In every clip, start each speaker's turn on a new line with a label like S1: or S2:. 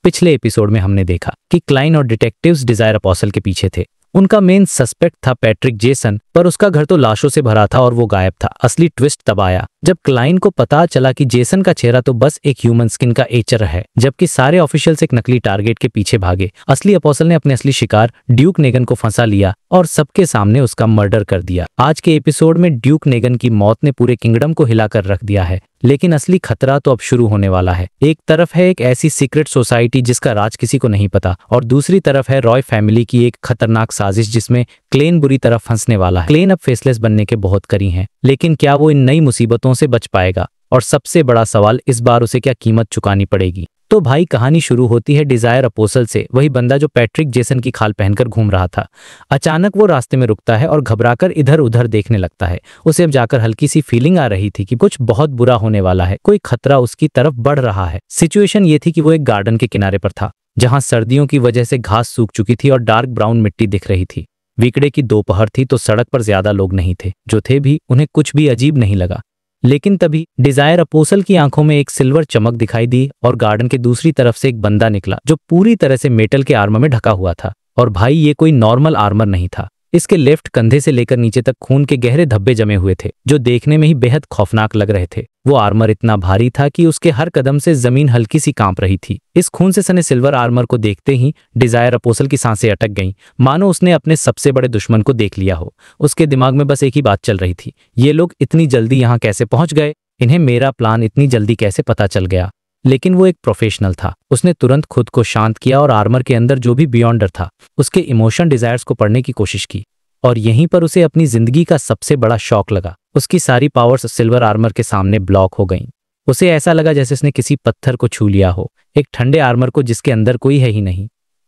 S1: पिछले एपिसोड में हमने देखा कि क्लाइन और डिटेक्टिव्स डिजायर अपोसल के पीछे थे। उनका मेन सस्पेक्ट था पैट्रिक जेसन, पर उसका घर तो लाशों से भरा था और वो गायब था। असली ट्विस्ट तब आया जब क्लाइन को पता चला कि जेसन का चेहरा तो बस एक ह्यूमन स्किन का एचर है, जबकि सारे ऑफिशियल्स एक नकली टारगेट के पीछे भागे। असली अपोसल ने अपने असली शिकार ड्यूक नेगन को फंसा लिया और सबके सामने उसका मर्डर कर दिया। आज के एपिसोड में ड्यूक नेगन की मौत ने पूरे किंगडम को हिलाकर रख दिया है, लेकिन असली खतरा तो अब शुरू होने वाला है। एक तरफ है एक ऐसी सीक्रेट सोसाइटी जिसका राज किसी को नहीं पता, और दूसरी तरफ है रॉय फैमिली की एक खतरनाक साजिश जिसमें क्लेन बुरी तरह फंसने वाला है। क्लेन अब फेसलेस बनने के बहुत करीब है, लेकिन क्या वो इन नई मुसीबतों से बच पाएगा? और सबसे बड़ा सवाल, इस बार उसे क्या कीमत चुकानी पड़ेगी? तो भाई कहानी शुरू होती है डिजायर अपोसल से। वही बंदा जो पैट्रिक जेसन की खाल पहनकर घूम रहा था, अचानक वो रास्ते में रुकता है और घबराकर इधर उधर देखने लगता है। उसे अब जाकर हल्की सी फीलिंग आ रही थी कि कुछ बहुत बुरा होने वाला है, कोई खतरा उसकी तरफ बढ़ रहा है। सिचुएशन ये थी कि वो एक गार्डन के किनारे पर था, जहां सर्दियों की वजह से घास सूख चुकी थी और डार्क ब्राउन मिट्टी दिख रही थी। वीकडे की दोपहर थी तो सड़क पर ज्यादा लोग नहीं थे, जो थे भी उन्हें कुछ भी अजीब नहीं लगा। लेकिन तभी डिजायर अपोसल की आंखों में एक सिल्वर चमक दिखाई दी और गार्डन के दूसरी तरफ से एक बंदा निकला जो पूरी तरह से मेटल के आर्मर में ढका हुआ था। और भाई ये कोई नॉर्मल आर्मर नहीं था। इसके लेफ्ट कंधे से लेकर नीचे तक खून के गहरे धब्बे जमे हुए थे, जो देखने में ही बेहद खौफनाक लग रहे थे। वो आर्मर इतना भारी था कि उसके हर कदम से जमीन हल्की सी कांप रही थी। इस खून से सने सिल्वर आर्मर को देखते ही डिजायर अपोसल की सांसें अटक गईं, मानो उसने अपने सबसे बड़े दुश्मन को देख लिया हो। उसके दिमाग में बस एक ही बात चल रही थी, ये लोग इतनी जल्दी यहाँ कैसे पहुंच गए? इन्हें मेरा प्लान इतनी जल्दी कैसे पता चल गया? लेकिन वो एक प्रोफेशनल था। उसने तुरंत खुद को शांत किया और आर्मर के अंदर जो भी बियॉन्डर था, उसके इमोशन डिजायर्स को पढ़ने की कोशिश की। और यहीं पर उसे अपनी जिंदगी का सबसे बड़ा शॉक लगा। उसकी सारी पावर्स सिल्वर आर्मर के सामने ब्लॉक हो गईं। उसे ऐसा लगा जैसे उसने किसी पत्थर को छू लिया हो, एक ठंडे आर्मर को जिसके अंदर कोई है ही नहीं।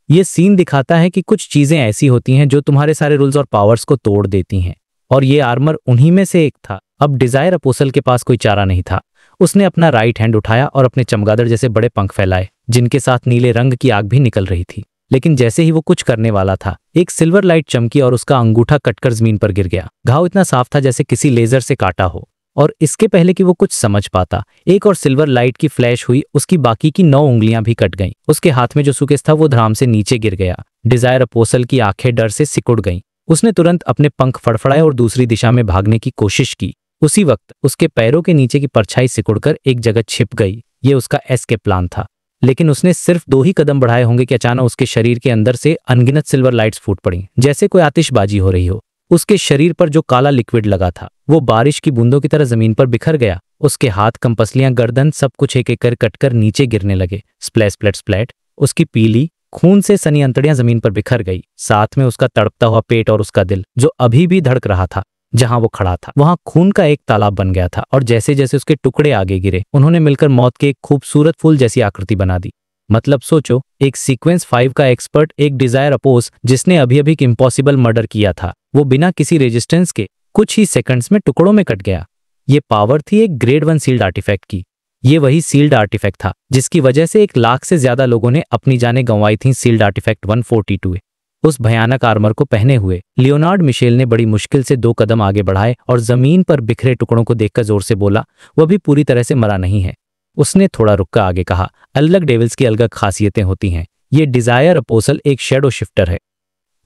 S1: ये सीन दिखाता है कि कुछ चीजें ऐसी होती हैं जो तुम्हारे सारे रूल्स और पावर्स को तोड़ देती हैं, और ये आर्मर उन्हीं में से एक था। अब डिजायर अपोसल के पास कोई चारा नहीं था। उसने अपना राइट हैंड उठाया और अपने चमगादड़ जैसे बड़े पंख फैलाए, जिनके साथ नीले रंग की आग भी निकल रही थी। लेकिन जैसे ही वो कुछ करने वाला था, एक सिल्वर लाइट चमकी और उसका अंगूठा कटकर जमीन पर गिर गया। घाव इतना साफ था जैसे किसी लेजर से काटा हो, और इसके पहले कि वो कुछ समझ पाता, एक और सिल्वर लाइट की फ्लैश हुई। उसकी बाकी की 9 उंगलियां भी कट गईं। उसके हाथ में जो सूकेस था वो धड़ाम से नीचे गिर गया। डिजायर अपोसल की आंखें डर से सिकुड़ गईं। उसने तुरंत अपने पंख फड़फड़ाए और दूसरी दिशा में भागने की कोशिश की। उसी वक्त उसके पैरों के नीचे की परछाई सिकुड़कर एक जगह छिप गई। ये उसका एस्केप प्लान था। लेकिन उसने सिर्फ 2 ही कदम बढ़ाए होंगे कि अचानक उसके शरीर के अंदर से अनगिनत सिल्वर लाइट्स फूट पड़ी, जैसे कोई आतिशबाजी हो रही हो। उसके शरीर पर जो काला लिक्विड लगा था वो बारिश की बूंदों की तरह जमीन पर बिखर गया। उसके हाथ, कंपसलियां, गर्दन, सब कुछ एक एक कर कटकर नीचे गिरने लगे। Splash splat splat. उसकी पीली खून से सनी अंतड़ियां जमीन पर बिखर गई, साथ में उसका तड़पता हुआ पेट और उसका दिल, जो अभी भी धड़क रहा था। जहां वो खड़ा था वहां खून का एक तालाब बन गया था, और जैसे जैसे उसके टुकड़े आगे गिरे, उन्होंने मिलकर मौत के एक खूबसूरत फूल जैसी आकृति बना दी। मतलब सोचो, एक सीक्वेंस 5 का एक्सपर्ट, एक डिजायर अपोज जिसने अभी अभी एक इम्पॉसिबल मर्डर किया था, वो बिना किसी रेजिस्टेंस के कुछ ही सेकंड्स में टुकड़ों में कट गया। ये पावर थी एक ग्रेड 1 सील्ड आर्टिफैक्ट की। ये वही सील्ड आर्टिफैक्ट था जिसकी वजह से 1 लाख से ज्यादा लोगों ने अपनी जानें गंवाई थी। Sealed artefact 142। उस भयानक आर्मर को पहने हुए लियोनार्ड मिशेल ने बड़ी मुश्किल से 2 कदम आगे बढ़ाए और जमीन पर बिखरे टुकड़ों को देखकर जोर से बोला, वह भी पूरी तरह से मरा नहीं है। उसने थोड़ा रुक आगे कहा, अलग डेविल्स की अलग खासियतें होती हैं। ये डिजायर अपोसल एक शैडो शिफ्टर है।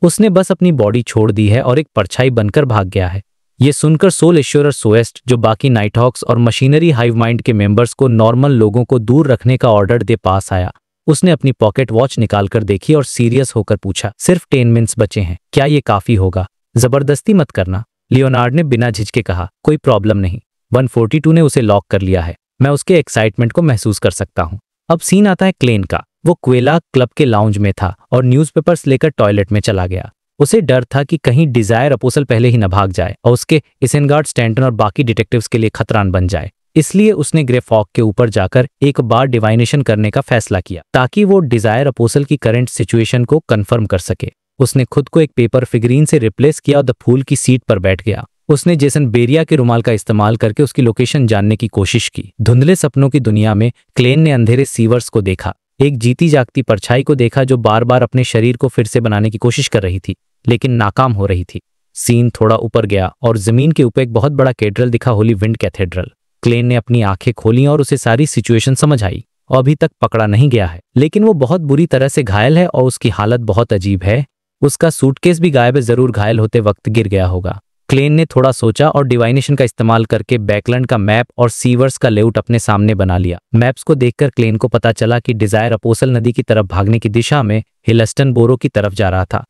S1: उसने बस अपनी बॉडी छोड़ दी है और एक परछाई बनकर भाग गया है। ये सुनकर सोल एश्योरर सोएस्ट, जो बाकी नाइटहॉक्स और मशीनरी हाइव माइंड के मेंबर्स को नॉर्मल लोगों को दूर रखने का ऑर्डर दे पास आया। उसने अपनी पॉकेट वॉच निकालकर देखी और सीरियस होकर पूछा, सिर्फ 10 मिनट्स बचे हैं, क्या ये काफी होगा? जबरदस्ती मत करना, लियोनार्ड ने बिना झिझके कहा। कोई प्रॉब्लम नहीं, 142 ने उसे लॉक कर लिया है। मैं उसके एक्साइटमेंट को महसूस कर सकता हूँ। अब सीन आता है क्लेन का। वो क्वेला क्लब के लाउंज में था और न्यूज़पेपर्स लेकर टॉयलेट में चला गया। उसे डर था कि कहीं डिजायर अपोसल पहले ही न भाग जाए और उसके इसेनगार्ड, स्टैंटन और बाकी डिटेक्टिव्स के लिए खतरा बन जाए। इसलिए उसने ग्रे फॉग के ऊपर जाकर एक बार डिवाइनेशन करने का फैसला किया, ताकि वो डिजायर अपोसल की करंट सिचुएशन को कंफर्म कर सके। उसने खुद को एक पेपर फिगरीन से रिप्लेस किया और द फूल की सीट पर बैठ गया। उसने जेसन बेरिया के रुमाल का इस्तेमाल करके उसकी लोकेशन जानने की कोशिश की। धुंधले सपनों की दुनिया में क्लेन ने अंधेरे सीवर्स को देखा, एक जीती जागती परछाई को देखा जो बार बार अपने शरीर को फिर से बनाने की कोशिश कर रही थी, लेकिन नाकाम हो रही थी। सीन थोड़ा ऊपर गया और जमीन के ऊपर एक बहुत बड़ा कैथेड्रल दिखा, होली विंड कैथेड्रल। क्लेन ने अपनी आंखें खोली और उसे सारी सिचुएशन समझ आई, और अभी तक पकड़ा नहीं गया है, लेकिन वो बहुत बुरी तरह से घायल है और उसकी हालत बहुत अजीब है। उसका सूटकेस भी गायब है, जरूर घायल होते वक्त गिर गया होगा। क्लेन ने थोड़ा सोचा और डिवाइनेशन का इस्तेमाल करके बैकलैंड का मैप और सीवर्स का लेआउट अपने सामने बना लिया। मैप्स को देखकर क्लेन को पता चला कि डिजायर अपोसल नदी की तरफ भागने की दिशा में हिलस्टन बोरो की तरफ जा रहा था,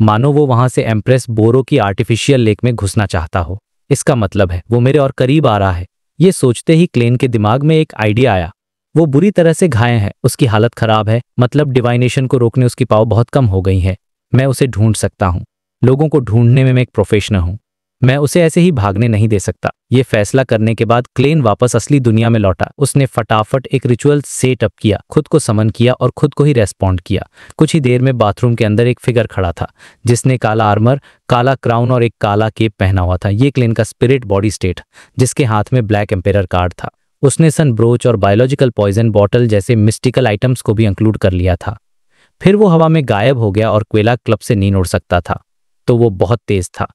S1: मानो वो वहां से एम्प्रेस बोरो की आर्टिफिशियल लेक में घुसना चाहता हो। इसका मतलब है वो मेरे और करीब आ रहा है। ये सोचते ही क्लेन के दिमाग में एक आइडिया आया। वो बुरी तरह से घायल है, उसकी हालत खराब है, मतलब डिवाइनेशन को रोकने उसकी पावर बहुत कम हो गई है। मैं उसे ढूंढ सकता हूँ। लोगों को ढूंढने में मैं एक प्रोफेशनल हूँ। मैं उसे ऐसे ही भागने नहीं दे सकता। ये फैसला करने के बाद क्लेन वापस असली दुनिया में लौटा। उसने फटाफट एक रिचुअल सेटअप किया, खुद को समन किया और खुद को ही रेस्पॉन्ड किया। कुछ ही देर में बाथरूम के अंदर एक फिगर खड़ा था जिसने काला आर्मर, काला क्राउन और एक काला केप पहना हुआ था। ये क्लेन का स्पिरिट बॉडी स्टेट, जिसके हाथ में ब्लैक एम्पेरर कार्ड था। उसने सन ब्रोच और बायोलॉजिकल पॉइजन बॉटल जैसे मिस्टिकल आइटम्स को भी इंक्लूड कर लिया था। फिर वो हवा में गायब हो गया और क्वेला क्लब से नहीं उड़ सकता था, तो वो बहुत तेज था।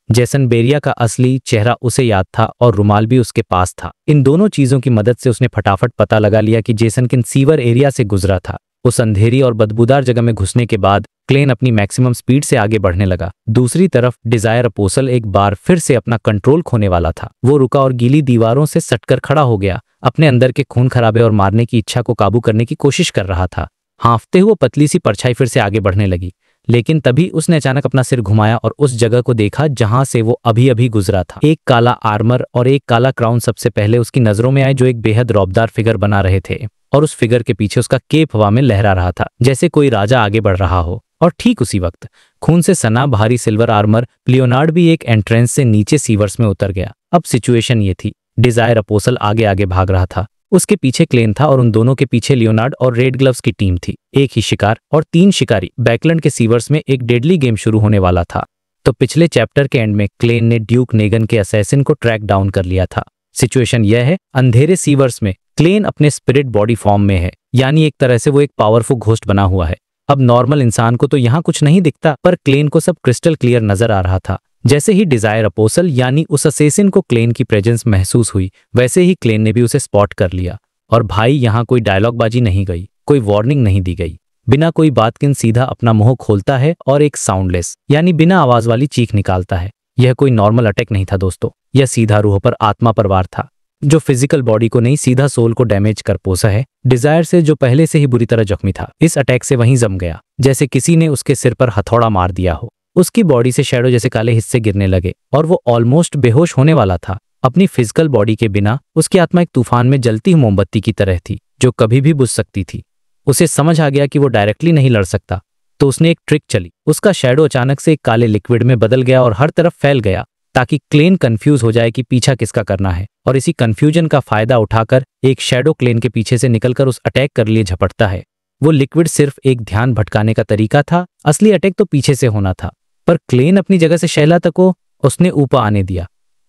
S1: जेसन बेरिया का असली चेहरा उसे याद था और रुमाल भी उसके पास था। इन दोनों चीजों की मदद से उसने फटाफट पता लगा लिया कि जेसन किन सीवर एरिया से गुजरा था। उस अंधेरी और बदबूदार जगह में घुसने के बाद क्लेन अपनी मैक्सिमम स्पीड से आगे बढ़ने लगा। दूसरी तरफ डिजायर अपोसल एक बार फिर से अपना कंट्रोल खोने वाला था। वो रुका और गीली दीवारों से सटकर खड़ा हो गया। अपने अंदर के खून खराबे और मारने की इच्छा को काबू करने की कोशिश कर रहा था। हाँफते हुए पतली सी परछाई फिर से आगे बढ़ने लगी, लेकिन तभी उसने अचानक अपना सिर घुमाया और उस जगह को देखा जहां से वो अभी अभी गुजरा था। एक काला आर्मर और एक काला क्राउन सबसे पहले उसकी नजरों में आए, जो एक बेहद रौबदार फिगर बना रहे थे, और उस फिगर के पीछे उसका केप हवा में लहरा रहा था जैसे कोई राजा आगे बढ़ रहा हो। और ठीक उसी वक्त खून से सना भारी सिल्वर आर्मर लियोनार्ड भी एक एंट्रेंस से नीचे सीवर्स में उतर गया। अब सिचुएशन ये थी, डिजायर अपोसल आगे आगे भाग रहा था, उसके पीछे क्लेन था और उन दोनों के पीछे लियोनार्ड और रेड ग्लव्स की टीम थी। एक ही शिकार और 3 शिकारी। बैकलैंड के सीवर्स में एक डेडली गेम शुरू होने वाला था। तो पिछले चैप्टर के एंड में क्लेन ने ड्यूक नेगन के असैसिन को ट्रैक डाउन कर लिया था। सिचुएशन यह है, अंधेरे सीवर्स में क्लेन अपने स्पिरिट बॉडी फॉर्म में है, यानी एक तरह से वो एक पावरफुल घोस्ट बना हुआ है। अब नॉर्मल इंसान को तो यहाँ कुछ नहीं दिखता, पर क्लेन को सब क्रिस्टल क्लियर नजर आ रहा था। जैसे ही डिजायर अपोसल यानी उस असेसिन को क्लेन की प्रेजेंस महसूस हुई, वैसे ही क्लेन ने भी उसे स्पॉट कर लिया। और भाई यहाँ कोई डायलॉगबाजी नहीं गई, कोई वार्निंग नहीं दी गई। बिना कोई बात के सीधा अपना मुंह खोलता है और एक साउंडलेस यानी बिना आवाज वाली चीख निकालता है। यह कोई नॉर्मल अटैक नहीं था दोस्तों, यह सीधा रूह पर आत्मा पर वार था, जो फिजिकल बॉडी को नहीं सीधा सोल को डैमेज कर पोसा है। डिजायर से जो पहले से ही बुरी तरह जख्मी था, इस अटैक से वहीं जम गया, जैसे किसी ने उसके सिर पर हथौड़ा मार दिया हो। उसकी बॉडी से शैडो जैसे काले हिस्से गिरने लगे और वो ऑलमोस्ट बेहोश होने वाला था। अपनी फिजिकल बॉडी के बिना उसकी आत्मा एक तूफान में जलती हुई मोमबत्ती की तरह थी, जो कभी भी बुझ सकती थी। उसे समझ आ गया कि वो डायरेक्टली नहीं लड़ सकता, तो उसने एक ट्रिक चली। उसका शैडो अचानक से एक काले लिक्विड में बदल गया और हर तरफ फैल गया, ताकि क्लेन कंफ्यूज हो जाए कि पीछा किसका करना है। और इसी कंफ्यूजन का फायदा उठाकर एक शैडो क्लेन के पीछे से निकलकर उस अटैक कर लिए झपटता है। वो लिक्विड सिर्फ एक ध्यान भटकाने का तरीका था, असली अटैक तो पीछे से होना था। पर क्लेन अपनी जगह से शैला तक को उसने ऊपर आने दिया,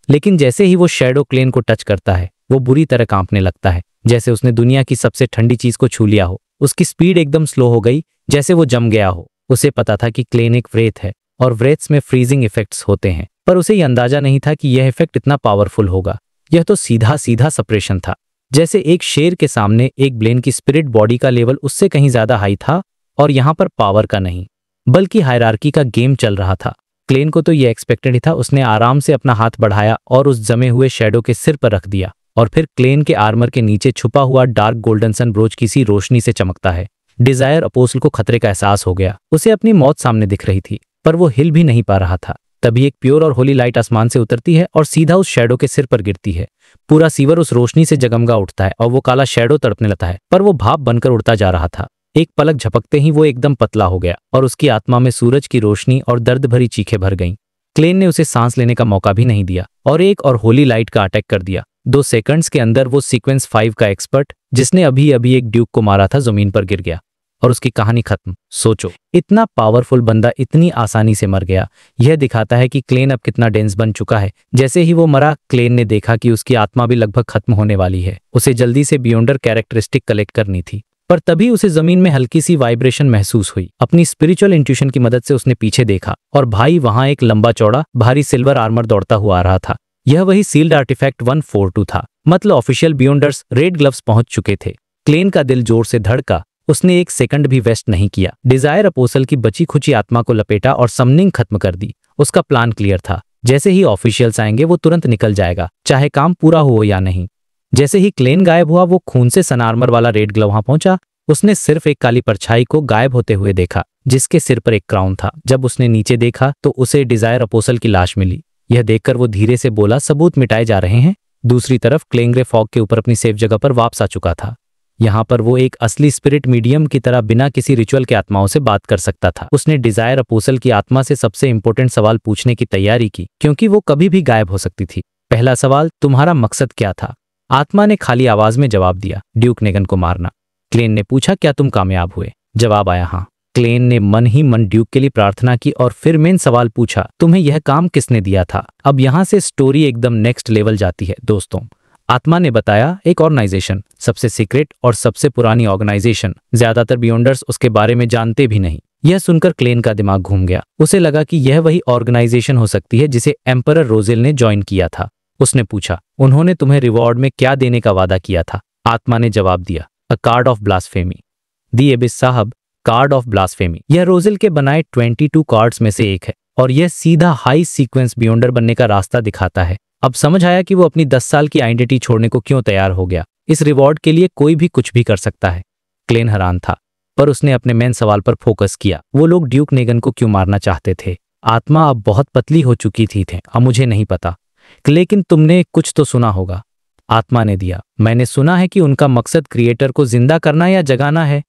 S1: लेकिन जैसे ही वो शैडो क्लेन को टच करता है, वो बुरी तरह कांपने लगता है, जैसे उसने दुनिया की सबसे ठंडी चीज को छू लिया हो। उसकी स्पीड एकदम स्लो हो गई, जैसे वो जम गया हो। उसे पता था कि क्लेन एक व्रेथ है और व्रेथ्स में फ्रीजिंग इफेक्ट्स होते हैं, पर उसे ये अंदाजा नहीं था कि यह इफेक्ट इतना पावरफुल होगा। यह तो सीधा सीधा सप्रेशन था, जैसे एक शेर के सामने एक ब्लेन की स्पिरिट बॉडी का लेवल उससे कहीं ज्यादा हाई था, और यहाँ पर पावर का नहीं बल्कि हायरार्की का गेम चल रहा था। क्लेन को तो ये एक्सपेक्टेड ही था। उसने आराम से अपना हाथ बढ़ाया और उस जमे हुए शैडो के सिर पर रख दिया, और फिर क्लेन के आर्मर के नीचे छुपा हुआ डार्क गोल्डन सन ब्रोच किसी रोशनी से चमकता है। डिजायर अपोसल को खतरे का एहसास हो गया। उसे अपनी मौत सामने दिख रही थी, पर वो हिल भी नहीं पा रहा था। तभी एक प्योर और होली लाइट आसमान से उतरती है और सीधा उस शैडो के सिर पर गिरती है। पूरा सीवर उस रोशनी से जगमगा उठता है और वो काला शैडो तड़पने लगता है, पर वो भाप बनकर उड़ता जा रहा था। एक पलक झपकते ही वो एकदम पतला हो गया और उसकी आत्मा में सूरज की रोशनी और दर्द भरी चीखें भर गईं। क्लेन ने उसे सांस लेने का मौका भी नहीं दिया और एक और होली लाइट का अटैक कर दिया। 2 सेकंड्स के अंदर वो सीक्वेंस 5 का एक्सपर्ट, जिसने अभी अभी एक ड्यूक को मारा था, जमीन पर गिर गया और उसकी कहानी खत्म। सोचो, इतना पावरफुल बंदा इतनी आसानी से मर गया। यह दिखाता है कि क्लेन अब कितना डेंस बन चुका है। जैसे ही वो मरा, क्लेन ने देखा कि उसकी आत्मा भी लगभग खत्म होने वाली है। उसे जल्दी से बियॉन्डर कैरेक्टरिस्टिक कलेक्ट करनी थी, पर तभी उसे जमीन में हल्की सी वाइब्रेशन महसूस हुई। अपनी स्पिरिचुअल इंट्यूशन की मदद से उसने पीछे देखा और भाई वहां एक लंबा चौड़ा भारी सिल्वर आर्मर दौड़ता हुआ आ रहा था। यह वही सील्ड आर्टिफैक्ट 142 था। मतलब ऑफिशियल बियॉन्डर्स रेड ग्लव्स पहुंच चुके थे। क्लेन का दिल जोर से धड़का। उसने एक सेकंड भी वेस्ट नहीं किया। डिजायर अपोसल की बची खुची आत्मा को लपेटा और समनिंग खत्म कर दी। उसका प्लान क्लियर था। जैसे ही ऑफिशियल्स आएंगे वो तुरंत निकल जाएगा, चाहे काम पूरा हो या नहीं। जैसे ही क्लेन गायब हुआ, वो खून से सनारमर वाला रेड ग्लव वहां पहुंचा। उसने सिर्फ एक काली परछाई को गायब होते हुए देखा, जिसके सिर पर एक क्राउन था। जब उसने नीचे देखा तो उसे डिजायर अपोसल की लाश मिली। यह देखकर वो धीरे से बोला, सबूत मिटाए जा रहे हैं। दूसरी तरफ क्लेंग्रे फॉग के ऊपर अपनी सेफ जगह पर वापस आ चुका था। यहाँ पर वो एक असली स्पिरिट मीडियम की तरह बिना किसी रिचुअल के आत्माओं से बात कर सकता था। उसने डिजायर अपोसल की आत्मा से सबसे इंपॉर्टेंट सवाल पूछने की तैयारी की, क्योंकि वो कभी भी गायब हो सकती थी। पहला सवाल, तुम्हारा मकसद क्या था? आत्मा ने खाली आवाज में जवाब दिया, ड्यूक नेगन को मारना। क्लेन ने पूछा, क्या तुम कामयाब हुए? जवाब आया, हाँ। क्लेन ने मन ही मन ड्यूक के लिए प्रार्थना की और फिर मेन सवाल पूछा, तुम्हें यह काम किसने दिया था? अब यहाँ से स्टोरी एकदम नेक्स्ट लेवल जाती है दोस्तों। आत्मा ने बताया, एक ऑर्गेनाइजेशन, सबसे सीक्रेट और सबसे पुरानी ऑर्गेनाइजेशन। ज्यादातर बियॉन्डर्स उसके बारे में जानते भी नहीं। यह सुनकर क्लेन का दिमाग घूम गया। उसे लगा कि यह वही ऑर्गेनाइजेशन हो सकती है जिसे एम्परर रोजेल ने ज्वाइन किया था। उसने पूछा, उन्होंने तुम्हें रिवॉर्ड में क्या देने का वादा किया था? आत्मा ने जवाब दिया, अ कार्ड ऑफ ब्लास्फेमी। दी एबिस साहब, कार्ड ऑफ ब्लास्फेमी यह रोजेल के बनाए 22 कार्ड्स में से एक है और यह सीधा हाई सीक्वेंस बियॉन्डर बनने का रास्ता दिखाता है। अब समझ आया कि वो अपनी 10 साल की आइडेंटिटी छोड़ने को क्यों तैयार हो गया। इस रिवॉर्ड के लिए कोई भी कुछ भी कर सकता है। क्लेन हैरान था, पर उसने अपने मेन सवाल पर फोकस किया। वो लोग ड्यूक नेगन को क्यों मारना चाहते थे? आत्मा अब बहुत पतली हो चुकी थी। अब मुझे नहीं पता, लेकिन तुमने कुछ तो सुना होगा। आत्मा ने दिया, मैंने सुना है कि उनका मकसद क्रिएटर को जिंदा करना या जगाना है।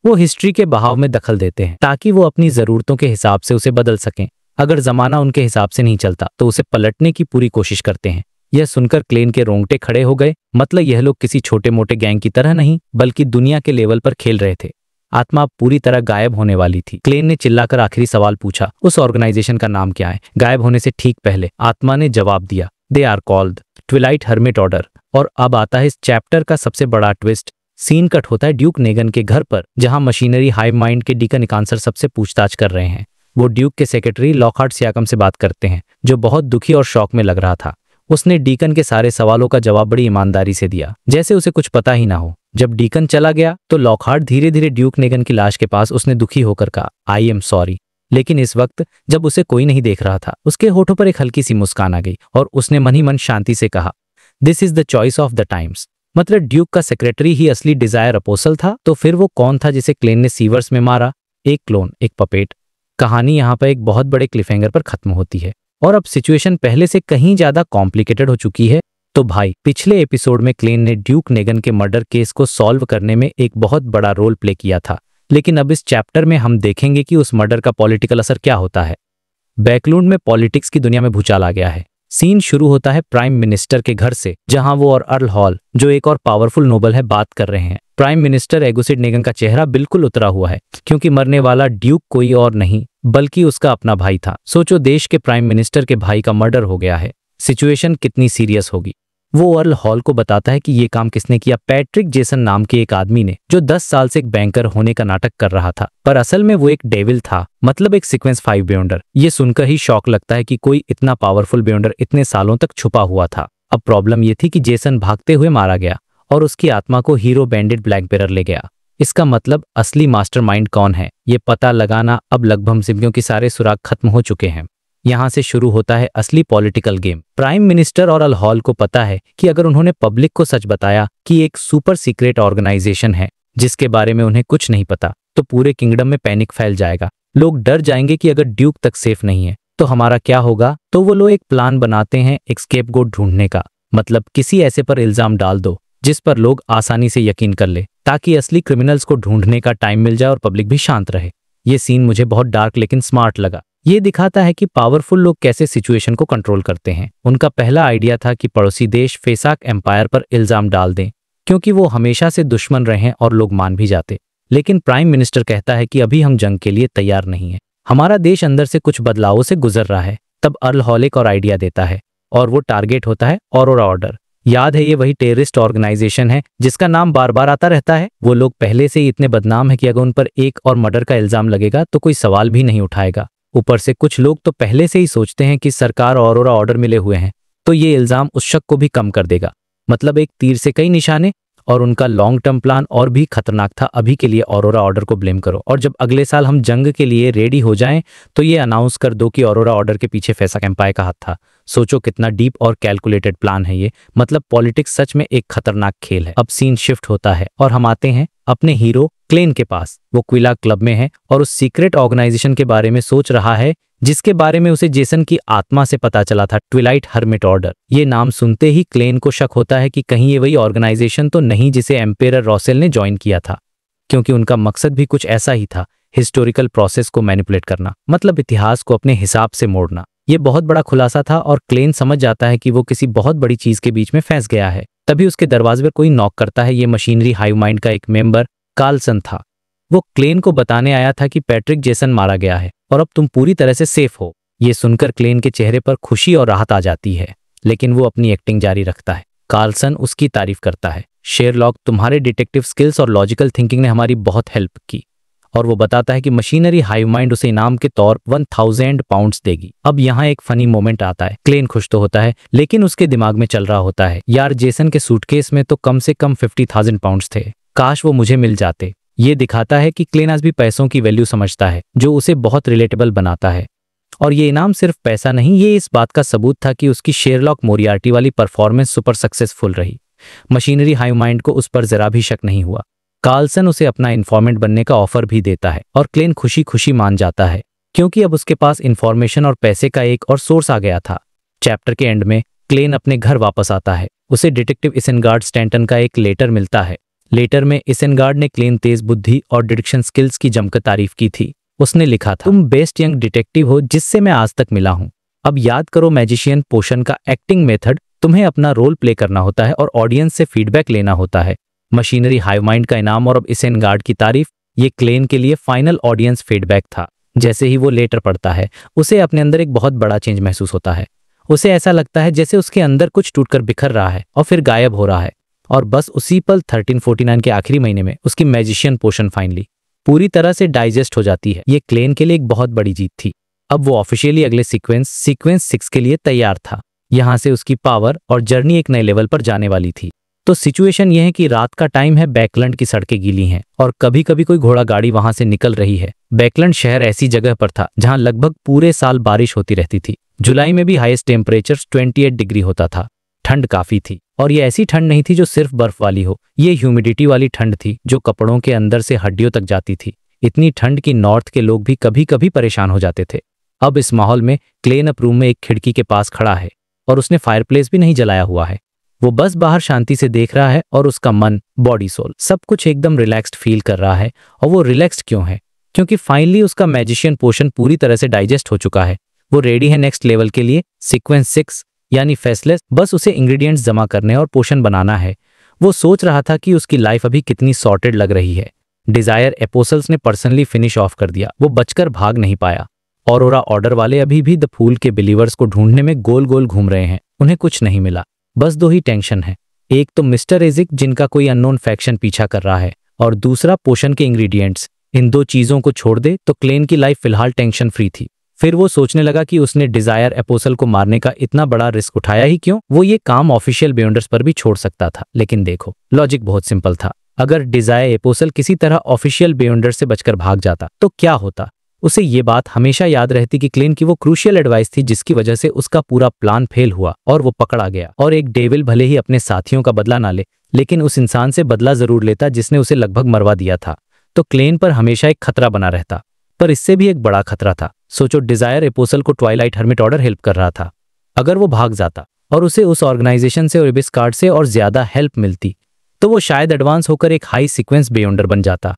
S1: वो हिस्ट्री के बहाव में दखल देते हैं ताकि वो अपनी जरूरतों के हिसाब से उसे बदल सकें। अगर जमाना उनके हिसाब से नहीं चलता तो उसे पलटने की पूरी कोशिश करते हैं। यह सुनकर क्लेन के रोंगटे खड़े हो गए। मतलब यह लोग किसी छोटे मोटे गैंग की तरह नहीं, बल्कि दुनिया के लेवल पर खेल रहे थे। आत्मा पूरी तरह गायब होने वाली थी। क्लेन ने चिल्लाकर आखिरी सवाल पूछा, उस ऑर्गेनाइजेशन का नाम क्या है? गायब होने से ठीक पहले आत्मा ने जवाब दिया, they are called twilight hermit order. और अब आता है इस चैप्टर का सबसे बड़ा ट्विस्ट। सीन कट होता है ड्यूक नेगन के घर पर, जहां मशीनरी हाइव माइंड के डीकन इकांसर सबसे पूछताछ कर रहे हैं। वो ड्यूक के सेक्रेटरी लॉकहार्ट सियाकम से बात करते हैं, जो बहुत दुखी और शौक में लग रहा था। उसने डीकन के सारे सवालों का जवाब बड़ी ईमानदारी से दिया, जैसे उसे कुछ पता ही ना हो। जब डीकन चला गया तो लॉकहार्ट धीरे धीरे ड्यूक नेगन की लाश के पास उसने दुखी होकर कहा, आई एम सॉरी। लेकिन इस वक्त जब उसे कोई नहीं देख रहा था, उसके होठों पर एक हल्की सी मुस्कान आ गई और उसने मन ही मन शांति से कहा, this is the choice of the times. मतलब ड्यूक का सेक्रेटरी ही असली डिजायर अपोसल था। तो फिर वो कौन था जिसे क्लेन ने सीवर्स में मारा? एक क्लोन, एक पपेट। कहानी यहाँ पर एक बहुत बड़े क्लिफहैंगर पर खत्म होती है और अब सिचुएशन पहले से कहीं ज्यादा कॉम्प्लिकेटेड हो चुकी है। तो भाई, पिछले एपिसोड में क्लेन ने ड्यूक नेगन के मर्डर केस को सॉल्व करने में एक बहुत बड़ा रोल प्ले किया था, लेकिन अब इस चैप्टर में हम देखेंगे कि उस मर्डर का पॉलिटिकल असर क्या होता है। बैकलूंड में पॉलिटिक्स की दुनिया में भूचाल आ गया है। सीन शुरू होता है प्राइम मिनिस्टर के घर से, जहां वो और अर्ल हॉल, जो एक और पावरफुल नोबल है, बात कर रहे हैं। प्राइम मिनिस्टर एगोसिड नेगन का चेहरा बिल्कुल उतरा हुआ है, क्योंकि मरने वाला ड्यूक कोई और नहीं बल्कि उसका अपना भाई था। सोचो, देश के प्राइम मिनिस्टर के भाई का मर्डर हो गया है। सिचुएशन कितनी सीरियस होगी। वो अर्ल हॉल को बताता है कि ये काम किसने किया? पैट्रिक जेसन नाम के एक आदमी ने, जो 10 साल से एक बैंकर होने का नाटक कर रहा था, पर असल में वो एक डेविल था, मतलब एक सीक्वेंस 5 बियॉन्डर। ये सुनकर ही शौक लगता है कि कोई इतना पावरफुल बियॉन्डर इतने सालों तक छुपा हुआ था। अब प्रॉब्लम ये थी कि जेसन भागते हुए मारा गया और उसकी आत्मा को हीरो बैंडेड ब्लैक बेरर ले गया। इसका मतलब असली मास्टरमाइंड कौन है, ये पता लगाना अब लगभग सिमकियों की सारे सुराग खत्म हो चुके हैं। यहाँ से शुरू होता है असली पॉलिटिकल गेम। प्राइम मिनिस्टर और अल हॉल को पता है कि अगर उन्होंने पब्लिक को सच बताया कि एक सुपर सीक्रेट ऑर्गेनाइजेशन है जिसके बारे में उन्हें कुछ नहीं पता, तो पूरे किंगडम में पैनिक फैल जाएगा। लोग डर जाएंगे कि अगर ड्यूक तक सेफ नहीं है तो हमारा क्या होगा। तो वो लोग एक प्लान बनाते हैं एक स्केपगोट ढूंढने का, मतलब किसी ऐसे पर इल्जाम डाल दो जिस पर लोग आसानी से यकीन कर ले, ताकि असली क्रिमिनल्स को ढूंढने का टाइम मिल जाए और पब्लिक भी शांत रहे। ये सीन मुझे बहुत डार्क लेकिन स्मार्ट लगा। ये दिखाता है कि पावरफुल लोग कैसे सिचुएशन को कंट्रोल करते हैं। उनका पहला आइडिया था कि पड़ोसी देश फेसाक एम्पायर पर इल्जाम डाल दें, क्योंकि वो हमेशा से दुश्मन रहे हैं और लोग मान भी जाते। लेकिन प्राइम मिनिस्टर कहता है कि अभी हम जंग के लिए तैयार नहीं है, हमारा देश अंदर से कुछ बदलावों से गुजर रहा है। तब अर्ल हॉल एक और आइडिया देता है और वो टारगेट होता है ऑरोरा ऑर्डर। याद है, ये वही टेररिस्ट ऑर्गेनाइजेशन है जिसका नाम बार बार आता रहता है। वो लोग पहले से ही इतने बदनाम है कि अगर उन पर एक और मर्डर का इल्जाम लगेगा तो कोई सवाल भी नहीं उठाएगा। ऊपर से कुछ लोग तो पहले से ही सोचते हैं कि सरकार और ऑरोरा ऑर्डर मिले हुए हैं, तो ये इल्जाम उस शक को भी कम कर देगा। मतलब एक तीर से कई निशाने। और उनका लॉन्ग टर्म प्लान और भी खतरनाक था। अभी के लिए ऑरोरा ऑर्डर को ब्लेम करो और जब अगले साल हम जंग के लिए रेडी हो जाएं तो ये अनाउंस कर दो कि ऑरोरा ऑर्डर के पीछे फैसा कैंपाई का हाथ था। सोचो कितना डीप और कैलकुलेटेड प्लान है ये। मतलब पॉलिटिक्स सच में एक खतरनाक खेल है। अब सीन शिफ्ट होता है और हम आते हैं अपने हीरो क्लेन के पास। वो क्विला क्लब में है और उस सीक्रेट ऑर्गेनाइजेशन के बारे में सोच रहा है जिसके बारे में उसे जेसन की आत्मा से पता चला था, ट्विलाइट हर्मिट ऑर्डर। ये नाम सुनते ही क्लेन को शक होता है कि कहीं ये वही ऑर्गेनाइजेशन तो नहीं जिसे एम्पेरर रॉसेल ने ज्वाइन किया था, क्योंकि उनका मकसद भी कुछ ऐसा ही था, हिस्टोरिकल प्रोसेस को मैनिपुलेट करना, मतलब इतिहास को अपने हिसाब से मोड़ना। ये बहुत बड़ा खुलासा था और क्लेन समझ जाता है कि वो किसी बहुत बड़ी चीज के बीच में फंस गया है। तभी उसके दरवाजे पर कोई नॉक करता है। ये मशीनरी हाइव माइंड का एक मेंबर कार्लसन था। वो क्लेन को बताने आया था कि पैट्रिक जेसन मारा गया है और अब तुम पूरी तरह से सेफ हो। ये सुनकर क्लेन के चेहरे पर खुशी और राहत आ जाती है, लेकिन वो अपनी एक्टिंग जारी रखता है। कार्लसन उसकी तारीफ करता है, शेरलॉक तुम्हारे डिटेक्टिव स्किल्स और लॉजिकल थिंकिंग ने हमारी बहुत हेल्प की। और वो बताता है कि मशीनरी हाइव माइंड उसे इनाम के तौर 1000 पाउंड्स देगी। अब यहाँ एक फनी मोमेंट आता है। क्लेन खुश तो होता है लेकिन उसके दिमाग में चल रहा होता है, यार जेसन के सूटकेस में तो कम से कम 50,000 पाउंड्स थे, काश वो मुझे मिल जाते। ये दिखाता है कि क्लेन आज भी पैसों की वैल्यू समझता है, जो उसे बहुत रिलेटेबल बनाता है। और ये इनाम सिर्फ पैसा नहीं, ये इस बात का सबूत था कि उसकी शेरलॉक मोरियार्टी वाली परफॉर्मेंस सुपर सक्सेसफुल रही। मशीनरी हाइव माइंड को उस पर जरा भी शक नहीं हुआ। कार्लसन उसे अपना इन्फॉर्मेंट बनने का ऑफर भी देता है और क्लेन खुशी खुशी मान जाता है, क्योंकि अब उसके पास इन्फॉर्मेशन और पैसे का एक और सोर्स आ गया था। चैप्टर के एंड में क्लेन अपने घर वापस आता है। उसे डिटेक्टिव इसेनगार्ड स्टैंटन का एक लेटर मिलता है। लेटर में इसेनगार्ड ने क्लेन तेज बुद्धि और डिडक्शन स्किल्स की जमकर तारीफ की थी। उसने लिखा था, तुम बेस्ट यंग डिटेक्टिव हो जिससे मैं आज तक मिला हूं। अब याद करो मैजिशियन पोशन का एक्टिंग मेथड, तुम्हें अपना रोल प्ले करना होता है और ऑडियंस से फीडबैक लेना होता है। मशीनरी हाइव माइंड का इनाम और अब इसेनगार्ड की तारीफ, ये क्लेन के लिए फाइनल ऑडियंस फीडबैक था। जैसे ही वो लेटर पढ़ता है उसे अपने अंदर एक बहुत बड़ा चेंज महसूस होता है। उसे ऐसा लगता है जैसे उसके अंदर कुछ टूटकर बिखर रहा है और फिर गायब हो रहा है। और बस उसी पल 1349 के आखिरी महीने में उसकी मैजिशियन पोशन फाइनली पूरी तरह से डाइजेस्ट हो जाती है। ये क्लेन के लिए एक बहुत बड़ी जीत थी। अब वो ऑफिशियली अगले सीक्वेंस 6 के लिए तैयार था। यहाँ से उसकी पावर और जर्नी एक नए लेवल पर जाने वाली थी। तो सिचुएशन यह है कि रात का टाइम है, बैकलैंड की सड़कें गीली हैं और कभी कभी कोई घोड़ा गाड़ी वहां से निकल रही है। बैकलैंड शहर ऐसी जगह पर था जहां लगभग पूरे साल बारिश होती रहती थी। जुलाई में भी हाईएस्ट टेम्परेचर 28 डिग्री होता था। ठंड काफी थी और ये ऐसी ठंड नहीं थी जो सिर्फ बर्फ वाली हो, ये ह्यूमिडिटी वाली ठंड थी जो कपड़ों के अंदर से हड्डियों तक जाती थी। इतनी ठंड की नॉर्थ के लोग भी कभी कभी परेशान हो जाते थे। अब इस माहौल में क्लेन अप रूम में एक खिड़की के पास खड़ा है और उसने फायरप्लेस भी नहीं जलाया हुआ है। वो बस बाहर शांति से देख रहा है और उसका मन, बॉडी, सोल सब कुछ एकदम रिलैक्स्ड फील कर रहा है। और वो रिलैक्स्ड क्यों है? क्योंकि फाइनली उसका मैजिशियन पोशन पूरी तरह से डाइजेस्ट हो चुका है। वो रेडी है नेक्स्ट लेवल के लिए, सीक्वेंस 6 यानी फेसलेस। बस उसे इंग्रेडिएंट्स जमा करने और पोशन बनाना है। वो सोच रहा था कि उसकी लाइफ अभी कितनी सॉर्टेड लग रही है। डिजायर एपोसल्स ने पर्सनली फिनिश ऑफ कर दिया। वो बचकर भाग नहीं पाया। ऑरोरा ऑर्डर वाले अभी भी द फूल के बिलीवर्स को ढूंढने में गोल गोल घूम रहे हैं। उन्हें कुछ नहीं मिला। बस दो ही टेंशन है, एक तो मिस्टर एजिक जिनका कोई अननोन फैक्शन पीछा कर रहा है और दूसरा पोशन के इंग्रेडिएंट्स। इन दो चीजों को छोड़ दे तो क्लेन की लाइफ फिलहाल टेंशन फ्री थी। फिर वो सोचने लगा कि उसने डिजायर एपोसल को मारने का इतना बड़ा रिस्क उठाया ही क्यों? वो ये काम ऑफिशियल बियॉन्डर्स पर भी छोड़ सकता था। लेकिन देखो, लॉजिक बहुत सिंपल था। अगर डिजायर एपोसल किसी तरह ऑफिशियल बियॉन्डर्स से बचकर भाग जाता तो क्या होता? उसे ये बात हमेशा याद रहती कि क्लेन की वो क्रूशियल एडवाइस थी जिसकी वजह से उसका पूरा प्लान फेल हुआ और वो पकड़ा गया। और एक डेविल भले ही अपने साथियों का बदला ना ले, लेकिन उस इंसान से बदला जरूर लेता जिसने उसे लगभग मरवा दिया था। तो क्लेन पर हमेशा एक खतरा बना रहता। पर इससे भी एक बड़ा खतरा था। सोचो, डिजायर एपोसल को ट्वाइलाइट हर्मिट ऑर्डर हेल्प कर रहा था। अगर वो भाग जाता और उसे उस ऑर्गेनाइजेशन से और इबिस कार्ड से और ज्यादा हेल्प मिलती तो वो शायद एडवांस होकर एक हाई सीक्वेंस बियॉन्डर बन जाता।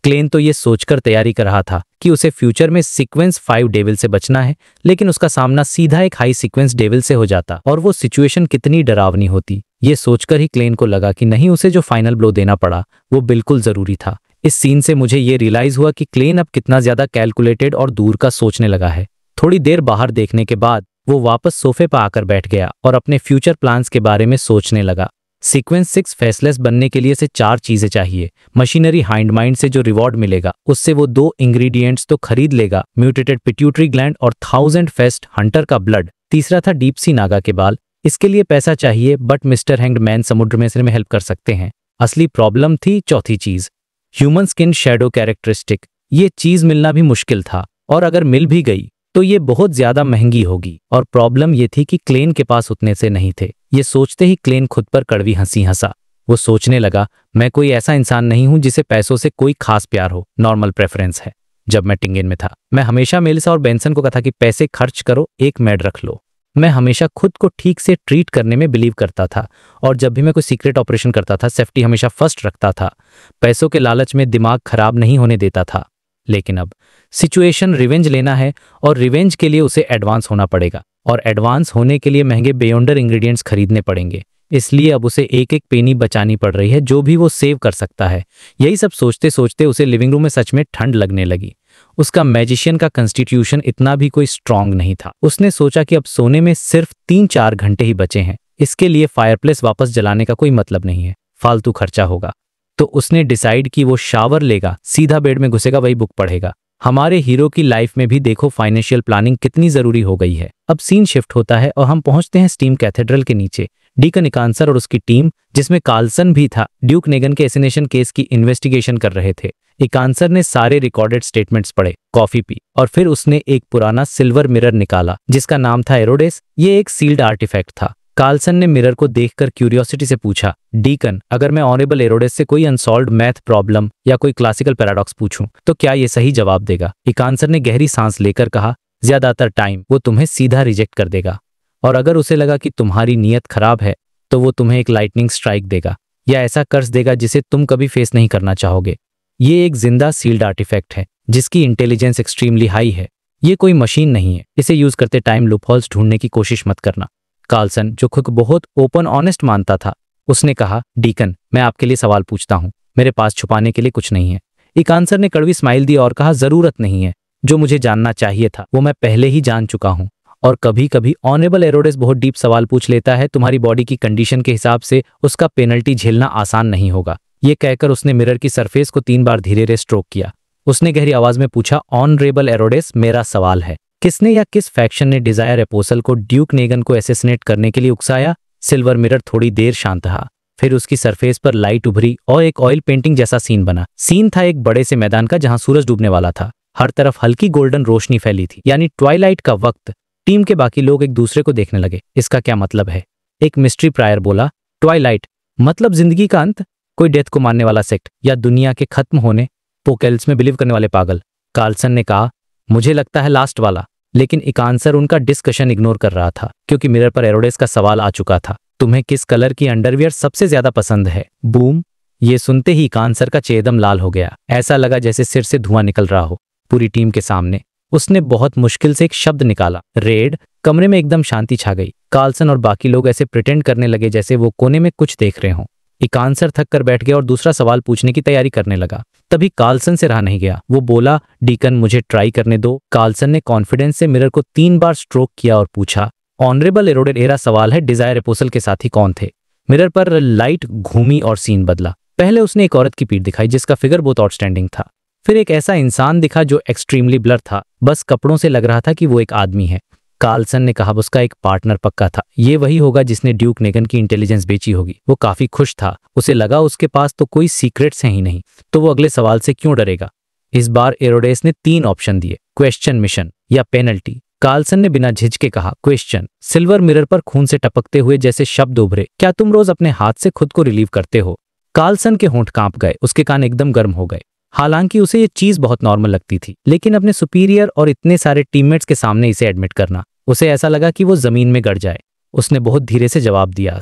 S1: क्लेन तो ये सोचकर तैयारी कर रहा था कि उसे फ्यूचर में सीक्वेंस 5 डेविल से बचना है, लेकिन उसका सामना सीधा एक हाई सीक्वेंस डेविल से हो जाता और वो सिचुएशन कितनी डरावनी होती। ये सोचकर ही क्लेन को लगा कि नहीं, उसे जो फाइनल ब्लो देना पड़ा वो बिल्कुल जरूरी था। इस सीन से मुझे ये रियलाइज हुआ कि क्लेन अब कितना ज्यादा कैलकुलेटेड और दूर का सोचने लगा है। थोड़ी देर बाहर देखने के बाद वो वापस सोफे पर आकर बैठ गया और अपने फ्यूचर प्लान्स के बारे में सोचने लगा। सीक्वेंस 6 फेसलेस बनने के लिए से 4 चीजें चाहिए। मशीनरी हाइंड माइंड से जो रिवॉर्ड मिलेगा उससे वो 2 इंग्रेडिएंट्स तो खरीद लेगा, म्यूटेटेड पिट्यूटरी ग्लैंड और 1000 फेस्ट हंटर का ब्लड। तीसरा था डीप सी नागा के बाल। इसके लिए पैसा चाहिए, बट मिस्टर हैंग्ड मैन समुद्र में हेल्प कर सकते हैं। असली प्रॉब्लम थी चौथी चीज, ह्यूमन स्किन शैडो कैरेक्टरिस्टिक। ये चीज मिलना भी मुश्किल था, और अगर मिल भी गई तो ये बहुत ज्यादा महंगी होगी। और प्रॉब्लम ये थी कि क्लेन के पास उतने से नहीं थे। ये सोचते ही क्लेन खुद पर कड़वी हंसी हंसा। वो सोचने लगा, मैं कोई ऐसा इंसान नहीं हूं जिसे पैसों से कोई खास प्यार हो, नॉर्मल प्रेफरेंस है। जब मैं टिंगेन में था, मैं हमेशा मेलिसा और बेंसन को कहा कि पैसे खर्च करो, एक मेड रख लो। मैं हमेशा खुद को ठीक से ट्रीट करने में बिलीव करता था, और जब भी मैं कोई सीक्रेट ऑपरेशन करता था, सेफ्टी हमेशा फर्स्ट रखता था। पैसों के लालच में दिमाग खराब नहीं होने देता था। लेकिन अब सिचुएशन रिवेंज लेना है, और रिवेंज के लिए उसे एडवांस होना पड़ेगा, और एडवांस होने के लिए महंगे बेयोंडर इंग्रेडिएंट्स खरीदने पड़ेंगे। इसलिए अब उसे एक एक पेनी बचानी पड़ रही है जो भी वो सेव कर सकता है। यही सब सोचते सोचते उसे लिविंग रूम में सच में ठंड लगने लगी। उसका मैजिशियन का कंस्टिट्यूशन इतना भी कोई स्ट्रांग नहीं था। उसने सोचा कि अब सोने में सिर्फ 3-4 घंटे ही बचे हैं, इसके लिए फायरप्लेस वापस जलाने का कोई मतलब नहीं है, फालतू खर्चा होगा। तो उसने डिसाइड कि वो शावर लेगा, सीधा बेड में घुसेगा, वही बुक पढ़ेगा। हमारे हीरो की लाइफ में भी देखो फाइनेंशियल प्लानिंग कितनी जरूरी हो गई है। अब सीन शिफ्ट होता है और हम पहुंचते हैं स्टीम कैथेड्रल के नीचे। डीकन इकांसर और उसकी टीम, जिसमें कार्लसन भी था, ड्यूक नेगन के एसिनेशन केस की इन्वेस्टिगेशन कर रहे थे। इकांसर ने सारे रिकॉर्डेड स्टेटमेंट्स पढ़े, कॉफी पी, और फिर उसने एक पुराना सिल्वर मिरर निकाला जिसका नाम था एरोडेस। ये एक सील्ड आर्टिफैक्ट था। कार्लसन ने मिरर को देखकर क्यूरियोसिटी से पूछा, डीकन, अगर मैं ऑनरेबल एरोडेस से कोई अनसॉल्व्ड मैथ प्रॉब्लम या कोई क्लासिकल पैराडॉक्स पूछूं तो क्या ये सही जवाब देगा? इकांसर ने गहरी सांस लेकर कहा, ज्यादातर टाइम वो तुम्हें सीधा रिजेक्ट कर देगा, और अगर उसे लगा कि तुम्हारी नीयत खराब है तो वो तुम्हें एक लाइटनिंग स्ट्राइक देगा, या ऐसा कर्ज देगा जिसे तुम कभी फेस नहीं करना चाहोगे। ये एक जिंदा सील्ड आर्टिफैक्ट है जिसकी इंटेलिजेंस एक्सट्रीमली हाई है। ये कोई मशीन नहीं है। इसे यूज करते टाइम लूपहोल्स ढूंढने की कोशिश मत करना। कार्लसन, जो खुद को बहुत ओपन ऑनेस्ट मानता था, उसने कहा, डीकन, मैं आपके लिए सवाल पूछता हूं, मेरे पास छुपाने के लिए कुछ नहीं है। इकांसर ने कड़वी स्माइल दी और कहा, जरूरत नहीं है। जो मुझे जानना चाहिए था वो मैं पहले ही जान चुका हूं। और कभी कभी ऑनरेबल एरोडेस बहुत डीप सवाल पूछ लेता है। तुम्हारी बॉडी की कंडीशन के हिसाब से उसका पेनल्टी झेलना आसान नहीं होगा। ये कहकर उसने मिरर की सरफेस को 3 बार धीरे धीरे स्ट्रोक किया। उसने गहरी आवाज में पूछा, ऑनरेबल एरोडेस, मेरा सवाल है, किसने या किस फैक्शन ने डिजायर एपोसल को ड्यूक नेगन को एसेसिनेट करने के लिए उकसाया? सिल्वर मिरर थोड़ी देर शांत रहा, फिर उसकी सरफेस पर लाइट उभरी और एक ऑयल पेंटिंग जैसा सीन बना। सीन था एक बड़े से मैदान का जहां सूरज डूबने वाला था। हर तरफ हल्की गोल्डन रोशनी फैली थी, यानी ट्वाइलाइट का वक्त। टीम के बाकी लोग एक दूसरे को देखने लगे। इसका क्या मतलब है? एक मिस्ट्री प्रायर बोला, ट्वाइलाइट मतलब जिंदगी का अंत, कोई डेथ को मानने वाला सेक्ट, या दुनिया के खत्म होने, पोकेल्स में बिलीव करने वाले पागल। कार्लसन ने कहा, मुझे लगता है लास्ट वाला। लेकिन इकांसर उनका डिस्कशन इग्नोर कर रहा था, क्योंकि मिरर पर एरोडेस का सवाल आ चुका था, तुम्हें किस कलर की अंडरवियर सबसे ज्यादा पसंद है? बूम! ये सुनते ही इकांसर का चेहरा लाल हो गया। ऐसा लगा जैसे सिर से धुआं निकल रहा हो। पूरी टीम के सामने उसने बहुत मुश्किल से एक शब्द निकाला, रेड। कमरे में एकदम शांति छा गई। कार्लसन और बाकी लोग ऐसे प्रिटेंड करने लगे जैसे वो कोने में कुछ देख रहे हों। इकांसर थक कर बैठ गया और दूसरा सवाल पूछने की तैयारी करने लगा। तभी कार्लसन से रहा नहीं गया। वो बोला, डीकन, मुझे ट्राई करने दो। कार्लसन ने कॉन्फिडेंस से मिरर को 3 बार स्ट्रोक किया और पूछा, ऑनरेबल एरोडेस, मेरा सवाल है, डिजायर एपोसल के साथी कौन थे? मिरर पर लाइट घूमी और सीन बदला। पहले उसने एक औरत की पीठ दिखाई जिसका फिगर बहुत आउटस्टैंडिंग था। फिर एक ऐसा इंसान दिखा जो एक्सट्रीमली ब्लर था, बस कपड़ों से लग रहा था कि वो एक आदमी है। कार्लसन ने कहा, उसका एक पार्टनर पक्का था। ये वही होगा जिसने ड्यूक नेगन की इंटेलिजेंस बेची होगी। वो काफी खुश था। उसे लगा उसके पास तो कोई सीक्रेट्स हैं ही नहीं, तो वो अगले सवाल से क्यों डरेगा? इस बार एरोडेस ने 3 ऑप्शन दिए, क्वेश्चन, मिशन या पेनल्टी। कार्लसन ने बिना झिझके कहा, क्वेश्चन। सिल्वर मिरर पर खून से टपकते हुए जैसे शब्द उभरे, क्या तुम रोज अपने हाथ से खुद को रिलीव करते हो? कार्लसन के होंठ कांप गए, उसके कान एकदम गर्म हो गए। हालांकि उसे ये चीज बहुत नॉर्मल लगती थी, लेकिन अपने सुपीरियर और इतने सारे टीममेट्स के सामने इसे एडमिट करना, उसे ऐसा लगा कि वो जमीन में गड़ जाए। उसने बहुत धीरे से जवाब दिया,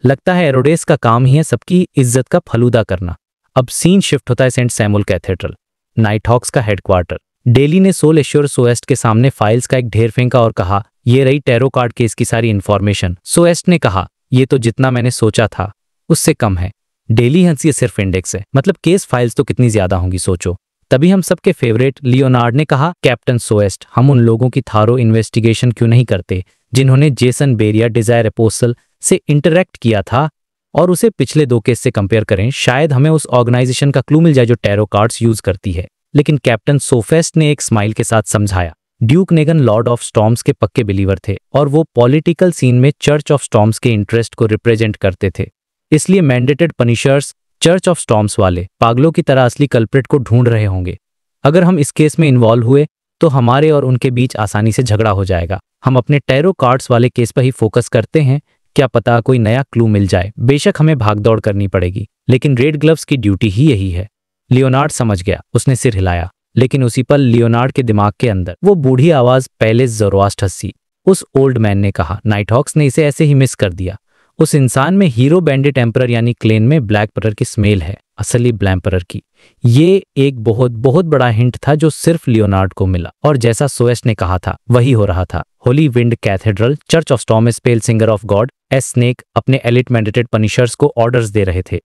S1: लगता है एरोडेस का काम ही है सबकी इज्जत का फलूदा करना। अब सीन शिफ्ट होता है सेंट सैमुअल कैथेड्रल, नाइटहॉक्स का हेडक्वार्टर। डेली ने सोल एश्योर सोएस्ट के सामने फाइल्स का एक ढेर फेंका और कहा, ये रही टैरो कार्ड केस की सारी इंफॉर्मेशन। सोएस्ट ने कहा, ये तो जितना मैंने सोचा था उससे कम है। डेली हंसी, सिर्फ इंडेक्स है, मतलब केस फाइल्स तो कितनी ज्यादा होंगी सोचो। तभी हम सबके फेवरेट लियोनार्ड ने कहा, कैप्टन सोएस्ट, हम उन लोगों की थारो इन्वेस्टिगेशन क्यों नहीं करते जिन्होंने जेसन बेरिया डिजायर एपोसल से इंटरेक्ट किया था, और उसे पिछले 2 केस से कंपेयर करें। शायद हमें उस ऑर्गेनाइजेशन का क्लू मिल जाए जो टैरो कार्ड्स यूज करती है। लेकिन कैप्टन सोफेस्ट ने एक स्माइल के साथ समझाया, ड्यूक नेगन लॉर्ड ऑफ स्टॉर्म्स के पक्के बिलीवर थे और वो पॉलिटिकल सीन में चर्च ऑफ स्टॉर्म्स के इंटरेस्ट को रिप्रेजेंट करते थे। इसलिए मैंडेटेड पनिशर्स चर्च ऑफ स्टॉर्म्स वाले पागलों की तरह असली कल्प्रिट को ढूंढ रहे होंगे। अगर हम इस केस में इन्वॉल्व हुए तो हमारे और उनके बीच आसानी से झगड़ा हो जाएगा। हम अपने टैरो कार्ड्स वाले केस पर ही फोकस करते हैं, क्या पता कोई नया क्लू मिल जाए। बेशक हमें भागदौड़ करनी पड़ेगी, लेकिन रेड ग्लव्स की ड्यूटी ही यही है। लियोनार्ड समझ गया, उसने सिर हिलाया, लेकिन उसी पल लियोनार्ड के दिमाग के अंदर वो बूढ़ी आवाज पहले ज़ोरोआस्टर सी, उस ओल्ड मैन ने कहा, नाइटहॉक्स ने इसे ऐसे ही मिस कर दिया। उस इंसान में हीरो बैंडिट एम्परर यानी क्लेन में ब्लैक परर की स्मेल है, असली ब्लैक परर की। ये एक बहुत बहुत बड़ा हिंट था जो सिर्फ लियोनार्ड को मिला, और जैसा सोएस्ट ने कहा था वही हो रहा था। Holi wind cathedral church of storm spell singer of God S snake अपने एलिट मैंडेटेड पनिशर्स को ऑर्डर्स दे रहे थे,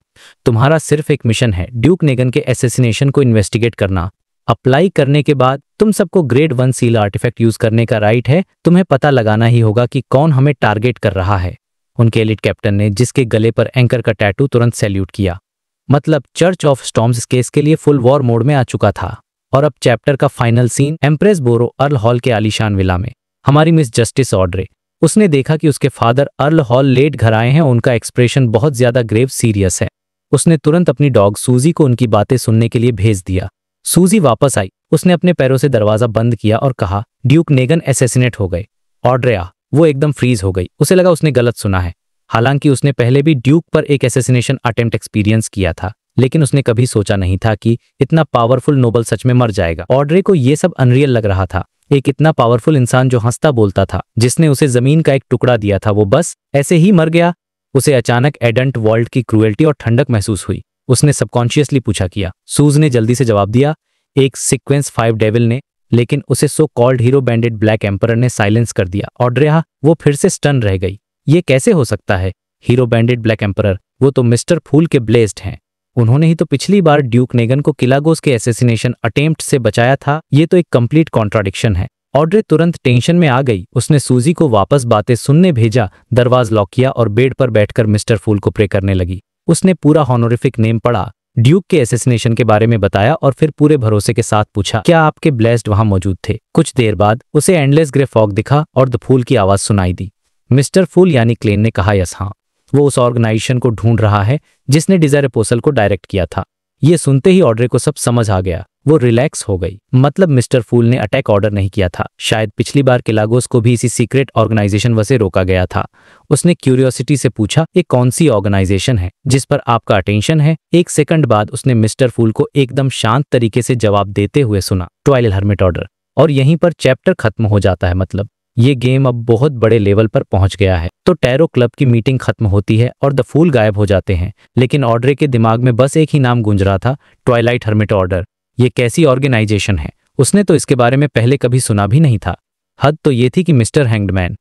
S1: तुम्हारा सिर्फ एक मिशन है, ड्यूक नेगन के एसेसिनेशन को इन्वेस्टिगेट करना। अप्लाई करने के बाद तुम सबको ग्रेड 1 सील आर्टिफैक्ट यूज करने का राइट है, तुम्हें पता लगाना ही होगा कि कौन हमें टारगेट कर रहा है। उनके एलिट कैप्टन ने, जिसके गले पर एंकर का टैटू, तुरंत सैल्यूट किया। मतलब चर्च ऑफ स्टॉर्म्स केस के लिए फुल वॉर मोड में आ चुका था। और अब चैप्टर का फाइनल सीन एम्प्रेस बोरो अर्ल हॉल के आलीशान विला में। हमारी मिस जस्टिस ऑड्रे, उसने देखा कि उसके फादर अर्ल हॉल लेट घर आए हैं, उनका एक्सप्रेशन बहुत ज्यादा ग्रेव सीरियस है। उसने तुरंत अपनी डॉग सूजी को उनकी बातें सुनने के लिए भेज दिया। सूजी वापस आई, उसने अपने पैरों से दरवाजा बंद किया और कहा, ड्यूक नेगन एसेसिनेट हो गए। ऑड्रे वो एकदम फ्रीज हो गई, उसे लगा उसने गलत सुना है। हालांकि उसने पहले भी ड्यूक पर एक एसेसिनेशन अटेम्प्ट एक्सपीरियंस किया था, लेकिन उसने कभी सोचा नहीं था कि इतना पावरफुल नोबल सच में मर जाएगा। ऑड्रे को ये सब अनरियल लग रहा था। एक इतना पावरफुल इंसान जो हंसता बोलता था, जिसने उसे जमीन का एक टुकड़ा दिया था, वो बस ऐसे ही मर गया। उसे अचानक एडंट वर्ल्ड की क्रूएल्टी और ठंडक महसूस हुई। उसने सबकॉन्शियसली पूछा किया। सूज ने जल्दी से जवाब दिया, एक सीक्वेंस 5 डेविल ने, लेकिन उसे so called hero banded black emperor ने साइलेंस कर दिया। ऑड्रे वो फिर से स्टन रह गई। ये कैसे हो सकता है? हीरो बैंडेड ब्लैक एम्परर, वो तो मिस्टर फूल के ब्लेस्ड हैं। उन्होंने ही तो पिछली बार ड्यूक नेगन को किलागोस के एसेसिनेशन अटेम्प्ट से बचाया था। ये तो एक कंप्लीट कॉन्ट्राडिक्शन है। ऑड्रे तुरंत टेंशन में आ गई। उसने सूजी को वापस बातें सुनने भेजा, दरवाजा लॉक किया और बेड पर बैठकर मिस्टर फूल को प्रे करने लगी। उसने पूरा हॉनोरिफिक नेम पढ़ा, ड्यूक के एसेसिनेशन के बारे में बताया और फिर पूरे भरोसे के साथ पूछा, क्या आपके ब्लेस्ड वहां मौजूद थे? कुछ देर बाद उसे एंडलेस ग्रे फॉग दिखा और द फूल की आवाज सुनाई दी। मिस्टर फूल यानी क्लेन ने कहा, यस हाँ, वो उस ऑर्गेनाइजेशन को ढूंढ रहा है जिसने डिजायर अपोसल को डायरेक्ट किया था। ये सुनते ही ऑड्रे को सब समझ आ गया। वो रिलैक्स हो गई। मतलब मिस्टर फूल ने अटैक ऑर्डर नहीं किया था। शायद पिछली बार किलागोस को भी इसी सीक्रेट ऑर्गेनाइजेशन वसे रोका गया था। उसने क्यूरियोसिटी से पूछा, ये कौन सी ऑर्गेनाइजेशन है जिस पर आपका अटेंशन है? एक सेकंड बाद उसने मिस्टर फूल को एकदम शांत तरीके से जवाब देते हुए सुना, ट्वाइलाइट हर्मिट ऑर्डर। और यहीं पर चैप्टर खत्म हो जाता है। मतलब ये गेम अब बहुत बड़े लेवल पर पहुंच गया है। तो टैरो क्लब की मीटिंग खत्म होती है और द फूल गायब हो जाते हैं, लेकिन ऑड्रे के दिमाग में बस एक ही नाम गूंज रहा था, ट्वाइलाइट हर्मिट ऑर्डर। ये कैसी ऑर्गेनाइजेशन है? उसने तो इसके बारे में पहले कभी सुना भी नहीं था। हद तो ये थी कि मिस्टर हैंग्डमैन,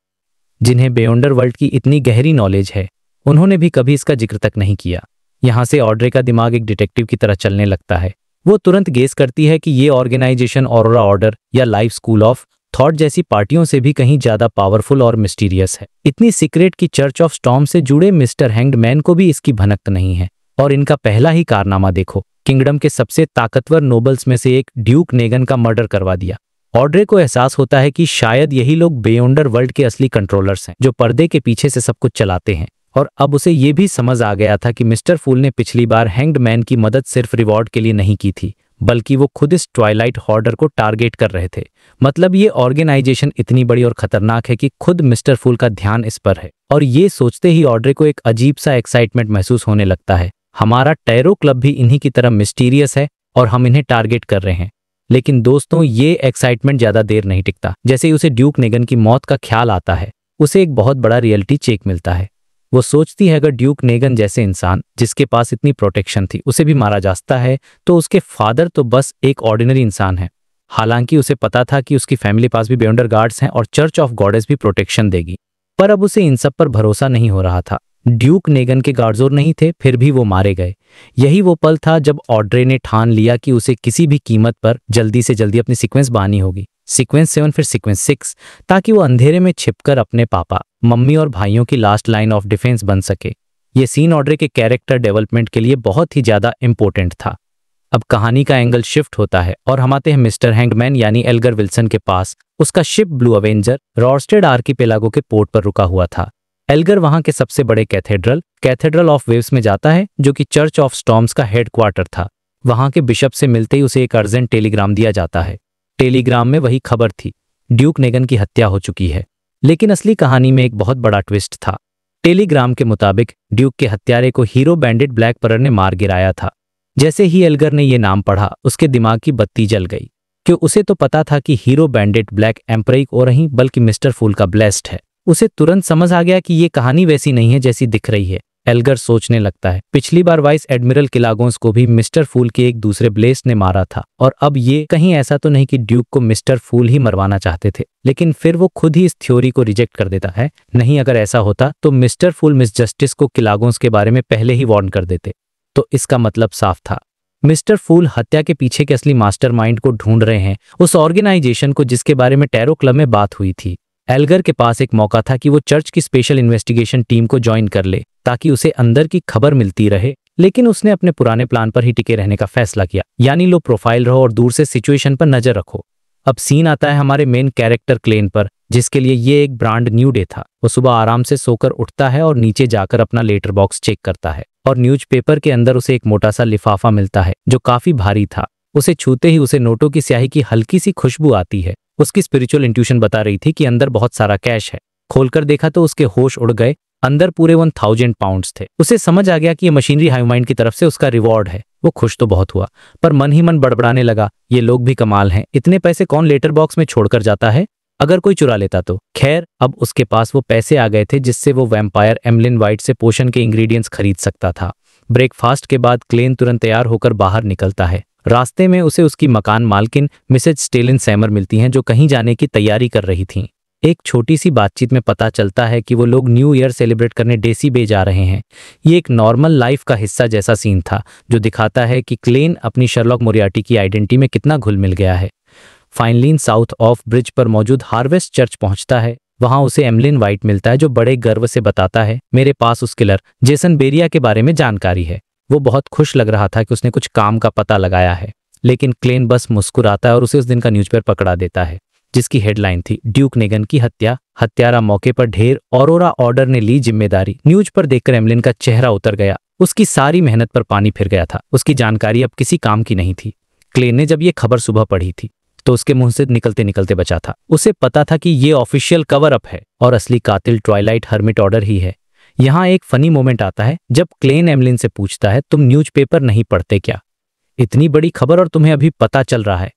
S1: जिन्हें बियॉन्डर वर्ल्ड की इतनी गहरी नॉलेज है, उन्होंने भी कभी इसका जिक्र तक नहीं किया। यहाँ से ऑड्रे का दिमाग एक डिटेक्टिव की तरह चलने लगता है। वो तुरंत गेस करती है कि ये ऑर्गेनाइजेशन ऑरोरा ऑर्डर या लाइफ स्कूल ऑफ थॉट जैसी पार्टियों से भी कहीं ज्यादा पावरफुल और मिस्टीरियस है। इतनी सीक्रेट कि चर्च ऑफ स्टॉर्म से जुड़े मिस्टर हैंग्डमैन को भी इसकी भनक नहीं है। और इनका पहला ही कारनामा देखो, किंगडम के सबसे ताकतवर नोबल्स में से एक ड्यूक नेगन का मर्डर करवा दिया। ऑड्रे को एहसास होता है कि शायद यही लोग बियॉन्डर वर्ल्ड के असली कंट्रोलर्स हैं, जो पर्दे के पीछे से सब कुछ चलाते हैं। और अब उसे ये भी समझ आ गया था कि मिस्टर फूल ने पिछली बार हैंग्डमैन की मदद सिर्फ रिवॉर्ड के लिए नहीं की थी, बल्कि वो खुद इस ट्वाइलाइट हॉर्डर को टारगेट कर रहे थे। मतलब ये ऑर्गेनाइजेशन इतनी बड़ी और खतरनाक है कि खुद मिस्टर फूल का ध्यान इस पर है। और ये सोचते ही ऑड्रे को एक अजीब सा एक्साइटमेंट महसूस होने लगता है। हमारा टैरो क्लब भी इन्हीं की तरह मिस्टीरियस है और हम इन्हें टारगेट कर रहे हैं। लेकिन दोस्तों, ये एक्साइटमेंट ज्यादा देर नहीं टिकता। जैसे ही उसे ड्यूक नेगन की मौत का ख्याल आता है, उसे एक बहुत बड़ा रियलिटी चेक मिलता है। वो सोचती है, अगर ड्यूक नेगन जैसे इंसान जिसके पास इतनी प्रोटेक्शन थी उसे भी मारा जाता है, तो उसके फादर तो बस एक ऑर्डिनरी इंसान है। हालांकि उसे पता था कि उसकी फैमिली पास भी बियॉन्डर गार्ड्स हैं और चर्च ऑफ गॉडेस भी प्रोटेक्शन देगी, पर अब उसे इन सब पर भरोसा नहीं हो रहा था। ड्यूक नेगन के गार्डजोर नहीं थे, फिर भी वो मारे गए। यही वो पल था जब ऑड्रे ने ठान लिया कि उसे किसी भी कीमत पर जल्दी से जल्दी अपनी सीक्वेंस बानी होगी। सीक्वेंस 7 फिर सीक्वेंस 6, ताकि वो अंधेरे में छिपकर अपने पापा, मम्मी और भाइयों की लास्ट लाइन ऑफ डिफेंस बन सके। ये सीन ऑड्रे के कैरेक्टर डेवलपमेंट के लिए बहुत ही ज्यादा इंपॉर्टेंट था। अब कहानी का एंगल शिफ्ट होता है और हम आते हैं मिस्टर हैंग्डमैन यानी एल्गर विल्सन के पास। उसका शिप ब्लू अवेंजर रॉर्स्टेड आर्किपेलागो के पोर्ट पर रुका हुआ था। एल्गर वहां के सबसे बड़े कैथेड्रल ऑफ वेव्स में जाता है, जो कि चर्च ऑफ स्टॉर्म्स का हेडक्वार्टर था। वहां के बिशप से मिलते ही उसे एक अर्जेंट टेलीग्राम दिया जाता है। टेलीग्राम में वही खबर थी, ड्यूक नेगन की हत्या हो चुकी है। लेकिन असली कहानी में एक बहुत बड़ा ट्विस्ट था। टेलीग्राम के मुताबिक ड्यूक के हत्यारे को हीरो बैंडिट ब्लैक परर ने मार गिराया था। जैसे ही एल्गर ने ये नाम पढ़ा, उसके दिमाग की बत्ती जल गई, क्यों उसे तो पता था कि हीरो बैंडिट ब्लैक एम्परेक और नहीं बल्कि मिस्टर फूल का ब्लेस्ड है। उसे तुरंत समझ आ गया कि ये कहानी वैसी नहीं है जैसी दिख रही है। एल्गर सोचने लगता है, पिछली बार वाइस एडमिरल किलागोंस को भी मिस्टर फूल के एक दूसरे ब्लेस्ड ने मारा था, और अब ये कहीं ऐसा तो नहीं कि ड्यूक को मिस्टर फूल ही मरवाना चाहते थे। लेकिन फिर वो खुद ही इस थ्योरी को रिजेक्ट कर देता है। नहीं, अगर ऐसा होता तो मिस्टर फूल मिस जस्टिस को किलागोंस के बारे में पहले ही वार्न कर देते। तो इसका मतलब साफ था, मिस्टर फूल हत्या के पीछे के असली मास्टरमाइंड को ढूंढ रहे हैं, उस ऑर्गेनाइजेशन को जिसके बारे में टैरो क्लब में बात हुई थी। एल्गर के पास एक मौका था कि वो चर्च की स्पेशल इन्वेस्टिगेशन टीम को ज्वाइन कर ले ताकि उसे अंदर की खबर मिलती रहे, लेकिन उसने अपने पुराने प्लान पर ही टिके रहने का फैसला किया, यानी लो प्रोफाइल रहो और दूर से सिचुएशन पर नजर रखो। अब सीन आता है हमारे मेन कैरेक्टर क्लेन पर, जिसके लिए ये एक ब्रांड न्यू डे था। वो सुबह आराम से सोकर उठता है और नीचे जाकर अपना लेटर बॉक्स चेक करता है, और न्यूज़पेपर के अंदर उसे एक मोटा सा लिफाफा मिलता है जो काफी भारी था। उसे छूते ही उसे नोटों की स्याही की हल्की सी खुशबू आती है। उसकी स्पिरिचुअल इंट्यूशन बता रही थी कि अंदर बहुत सारा कैश है। खोलकर देखा तो उसके होश उड़ गए। अंदर पूरे 1000 पाउंड्स थे। उसे समझ आ गया कि ये मशीनरी हाइव माइंड की तरफ से उसका रिवॉर्ड है। वो खुश तो बहुत हुआ, पर मन ही मन बड़बड़ाने लगा, ये लोग भी कमाल हैं, इतने पैसे कौन लेटर बॉक्स में छोड़कर जाता है, अगर कोई चुरा लेता तो। खैर, अब उसके पास वो पैसे आ गए थे जिससे वो वैम्पायर एमलिन वाइट से पोशन के इंग्रेडिएंट्स खरीद सकता था। ब्रेकफास्ट के बाद क्लेन तुरंत तैयार होकर बाहर निकलता है। रास्ते में उसे उसकी मकान मालकिन मिसेज स्टेलिन सैमर मिलती हैं, जो कहीं जाने की तैयारी कर रही थीं। एक छोटी सी बातचीत में पता चलता है कि वो लोग न्यू ईयर सेलिब्रेट करने डेसी बे जा रहे हैं। ये एक नॉर्मल लाइफ का हिस्सा जैसा सीन था, जो दिखाता है कि क्लेन अपनी शर्लॉक मोरियार्टी की आइडेंटिटी में कितना घुल मिल गया है। फाइनलीन साउथ ऑफ ब्रिज पर मौजूद हार्वेस्ट चर्च पहुंचता है। वहां उसे एमलिन वाइट मिलता है, जो बड़े गर्व से बताता है, मेरे पास उस किलर जेसन बेरिया के बारे में जानकारी है। वो बहुत खुश लग रहा था कि उसने कुछ काम का पता लगाया है, लेकिन क्लेन बस मुस्कुराता है और उसे उस दिन का न्यूज़पेपर पकड़ा देता है, जिसकी हेडलाइन थी, ड्यूक नेगन की हत्या, हत्यारा मौके पर ढेर, ऑरोरा ऑर्डर ने ली जिम्मेदारी। न्यूज पर देखकर एमलिन का चेहरा उतर गया। उसकी सारी मेहनत पर पानी फिर गया था। उसकी जानकारी अब किसी काम की नहीं थी। क्लेन ने जब ये खबर सुबह पढ़ी थी तो उसके मुंह से निकलते निकलते बचा था। उसे पता था कि ये ऑफिशियल कवर अप है और असली कातिल ट्वाइलाइट हर्मिट ऑर्डर ही है। यहाँ एक फनी मोमेंट आता है जब क्लेन एमलिन से पूछता है, तुम न्यूज़पेपर नहीं पढ़ते क्या? इतनी बड़ी खबर और तुम्हें अभी पता चल रहा है?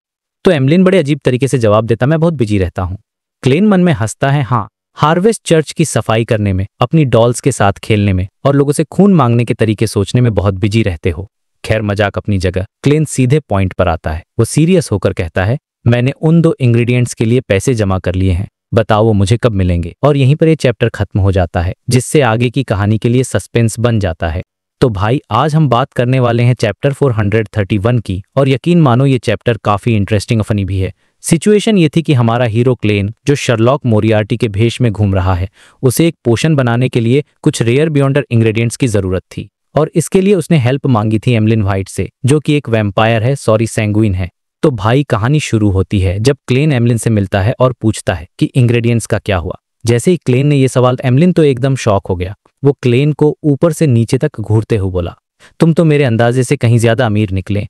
S1: तो एमलिन बड़े अजीब तरीके से जवाब देता, मैं बहुत बिजी रहता हूँ। क्लेन मन में हंसता है, हाँ, हार्वेस्ट चर्च की सफाई करने में, अपनी डॉल्स के साथ खेलने में और लोगों से खून मांगने के तरीके सोचने में बहुत बिजी रहते हो। खैर, मजाक अपनी जगह। क्लेन सीधे पॉइंट पर आता है। वो सीरियस होकर कहता है, मैंने उन 2 इंग्रेडिएंट्स के लिए पैसे जमा कर लिए हैं, बताओ वो मुझे कब मिलेंगे? और यहीं पर ये चैप्टर खत्म हो जाता है, जिससे आगे की कहानी के लिए सस्पेंस बन जाता है। तो भाई, आज हम बात करने वाले हैं चैप्टर 431 की, और यकीन मानो ये चैप्टर काफी इंटरेस्टिंग और फनी भी है। सिचुएशन ये थी कि हमारा हीरो क्लेन, जो शर्लॉक मोरियार्टी के भेष में घूम रहा है, उसे एक पोशन बनाने के लिए कुछ रेयर बियॉन्डर इंग्रेडिएंट्स की जरूरत थी, और इसके लिए उसने हेल्प मांगी थी एमलिन वाइट से, जो कि एक वैम्पायर है, सैंगुइन है। तो भाई, कहानी शुरू होती है जब क्लेन एमलिन से मिलता है और पूछता है कि इंग्रेडिएंट्स का क्या हुआ। जैसे ही क्लेन ने ये सवाल, एमलिन तो एकदम शॉक हो गया। वो क्लेन को ऊपर से नीचे तक घूरते हुए बोला, तुम तो मेरे अंदाजे से कहीं ज्यादा अमीर निकले।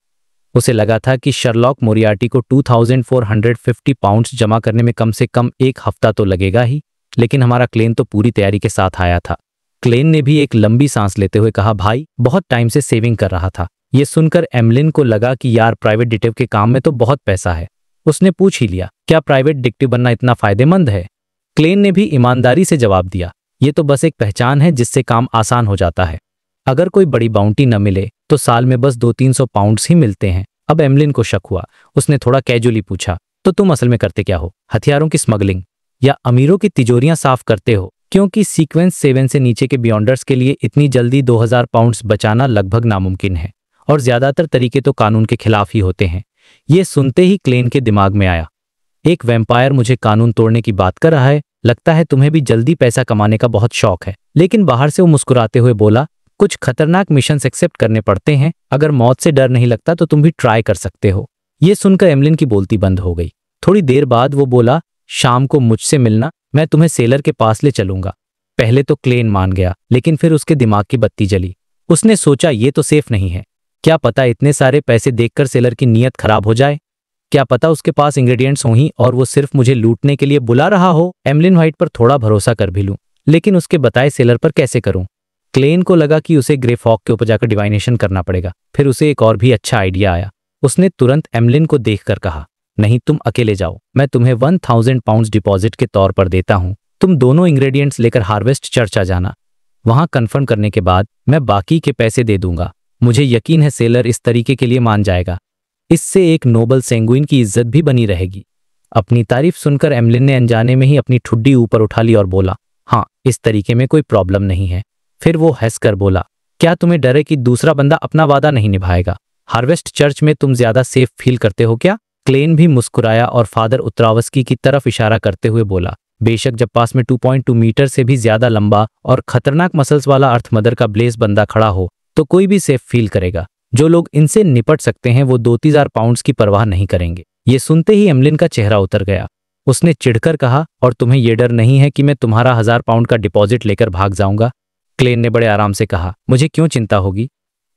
S1: उसे लगा था कि शर्लॉक मोरियार्टी को 2450 पाउंड्स जमा करने में कम से कम 1 हफ्ता तो लगेगा ही, लेकिन हमारा क्लेन तो पूरी तैयारी के साथ आया था। क्लेन ने भी एक लंबी सांस लेते हुए कहा, भाई, बहुत टाइम से सेविंग कर रहा था। ये सुनकर एमलिन को लगा कि यार, प्राइवेट डिटेक्टिव के काम में तो बहुत पैसा है। उसने पूछ ही लिया, क्या प्राइवेट डिटेक्टिव बनना इतना फायदेमंद है? क्लेन ने भी ईमानदारी से जवाब दिया, ये तो बस एक पहचान है जिससे काम आसान हो जाता है। अगर कोई बड़ी बाउंटी न मिले तो साल में बस 200-300 पाउंड्स ही मिलते हैं। अब एमलिन को शक हुआ। उसने थोड़ा कैजुअली पूछा, तो तुम असल में करते क्या हो? हथियारों की स्मगलिंग या अमीरों की तिजोरियां साफ करते हो? क्योंकि सीक्वेंस 7 से नीचे के बियॉन्डर्स के लिए इतनी जल्दी 2000 पाउंड्स बचाना लगभग नामुमकिन है, और ज्यादातर तरीके तो कानून के खिलाफ ही होते हैं। ये सुनते ही क्लेन के दिमाग में आया, एक वैम्पायर मुझे कानून तोड़ने की बात कर रहा है। लगता है तुम्हें भी जल्दी पैसा कमाने का बहुत शौक है। लेकिन बाहर से वो मुस्कुराते हुए बोला, कुछ खतरनाक मिशंस एक्सेप्ट करने पड़ते हैं। अगर मौत से डर नहीं लगता तो तुम भी ट्राई कर सकते हो। ये सुनकर एमलिन की बोलती बंद हो गई। थोड़ी देर बाद वो बोला, शाम को मुझसे मिलना, मैं तुम्हें सेलर के पास ले चलूंगा। पहले तो क्लेन मान गया, लेकिन फिर उसके दिमाग की बत्ती जली। उसने सोचा ये तो सेफ नहीं है। क्या पता इतने सारे पैसे देखकर सेलर की नीयत खराब हो जाए। क्या पता उसके पास इंग्रेडिएंट्स हों ही और वो सिर्फ मुझे लूटने के लिए बुला रहा हो। एमलिन व्हाइट पर थोड़ा भरोसा कर भी लूं, लेकिन उसके बताए सेलर पर कैसे करूं। क्लेन को लगा कि उसे ग्रे फॉग के ऊपर जाकर डिवाइनेशन करना पड़ेगा। फिर उसे एक और भी अच्छा आइडिया आया। उसने तुरंत एमलिन को देखकर कहा, नहीं तुम अकेले जाओ, मैं तुम्हें 1000 पाउंड्स डिपॉजिट के तौर पर देता हूं। तुम दोनों इंग्रेडिएंट्स लेकर हार्वेस्ट चर्च आ जाना। वहां कंफर्म करने के बाद मैं बाकी के पैसे दे दूंगा। मुझे यकीन है सेलर इस तरीके के लिए मान जाएगा। इससे एक नोबल सेंगुइन की इज्जत भी बनी रहेगी। अपनी तारीफ सुनकर एमलिन ने अनजाने में ही अपनी ठुड्डी ऊपर उठा ली और बोला, हाँ इस तरीके में कोई प्रॉब्लम नहीं है। फिर वो हंसकर बोला, क्या तुम्हें डर है कि दूसरा बंदा अपना वादा नहीं निभाएगा? हार्वेस्ट चर्च में तुम ज्यादा सेफ फील करते हो क्या? क्लेन भी मुस्कुराया और फादर उत्तरावस्की की तरफ इशारा करते हुए बोला, बेशक जब पास में 2.2 मीटर से भी ज्यादा लंबा और खतरनाक मसल्स वाला अर्थ मदर का ब्लेस बंदा खड़ा हो तो कोई भी सेफ फील करेगा। जो लोग इनसे निपट सकते हैं वो 2-3 पाउंड्स की परवाह नहीं करेंगे। ये सुनते ही एमलिन का चेहरा उतर गया। उसने चिढ़कर कहा, और तुम्हें यह डर नहीं है कि मैं तुम्हारा 1000 पाउंड का डिपॉजिट लेकर भाग जाऊंगा? क्लेन ने बड़े आराम से कहा, मुझे क्यों चिंता होगी?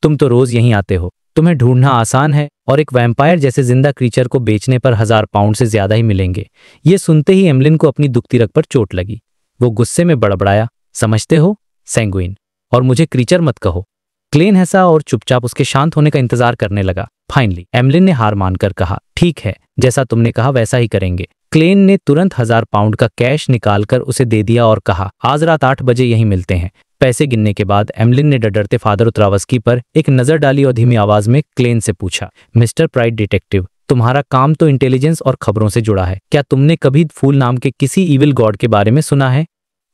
S1: तुम तो रोज यहीं आते हो, तुम्हें ढूंढना आसान है और एक वैम्पायर जैसे जिंदा क्रीचर को बेचने पर 1000 पाउंड से ज्यादा ही मिलेंगे। ये सुनते ही एमलिन को अपनी दुखती रग पर चोट लगी। वो गुस्से में बड़बड़ाया, समझते हो सेंगुइन, और मुझे क्रीचर मत कहो। क्लेन हंसा और चुपचाप उसके शांत होने का इंतजार करने लगा। फाइनली एमलिन ने हार मानकर कहा, ठीक है, जैसा तुमने कहा वैसा ही करेंगे। क्लेन ने तुरंत 1000 पाउंड का कैश निकालकर उसे दे दिया और कहा, आज रात 8 बजे यहीं मिलते हैं। पैसे गिनने के बाद एमलिन ने डरते फादर उत्तरावस्की पर एक नजर डाली और धीमी आवाज में क्लेन से पूछा, मिस्टर प्राइड डिटेक्टिव, तुम्हारा काम तो इंटेलिजेंस और खबरों से जुड़ा है। क्या तुमने कभी फूल नाम के किसी ईविल गॉड के बारे में सुना है?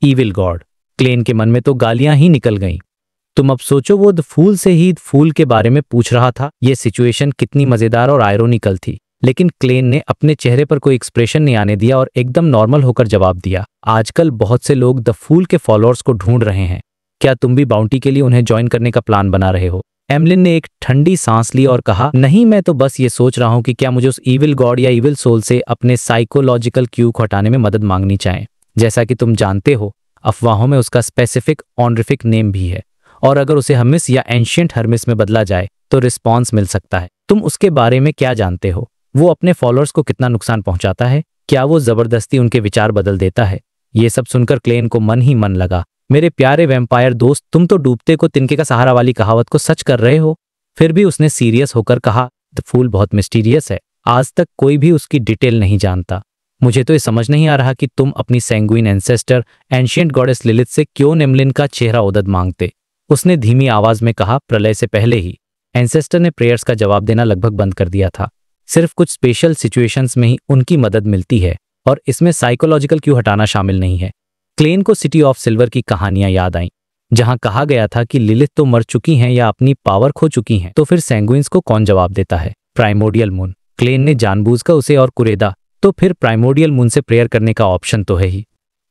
S1: Evil God? क्लेन के मन में तो गालियां ही निकल गईं। तुम अब सोचो वो द फूल से ही फूल के बारे में पूछ रहा था। ये सिचुएशन कितनी मजेदार और आयरोनिकल थी, लेकिन क्लेन ने अपने चेहरे पर कोई एक्सप्रेशन नहीं आने दिया और एकदम नॉर्मल होकर जवाब दिया, आजकल बहुत से लोग द फूल के फॉलोअर्स को ढूंढ रहे हैं। क्या तुम भी बाउंटी के लिए उन्हें ज्वाइन करने का प्लान बना रहे हो? एमलिन ने एक ठंडी सांस ली और कहा, नहीं, मैं तो बस ये सोच रहा हूं कि क्या मुझे उस ईविल गॉड या ईविल सोल से अपने साइकोलॉजिकल क्यू को हटाने में मदद मांगनी चाहिए। जैसा कि तुम जानते हो, अफवाहों में उसका स्पेसिफिक ऑनरिफिक नेम भी है, और अगर उसे हमिस या एंशिएंट हर्मिस में बदला जाए तो रिस्पॉन्स मिल सकता है। तुम उसके बारे में क्या जानते हो? वो अपने फॉलोअर्स को कितना नुकसान पहुंचाता है? क्या वो जबरदस्ती उनके विचार बदल देता है? ये सब सुनकर क्लेन को मन ही मन लगा, मेरे प्यारे वैम्पायर दोस्त, तुम तो डूबते को तिनके का सहारा वाली कहावत को सच कर रहे हो। फिर भी उसने सीरियस होकर कहा, द फूल बहुत मिस्टीरियस है, आज तक कोई भी उसकी डिटेल नहीं जानता। मुझे तो ये समझ नहीं आ रहा कि तुम अपनी सैंगुइन एंसेस्टर एंशिएंट गॉडेस लिलिथ से क्यों एमलिन का चेहरा उदद मांगते। उसने धीमी आवाज में कहा, प्रलय से पहले ही एंसेस्टर ने प्रेयर्स का जवाब देना लगभग बंद कर दिया था। सिर्फ कुछ स्पेशल सिचुएशंस में ही उनकी मदद मिलती है, और इसमें साइकोलॉजिकल क्यू हटाना शामिल नहीं है। क्लेन को सिटी ऑफ सिल्वर की कहानियां याद आईं, जहां कहा गया था कि लिलिथ तो मर चुकी हैं या अपनी पावर खो चुकी हैं, तो फिर सैंगुइन्स को कौन जवाब देता है? Primordial moon. क्लेन ने जानबूझकर उसे और कुरेदा, तो फिर प्राइमोडियल मून से प्रेयर करने का ऑप्शन तो है ही।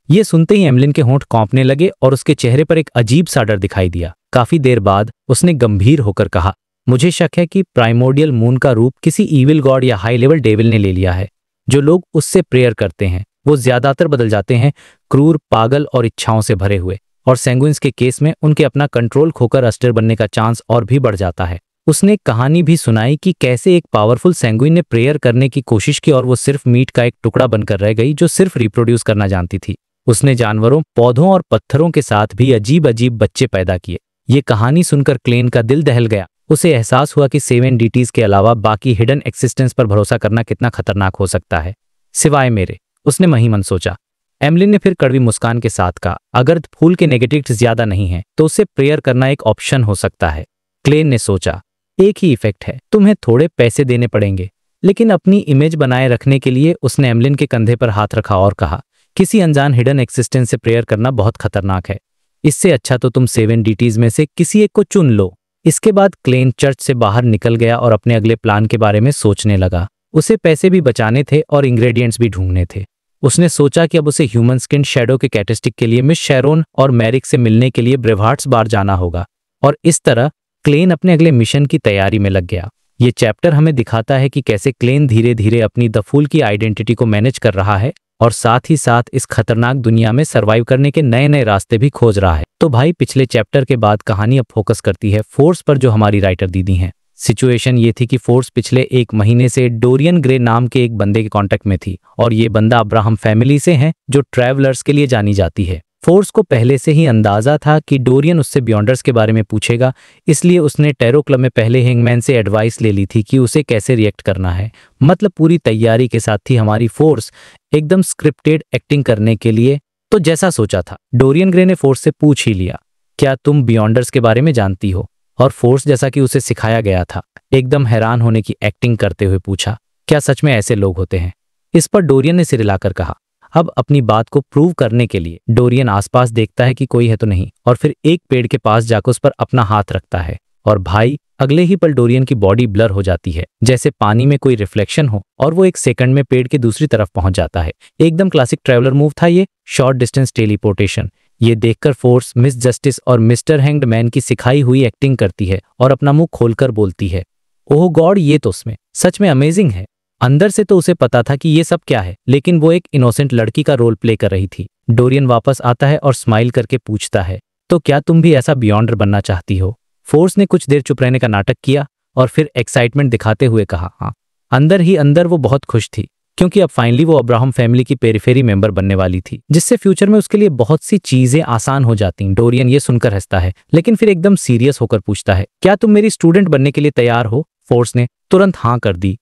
S1: ये सुनते ही एमलिन के होंठ कांपने लगे और उसके चेहरे पर एक अजीब सा डर दिखाई दिया। काफी देर बाद उसने गंभीर होकर कहा, मुझे शक है कि प्राइमोडियल मून का रूप किसी ईविल गॉड या हाई लेवल डेविल ने ले लिया है। जो लोग उससे प्रेयर करते हैं वो ज्यादातर बदल जाते हैं, क्रूर, पागल और इच्छाओं से भरे हुए, और सैंगुइन्स के केस में उनके अपना कंट्रोल खोकर अस्टर बनने का चांस और भी बढ़ जाता है। उसने एक कहानी भी सुनाई कि कैसे एक पावरफुल सैंगुइन ने प्रेयर करने की कोशिश की और वो सिर्फ मीट का एक टुकड़ा बनकर रह गई जो सिर्फ रिप्रोड्यूस करना जानती थी। उसने जानवरों, पौधों और पत्थरों के साथ भी अजीब अजीब बच्चे पैदा किए। ये कहानी सुनकर क्लेन का दिल दहल गया। उसे एहसास हुआ कि 7 डीटीज के अलावा बाकी हिडन एक्सिस्टेंस पर भरोसा करना कितना खतरनाक हो सकता है, सिवाय मेरे। उसने मही मन सोचा। एमलिन ने फिर कड़वी मुस्कान के साथ कहा, अगर फूल के नेगेटिव्स ज्यादा नहीं हैं तो उसे प्रेयर करना एक ऑप्शन हो सकता है। क्लेन ने सोचा, एक ही इफेक्ट है, तुम्हें थोड़े पैसे देने पड़ेंगे। लेकिन अपनी इमेज बनाए रखने के लिए उसने एमलिन के कंधे पर हाथ रखा और कहा, किसी अनजान हिडन एक्सिस्टेंस से प्रेयर करना बहुत खतरनाक है। इससे अच्छा तो तुम 7 डीटीज में से किसी एक को चुन लो। इसके बाद क्लेन चर्च से बाहर निकल गया और अपने अगले प्लान के बारे में सोचने लगा। उसे पैसे भी बचाने थे और इंग्रेडिएंट्स भी ढूंढने थे। उसने सोचा कि अब उसे ह्यूमन स्किन शैडो के कैटेस्टिक के लिए मिस शेरोन और मैरिक से मिलने के लिए ब्रेवहार्ट्स बार जाना होगा, और इस तरह क्लेन अपने अगले मिशन की तैयारी में लग गया। ये चैप्टर हमें दिखाता है कि कैसे क्लेन धीरे धीरे अपनी द फूल की आइडेंटिटी को मैनेज कर रहा है और साथ ही साथ इस खतरनाक दुनिया में सरवाइव करने के नए नए रास्ते भी खोज रहा है। तो भाई पिछले चैप्टर के बाद कहानी अब फोकस करती है फोर्स पर, जो हमारी राइटर दीदी हैं। सिचुएशन ये थी कि फोर्स पिछले 1 महीने से डोरियन ग्रे नाम के एक बंदे के कांटेक्ट में थी और ये बंदा अब्राहम फैमिली से है जो ट्रैवलर्स के लिए जानी जाती है। फोर्स को पहले से ही अंदाजा था कि डोरियन उससे बियॉन्डर्स के बारे में पूछेगा, इसलिए उसने टैरो क्लब में पहले हैंगमैन से एडवाइस ले ली थी कि उसे कैसे रिएक्ट करना है। मतलब पूरी तैयारी के साथ थी हमारी फोर्स, एकदम स्क्रिप्टेड एक्टिंग करने के लिए। तो जैसा सोचा था, डोरियन ग्रे ने फोर्स से पूछ ही लिया, क्या तुम बियॉन्डर्स के बारे में जानती हो? और फोर्स जैसा कि उसे सिखाया गया था, एकदम हैरान होने की एक्टिंग करते हुए पूछा, क्या सच में ऐसे लोग होते हैं? इस पर डोरियन ने सिर हिलाकर कहा। अब अपनी बात को प्रूव करने के लिए डोरियन आसपास देखता है कि कोई है तो नहीं, और फिर एक पेड़ के पास जाकर उस पर अपना हाथ रखता है। और भाई अगले ही पल डोरियन की बॉडी ब्लर हो जाती है, जैसे पानी में कोई रिफ्लेक्शन हो, और वो 1 सेकंड में पेड़ की दूसरी तरफ पहुंच जाता है। एकदम क्लासिक ट्रैवलर मूव था ये, शॉर्ट डिस्टेंस टेलीपोर्टेशन। ये देखकर फोर्स मिस जस्टिस और मिस्टर हैंग्ड मैन की सिखाई हुई एक्टिंग करती है और अपना मुंह खोलकर बोलती है, ओह गॉड, ये तो उसमें सच में अमेजिंग है। अंदर से तो उसे पता था कि ये सब क्या है, लेकिन वो एक इनोसेंट लड़की का रोल प्ले कर रही थी। डोरियन वापस आता है और स्माइल करके पूछता है, तो क्या तुम भी ऐसा बियॉन्डर बनना चाहती हो? फोर्स ने कुछ देर चुप रहने का नाटक किया और फिर एक्साइटमेंट दिखाते हुए कहा, हाँ। अंदर ही अंदर वो बहुत खुश थी, क्योंकि अब फाइनली वो अब्राहम फैमिली की पेरिफेरी मेंबर बनने वाली थी, जिससे फ्यूचर में उसके लिए बहुत सी चीजें आसान हो जाती। डोरियन ये सुनकर हंसता है, लेकिन फिर एकदम सीरियस होकर पूछता है, क्या तुम मेरी स्टूडेंट बनने के लिए तैयार हो? फोर्स ने तुरंत हाँ कर दी।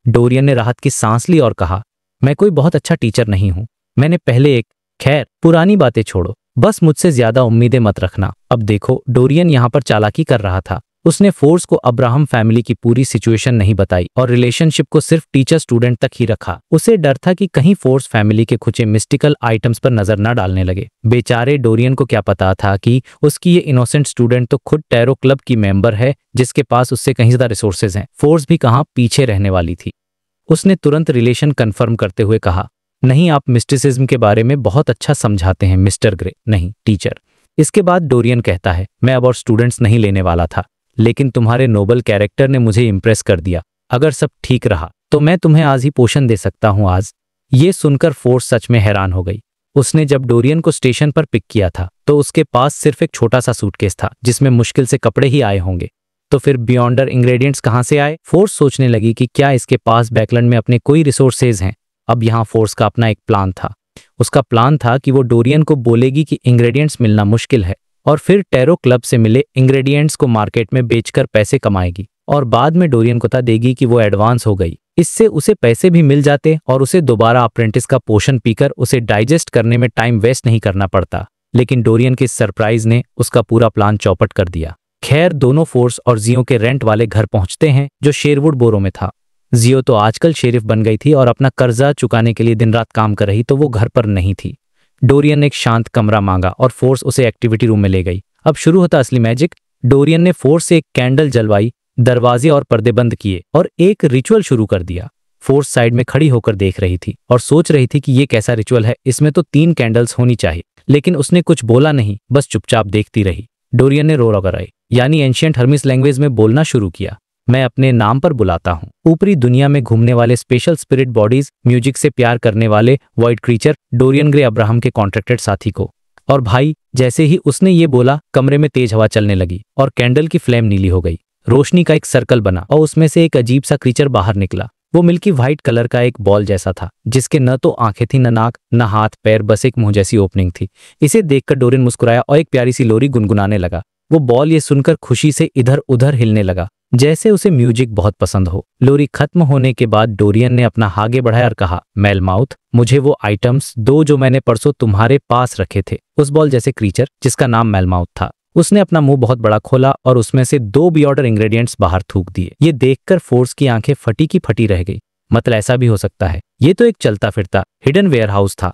S1: डोरियन ने राहत की सांस ली और कहा, मैं कोई बहुत अच्छा टीचर नहीं हूं, मैंने पहले एक, खैर पुरानी बातें छोड़ो, बस मुझसे ज्यादा उम्मीदें मत रखना। अब देखो, डोरियन यहाँ पर चालाकी कर रहा था। उसने फोर्स को अब्राहम फैमिली की पूरी सिचुएशन नहीं बताई और रिलेशनशिप को सिर्फ टीचर स्टूडेंट तक ही रखा। उसे डर था कि कहीं फोर्स फैमिली के कुछ मिस्टिकल आइटम्स पर नजर न डालने लगे। बेचारे डोरियन को क्या पता था कि उसकी ये इनोसेंट स्टूडेंट तो खुद टैरो क्लब की मेंबर है, जिसके पास उससे कहीं ज्यादा रिसोर्सेज हैं। फोर्स भी कहाँ पीछे रहने वाली थी। उसने तुरंत रिलेशन कंफर्म करते हुए कहा, नहीं, आप मिस्टिसिज्म के बारे में बहुत अच्छा समझाते हैं मिस्टर ग्रे। नहीं, टीचर। इसके बाद डोरियन कहता है, मैं अब और स्टूडेंट्स नहीं लेने वाला था, लेकिन तुम्हारे नोबल कैरेक्टर ने मुझे इंप्रेस कर दिया। अगर सब ठीक रहा तो मैं तुम्हें आज ही पोषण दे सकता हूं आज। ये सुनकर फोर्स सच में हैरान हो गई। उसने जब डोरियन को स्टेशन पर पिक किया था तो उसके पास सिर्फ एक छोटा सा सूटकेस था, जिसमें मुश्किल से कपड़े ही आए होंगे। तो फिर बियॉन्डर इंग्रेडिएंट्स कहां से आए? फोर्स सोचने लगी कि क्या इसके पास बैकलैंड में अपने कोई रिसोर्सेज हैं। अब यहाँ फोर्स का अपना एक प्लान था। उसका प्लान था कि वो डोरियन को बोलेगी कि इंग्रेडिएंट्स मिलना मुश्किल है, और फिर टैरो क्लब से मिले इंग्रेडिएंट्स को मार्केट में बेचकर पैसे कमाएगी, और बाद में डोरियन को बता देगी कि वो एडवांस हो गई। इससे उसे पैसे भी मिल जाते और उसे दोबारा अप्रेंटिस का पोषण पीकर उसे डाइजेस्ट करने में टाइम वेस्ट नहीं करना पड़ता। लेकिन डोरियन के सरप्राइज ने उसका पूरा प्लान चौपट कर दिया। खैर, दोनों फोर्स और जियो के रेंट वाले घर पहुंचते हैं, जो शेरवुड बोरो में था। जियो तो आजकल शेरिफ बन गई थी और अपना कर्जा चुकाने के लिए दिन रात काम कर रही, तो वो घर पर नहीं थी। डोरियन ने एक शांत कमरा मांगा और फोर्स उसे एक्टिविटी रूम में ले गई। अब शुरू होता असली मैजिक। डोरियन ने फोर्स से एक कैंडल जलवाई, दरवाजे और पर्दे बंद किए और एक रिचुअल शुरू कर दिया। फोर्स साइड में खड़ी होकर देख रही थी और सोच रही थी कि ये कैसा रिचुअल है, इसमें तो 3 कैंडल्स होनी चाहिए। लेकिन उसने कुछ बोला नहीं, बस चुपचाप देखती रही। डोरियन ने रोरा कराई, यानी एंशिएंट हर्मिस लैंग्वेज में बोलना शुरू किया, मैं अपने नाम पर बुलाता हूँ ऊपरी दुनिया में घूमने वाले स्पेशल स्पिरिट बॉडीज, म्यूजिक से प्यार करने वाले void creature, Dorian Gray Abraham के कॉन्ट्रैक्टेड साथी को। और भाई, जैसे ही उसने ये बोला, कमरे में तेज हवा चलने लगी और कैंडल की फ्लेम नीली हो गई। रोशनी का एक सर्कल बना और उसमें से एक अजीब सा क्रीचर बाहर निकला। वो मिल्की व्हाइट कलर का एक बॉल जैसा था, जिसके न तो आंखें थी, न नाक, न हाथ पैर, बस एक मुंह जैसी ओपनिंग थी। इसे देखकर डोरियन मुस्कुराया और एक प्यारी सी लोरी गुनगुनाने लगा। वो बॉल ये सुनकर खुशी से इधर उधर हिलने लगा, जैसे उसे म्यूजिक बहुत पसंद हो। लोरी खत्म होने के बाद डोरियन ने अपना आगे बढ़ाया और कहा, मेलमाउथ, मुझे वो आइटम्स दो जो मैंने परसों तुम्हारे पास रखे थे। उस बॉल जैसे क्रीचर जिसका नाम मेलमाउथ था, उसने अपना मुंह बहुत बड़ा खोला और उसमें से 2 बियॉर्डर इंग्रेडिएंट्स बाहर थूक दिए। ये देखकर फोर्स की आंखें फटी की फटी रह गई। मतलब ऐसा भी हो सकता है, ये तो एक चलता फिरता हिडन वेयरहाउस था।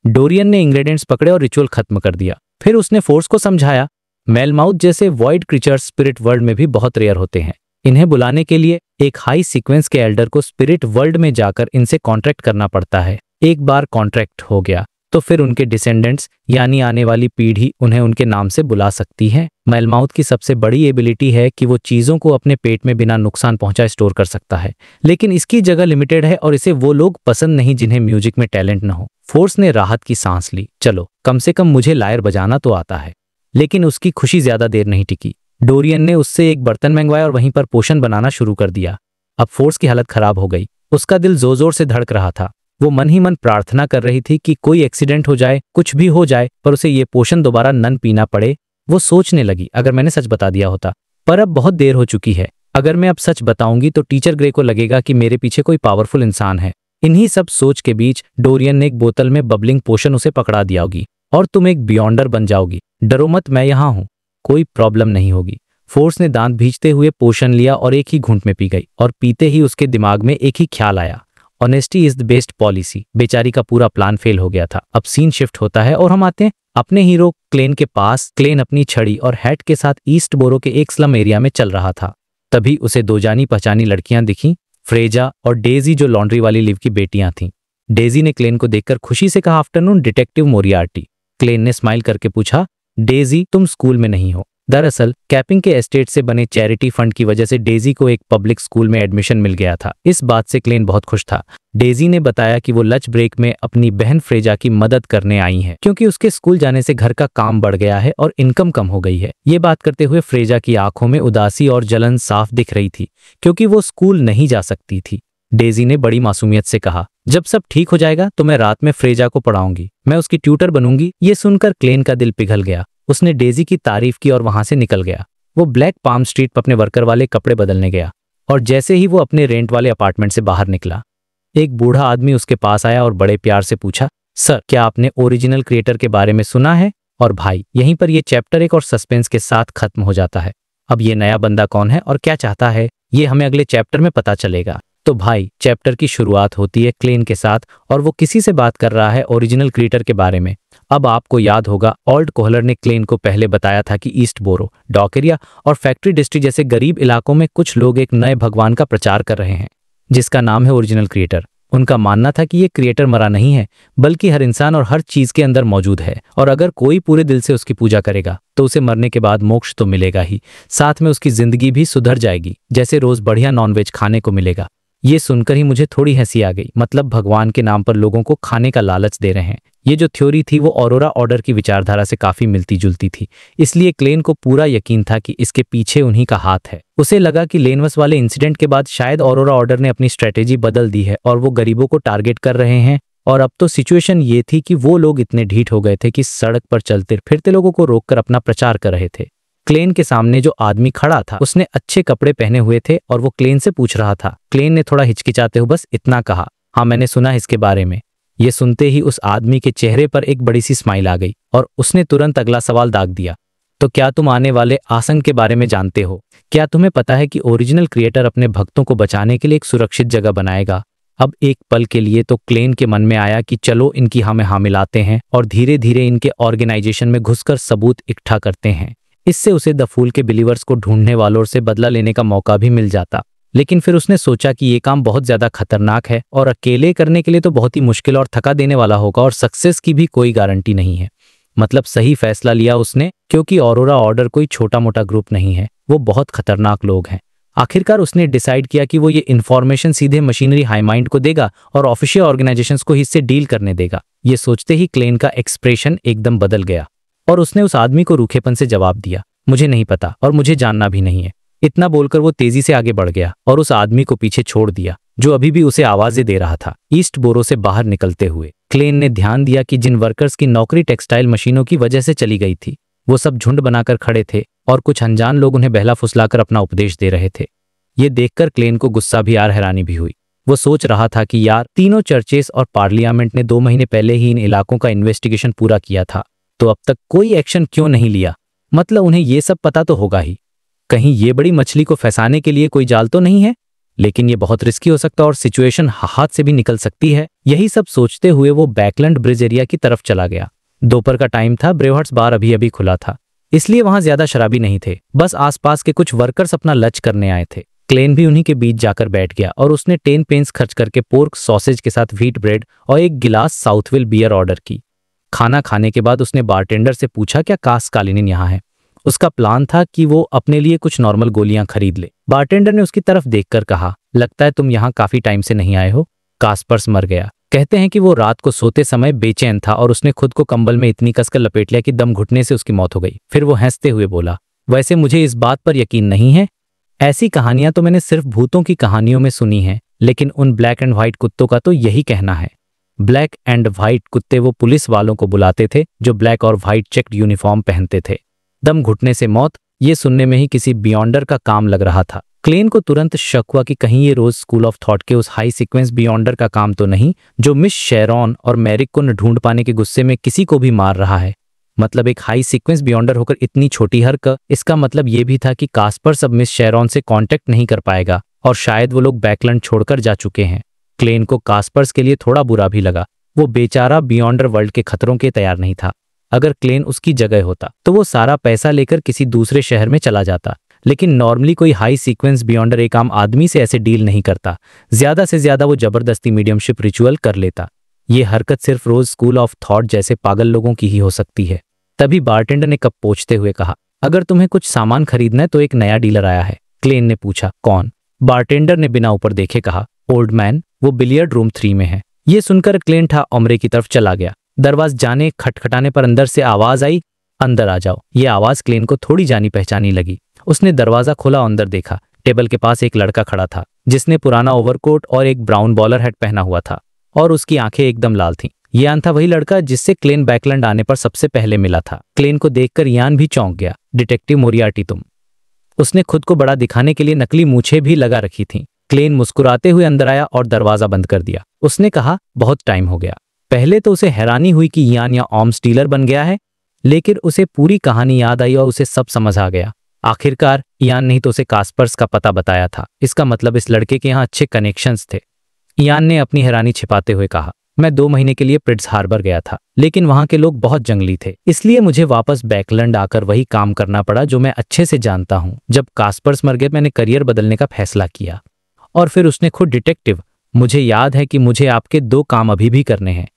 S1: डोरियन ने इंग्रेडिएंट्स पकड़े और रिचुअल खत्म कर दिया। फिर उसने फोर्स को समझाया, मेलमाउथ जैसे वॉइड क्रीचर्स स्पिरिट वर्ल्ड में भी बहुत रेयर होते हैं। इन्हें बुलाने के लिए एक हाई सीक्वेंस के एल्डर को स्पिरिट वर्ल्ड में जाकर इनसे कॉन्ट्रैक्ट करना पड़ता है। एक बार कॉन्ट्रैक्ट हो गया तो फिर उनके डिसेंडेंट्स यानी आने वाली पीढ़ी उन्हें उनके नाम से बुला सकती है। मेलमाउथ की सबसे बड़ी एबिलिटी है कि वो चीजों को अपने पेट में बिना नुकसान पहुंचाए स्टोर कर सकता है, लेकिन इसकी जगह लिमिटेड है और इसे वो लोग पसंद नहीं जिन्हें म्यूजिक में टैलेंट न हो। फोर्स ने राहत की सांस ली। चलो, कम से कम मुझे लायर बजाना तो आता है। लेकिन उसकी खुशी ज्यादा देर नहीं टिकी। डोरियन ने उससे एक बर्तन मंगवाया और वहीं पर पोशन बनाना शुरू कर दिया। अब फोर्स की हालत खराब हो गई। उसका दिल जोर जोर से धड़क रहा था। वो मन ही मन प्रार्थना कर रही थी कि कोई एक्सीडेंट हो जाए, कुछ भी हो जाए, पर उसे ये पोशन दोबारा नन पीना पड़े। वो सोचने लगी, अगर मैंने सच बता दिया होता, पर अब बहुत देर हो चुकी है। अगर मैं अब सच बताऊंगी तो टीचर ग्रे को लगेगा कि मेरे पीछे कोई पावरफुल इंसान है। इन्हीं सब सोच के बीच डोरियन ने एक बोतल में बबलिंग पोशन उसे पकड़ा दिया होगी और तुम एक बियॉन्डर बन जाओगी। डरो मत, मैं यहाँ हूँ, कोई प्रॉब्लम नहीं होगी। फोर्स ने दांत भींचते हुए पोशन लिया और एक ही घूंट में पी गई। और पीते ही उसके दिमाग में एक ही ख्याल आया, honesty is the best policy. बेचारी का पूरा प्लान फेल हो गया था। अब सीन शिफ्ट होता है और हम आते हैं अपने हीरो क्लेन के पास। क्लेन अपनी छड़ी और हैट के साथ ईस्ट बोरो के एक स्लम एरिया में चल रहा था। तभी उसे दो जानी पहचानी लड़कियां दिखीं, फ्रेजा और डेजी, जो लॉन्ड्री वाली लिव की बेटियां थीं। डेजी ने क्लेन को देखकर खुशी से कहा, आफ्टरनून डिटेक्टिव मोरियार्टी। क्लेन ने स्माइल करके पूछा, डेजी तुम स्कूल में नहीं हो। दरअसल कैपिंग के एस्टेट से बने चैरिटी फंड की वजह से डेजी को एक पब्लिक स्कूल में एडमिशन मिल गया था। इस बात से क्लेन बहुत खुश था। डेजी ने बताया कि वो लंच ब्रेक में अपनी बहन फ्रेजा की मदद करने आई हैं, क्योंकि उसके स्कूल जाने से घर का काम बढ़ गया है और इनकम कम हो गई है। ये बात करते हुए फ्रेजा की आंखों में उदासी और जलन साफ दिख रही थी, क्योंकि वो स्कूल नहीं जा सकती थी। डेजी ने बड़ी मासूमियत से कहा, जब सब ठीक हो जाएगा तो मैं रात में फ्रेजा को पढ़ाऊंगी, मैं उसकी ट्यूटर बनूंगी। ये सुनकर क्लेन का दिल पिघल गया। उसने डेजी की तारीफ की और वहां से निकल गया। वो ब्लैक पाम स्ट्रीट पर अपने वर्कर वाले कपड़े बदलने गया और जैसे ही वो अपने रेंट वाले अपार्टमेंट से बाहर निकला, एक बूढ़ा आदमी उसके पास आया और बड़े प्यार से पूछा, सर क्या आपने ओरिजिनल क्रिएटर के बारे में सुना है? और भाई, यहीं पर ये चैप्टर एक और सस्पेंस के साथ खत्म हो जाता है। अब ये नया बंदा कौन है और क्या चाहता है, ये हमें अगले चैप्टर में पता चलेगा। तो भाई, चैप्टर की शुरुआत होती है क्लेन के साथ और वो किसी से बात कर रहा है ओरिजिनल क्रिएटर के बारे में। अब आपको याद होगा, ऑल्ट कोहलर ने क्लेन को पहले बताया था कि ईस्ट बोरो, डॉक एरिया और फैक्ट्री डिस्ट्रिक्ट जैसे गरीब इलाकों में कुछ लोग एक नए भगवान का प्रचार कर रहे हैं, जिसका नाम है ओरिजिनल क्रिएटर। उनका मानना था कि ये क्रिएटर मरा नहीं है, बल्कि हर इंसान और हर चीज के अंदर मौजूद है, और अगर कोई पूरे दिल से उसकी पूजा करेगा तो उसे मरने के बाद मोक्ष तो मिलेगा ही, साथ में उसकी जिंदगी भी सुधर जाएगी, जैसे रोज बढ़िया नॉनवेज खाने को मिलेगा। ये सुनकर ही मुझे थोड़ी हंसी आ गई। मतलब भगवान के नाम पर लोगों को खाने का लालच दे रहे हैं। ये जो थ्योरी थी वो ऑरोरा ऑर्डर की विचारधारा से काफी मिलती जुलती थी, इसलिए क्लेन को पूरा यकीन था कि इसके पीछे उन्हीं का हाथ है। उसे लगा कि लेनवस वाले इंसिडेंट के बाद शायद ऑरोरा ऑर्डर ने अपनी स्ट्रेटेजी बदल दी है और वो गरीबों को टारगेट कर रहे हैं। और अब तो सिचुएशन ये थी कि वो लोग इतने ढीठ हो गए थे कि सड़क पर चलते फिरते लोगों को रोककर अपना प्रचार कर रहे थे। क्लेन के सामने जो आदमी खड़ा था उसने अच्छे कपड़े पहने हुए थे और वो क्लेन से पूछ रहा था। क्लेन ने थोड़ा हिचकिचाते हुए बस इतना कहा, हाँ मैंने सुना इसके बारे में। ये सुनते ही उस आदमी के चेहरे पर एक बड़ी सी स्माइल आ गई और उसने तुरंत अगला सवाल दाग दिया, तो क्या तुम आने वाले आसंग के बारे में जानते हो? क्या तुम्हें पता है कि ओरिजिनल क्रिएटर अपने भक्तों को बचाने के लिए एक सुरक्षित जगह बनाएगा? अब एक पल के लिए तो क्लेन के मन में आया कि चलो इनकी हमें हाँ मिलाते हैं और धीरे धीरे इनके ऑर्गेनाइजेशन में घुसकर सबूत इकट्ठा करते हैं। इससे उसे द फूल के बिलीवर्स को ढूंढने वालों से बदला लेने का मौका भी मिल जाता। लेकिन फिर उसने सोचा कि ये काम बहुत ज्यादा खतरनाक है और अकेले करने के लिए तो बहुत ही मुश्किल और थका देने वाला होगा और सक्सेस की भी कोई गारंटी नहीं है। मतलब सही फैसला लिया उसने, क्योंकि ऑरोरा ऑर्डर कोई छोटा मोटा ग्रुप नहीं है, वो बहुत खतरनाक लोग हैं। आखिरकार उसने डिसाइड किया कि वो ये इन्फॉर्मेशन सीधे मशीनरी हाई माइंड को देगा और ऑफिशियल ऑर्गेनाइजेशंस को इससे डील करने देगा। ये सोचते ही क्लेन का एक्सप्रेशन एकदम बदल गया और उसने उस आदमी को रूखेपन से जवाब दिया, मुझे नहीं पता और मुझे जानना भी नहीं है। इतना बोलकर वो तेजी से आगे बढ़ गया और उस आदमी को पीछे छोड़ दिया जो अभी भी उसे आवाजें दे रहा था। ईस्ट बोरो से बाहर निकलते हुए क्लेन ने ध्यान दिया कि जिन वर्कर्स की नौकरी टेक्सटाइल मशीनों की वजह से चली गई थी वो सब झुंड बनाकर खड़े थे और कुछ अनजान लोग उन्हें बहला फुसलाकर अपना उपदेश दे रहे थे। ये देखकर क्लेन को गुस्सा भी और हैरानी भी हुई। वो सोच रहा था कि यार, तीनों चर्चेस और पार्लियामेंट ने 2 महीने पहले ही इन इलाकों का इन्वेस्टिगेशन पूरा किया था, तो अब तक कोई एक्शन क्यों नहीं लिया? मतलब उन्हें ये सब पता तो होगा ही। कहीं ये बड़ी मछली को फंसाने के लिए कोई जाल तो नहीं है? लेकिन ये बहुत रिस्की हो सकता और सिचुएशन हाथ से भी निकल सकती है। यही सब सोचते हुए वो बैकलैंड ब्रिज एरिया की तरफ चला गया। दोपहर का टाइम था, ब्रेवहार्ट्स बार अभी अभी खुला था, इसलिए वहां ज्यादा शराबी नहीं थे। बस आसपास के कुछ वर्कर्स अपना लंच करने आए थे। क्लेन भी उन्हीं के बीच जाकर बैठ गया और उसने 10 पेंस खर्च करके पोर्क सॉसेज के साथ व्हीट ब्रेड और एक गिलास साउथविल बियर ऑर्डर की। खाना खाने के बाद उसने बारटेंडर से पूछा, क्या कास्कालिनिन यहाँ है? उसका प्लान था कि वो अपने लिए कुछ नॉर्मल गोलियां खरीद ले। बारटेंडर ने उसकी तरफ देखकर कहा, लगता है तुम यहाँ काफी टाइम से नहीं आए हो। कास्पर्स मर गया, कहते हैं कि वो रात को सोते समय बेचैन था और उसने खुद को कंबल में इतनी कसकर लपेट लिया कि दम घुटने से उसकी मौत हो गई। फिर वो हंसते हुए बोला, वैसे मुझे इस बात पर यकीन नहीं है। ऐसी कहानियां तो मैंने सिर्फ भूतों की कहानियों में सुनी हैं, लेकिन उन ब्लैक एंड व्हाइट कुत्तों का तो यही कहना है। ब्लैक एंड व्हाइट कुत्ते वो पुलिस वालों को बुलाते थे जो ब्लैक और व्हाइट चेक्ड यूनिफॉर्म पहनते थे। दम घुटने से मौत, ये सुनने में ही किसी बियॉन्डर का काम लग रहा था। क्लेन को तुरंत शक हुआ कि कहीं ये रोज स्कूल ऑफ थॉट के उस हाई सीक्वेंस बियॉन्डर का काम तो नहीं जो मिस शेरॉन और मैरिक को न ढूंढ पाने के गुस्से में किसी को भी मार रहा है। मतलब एक हाई सीक्वेंस बियॉन्डर होकर इतनी छोटी हरकत, इसका मतलब ये भी था कि कास्पर्स अब मिस शेरॉन से कांटेक्ट नहीं कर पाएगा और शायद वो लोग बैकलैंड छोड़कर जा चुके हैं। क्लेन को कास्पर्स के लिए थोड़ा बुरा भी लगा। वो बेचारा बियॉन्डर वर्ल्ड के खतरों के तैयार नहीं था। अगर क्लेन उसकी जगह होता तो वो सारा पैसा लेकर किसी दूसरे शहर में चला जाता, लेकिन नॉर्मली कोई हाई सीक्वेंस बियॉन्डर एक आम आदमी से ऐसे डील नहीं करता। ज्यादा से ज्यादा वो जबरदस्ती मीडियमशिप रिचुअल कर लेता। ये हरकत सिर्फ रोज स्कूल ऑफ थॉट जैसे पागल लोगों की ही हो सकती है। तभी बारटेंडर ने कप पोंछते हुए कहा, अगर तुम्हें कुछ सामान खरीदना है तो एक नया डीलर आया है। क्लेन ने पूछा, कौन? बारटेंडर ने बिना ऊपर देखे कहा, ओल्ड मैन, वो बिलियर्ड रूम 3 में है। ये सुनकर क्लेन ठा उमरे की तरफ चला गया। दरवाजा जाने खटखटाने पर अंदर से आवाज आई, अंदर आ जाओ। ये आवाज क्लेन को थोड़ी जानी पहचानी लगी। उसने दरवाजा खोला और अंदर देखा। टेबल के पास एक लड़का खड़ा था जिसने पुराना ओवरकोट और एक ब्राउन बॉलर हैट पहना हुआ था और उसकी आंखें एकदम लाल थीं। यान था वही लड़का जिससे क्लेन बैकलैंड आने पर सबसे पहले मिला था। क्लेन को देखकर यान भी चौंक गया। डिटेक्टिव मोरियार्टी तुम? उसने खुद को बड़ा दिखाने के लिए नकली मूछें भी लगा रखी थीं। क्लेन मुस्कुराते हुए अंदर आया और दरवाजा बंद कर दिया। उसने कहा, बहुत टाइम हो गया। पहले तो उसे हैरानी हुई कि यान या आर्म्स डीलर बन गया है, लेकिन उसे पूरी कहानी याद आई और उसे सब समझ आ गया। आखिरकार यान नहीं तो उसे कास्पर्स का पता बताया था। इसका मतलब इस लड़के के यहाँ अच्छे कनेक्शंस थे। यान ने अपनी हैरानी छिपाते हुए कहा, मैं 2 महीने के लिए प्रिट्स हार्बर गया था, लेकिन वहां के लोग बहुत जंगली थे, इसलिए मुझे वापस बैकलैंड आकर वही काम करना पड़ा जो मैं अच्छे से जानता हूँ। जब कास्पर्स मर गए मैंने करियर बदलने का फैसला किया। और फिर उसने खुद डिटेक्टिव, मुझे याद है कि मुझे आपके 2 काम अभी भी करने हैं।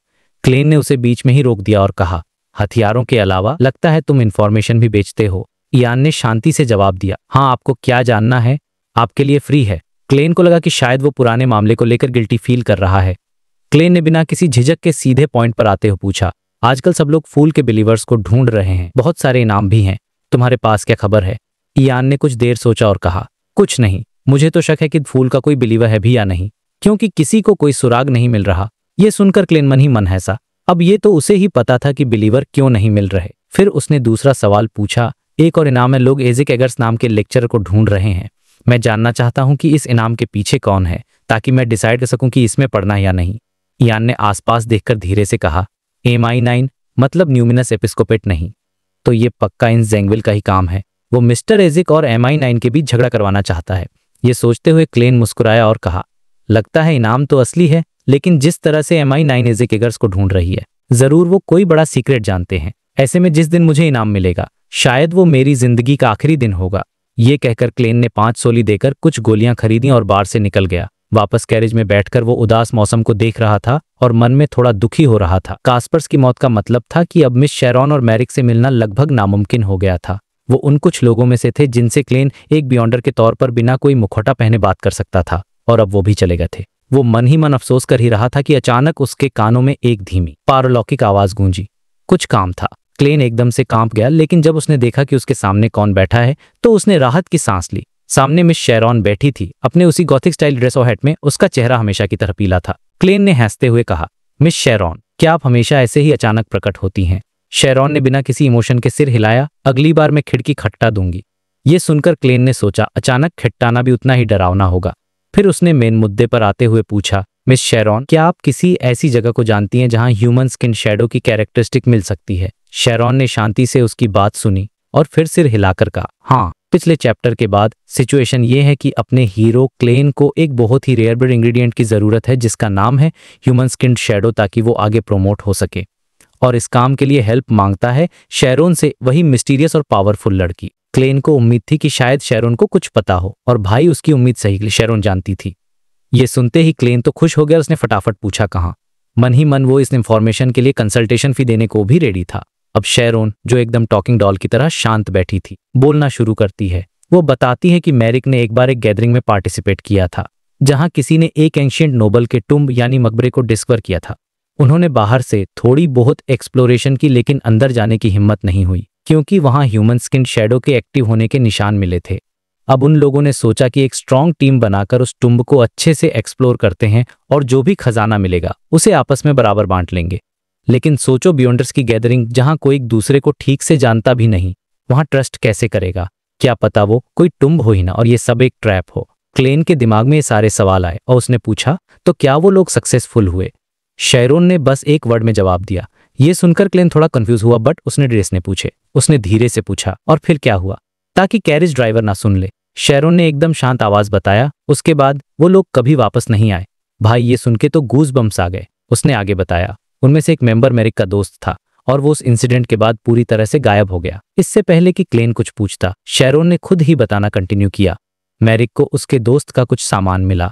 S1: क्लेन ने उसे बीच में ही रोक दिया और कहा, हथियारों के अलावा लगता है तुम इंफॉर्मेशन भी बेचते हो। यान ने शांति से जवाब दिया, हाँ, आपको क्या जानना है? आपके लिए फ्री है। क्लेन को लगा कि शायद वो पुराने मामले को लेकर गिल्टी फील कर रहा है। क्लेन ने बिना किसी झिझक के सीधे पॉइंट पर आते हुए पूछा, आजकल सब लोग फूल के बिलीवर्स को ढूंढ रहे हैं, बहुत सारे इनाम भी हैं, तुम्हारे पास क्या खबर है? यान ने कुछ देर सोचा और कहा, कुछ नहीं, मुझे तो शक है कि फूल का कोई बिलीवर है भी या नहीं, क्योंकि किसी को कोई सुराग नहीं मिल रहा। ये सुनकर क्लेन मन ही मन हंसा। अब ये तो उसे ही पता था कि बिलीवर क्यों नहीं मिल रहे। फिर उसने दूसरा सवाल पूछा, एक और इनाम है, लोग एजिक एगर्स नाम के लेक्चरर को ढूंढ रहे हैं। मैं जानना चाहता हूं कि इस इनाम के पीछे कौन है, ताकि मैं डिसाइड कर सकूं कि इसमें पढ़ना है या नहीं। यान ने आसपास देखकर धीरे से कहा, MI9 मतलब न्यूमिनस एपिस्कोपेट नहीं, तो ये पक्का इन जेंगविल का ही काम है। वो मिस्टर एजिक और MI9 के बीच झगड़ा करवाना चाहता है। ये सोचते हुए क्लेन मुस्कुराया और कहा, लगता है इनाम तो असली है, लेकिन जिस तरह से MI9 एजिक एगर्स को ढूंढ रही है, जरूर वो कोई बड़ा सीक्रेट जानते हैं। ऐसे में जिस दिन मुझे इनाम मिलेगा, शायद वो मेरी जिंदगी का आखिरी दिन होगा। ये कहकर क्लेन ने 5 सोली देकर कुछ गोलियां खरीदी और बार से निकल गया। वापस कैरेज में बैठकर वो उदास मौसम को देख रहा था और मन में थोड़ा दुखी हो रहा था। कास्पर्स की मौत का मतलब था कि अब मिस शेरॉन और मैरिक से मिलना लगभग नामुमकिन हो गया था। वो उन कुछ लोगों में से थे जिनसे क्लेन एक बियॉन्डर के तौर पर बिना कोई मुखौटा पहने बात कर सकता था, और अब वो भी चले गए थे। वो मन ही मन अफसोस कर ही रहा था कि अचानक उसके कानों में एक धीमी पारलौकिक आवाज गूंजी। कुछ काम था। क्लेन एकदम से कांप गया, लेकिन जब उसने देखा कि उसके सामने कौन बैठा है तो उसने राहत की सांस ली। सामने मिस शेरॉन बैठी थी, अपने उसी गॉथिक स्टाइल ड्रेस और हैट में। उसका चेहरा हमेशा की तरह पीला था। क्लेन ने हंसते हुए कहा, मिस शेरॉन, क्या आप हमेशा ऐसे ही अचानक प्रकट होती हैं? शेरॉन ने बिना किसी इमोशन के सिर हिलाया। अगली बार मैं खिड़की खटका दूंगी। ये सुनकर क्लेन ने सोचा, अचानक खटकाना भी उतना ही डरावना होगा। फिर उसने मेन मुद्दे पर आते हुए पूछा, मिस शेरॉन, क्या आप किसी ऐसी जगह को जानती हैं जहां ह्यूमन स्किन शैडो की कैरेक्टरिस्टिक मिल सकती है? शेरॉन ने शांति से उसकी बात सुनी और फिर सिर हिलाकर कहा, हाँ। पिछले चैप्टर के बाद सिचुएशन ये है कि अपने हीरो क्लेन को एक बहुत ही रेयर ब्रीड इंग्रेडिएंट की जरूरत है जिसका नाम है ह्यूमन स्किन शैडो, ताकि वो आगे प्रोमोट हो सके। और इस काम के लिए हेल्प मांगता है शेरॉन से, वही मिस्टीरियस और पावरफुल लड़की। क्लेन को उम्मीद थी कि शायद शेरॉन को कुछ पता हो, और भाई उसकी उम्मीद सही, शेरॉन जानती थी। ये सुनते ही क्लेन तो खुश हो गया। उसने फटाफट पूछा, कहाँ? मन ही मन वो इस इंफॉर्मेशन के लिए कंसल्टेशन फी देने को भी रेडी था। अब शेरॉन, जो एकदम टॉकिंग डॉल की तरह शांत बैठी थी, बोलना शुरू करती है। वो बताती है कि मैरिक ने एक बार एक गैदरिंग में पार्टिसिपेट किया था। जहां किसी ने एक एंशिएंट नोबल के टुम्ब यानी मकबरे को डिस्कवर किया था। उन्होंने बाहर से थोड़ी बहुत एक्सप्लोरेशन की, लेकिन अंदर जाने की हिम्मत नहीं हुई क्योंकि वहां ह्यूमन स्किन शैडो के एक्टिव होने के निशान मिले थे। अब उन लोगों ने सोचा कि एक स्ट्रॉन्ग टीम बनाकर उस टुम्ब को अच्छे से एक्सप्लोर करते हैं और जो भी खजाना मिलेगा उसे आपस में बराबर बांट लेंगे। लेकिन सोचो, बियॉन्डर्स की गैदरिंग जहां कोई एक दूसरे को ठीक से जानता भी नहीं, वहां ट्रस्ट कैसे करेगा? क्या पता वो कोई टुम्ब हो ही ना और ये सब एक ट्रैप हो। क्लेन के दिमाग में ये सारे सवाल आए और उसने पूछा, तो क्या वो लोग सक्सेसफुल हुए? शेरोन ने बस एक वर्ड में जवाब दिया। ये सुनकर क्लेन थोड़ा कंफ्यूज हुआ, बट उसने ड्रेस ने पूछे। उसने धीरे से पूछा, और फिर क्या हुआ, ताकि कैरेज ड्राइवर ना सुन ले। शेरोन ने एकदम शांत आवाज बताया, उसके बाद वो लोग कभी वापस नहीं आए। भाई, ये सुन के तो गूज बम्स आ गए। उसने आगे बताया, उनमें से एक मेंबर मेरिक का दोस्त था और वो उस इंसिडेंट के बाद पूरी तरह से गायब हो गया। इससे पहले कि क्लेन कुछ पूछता, शेरोन ने खुद ही बताना कंटिन्यू किया। मेरिक को उसके दोस्त का कुछ सामान मिला।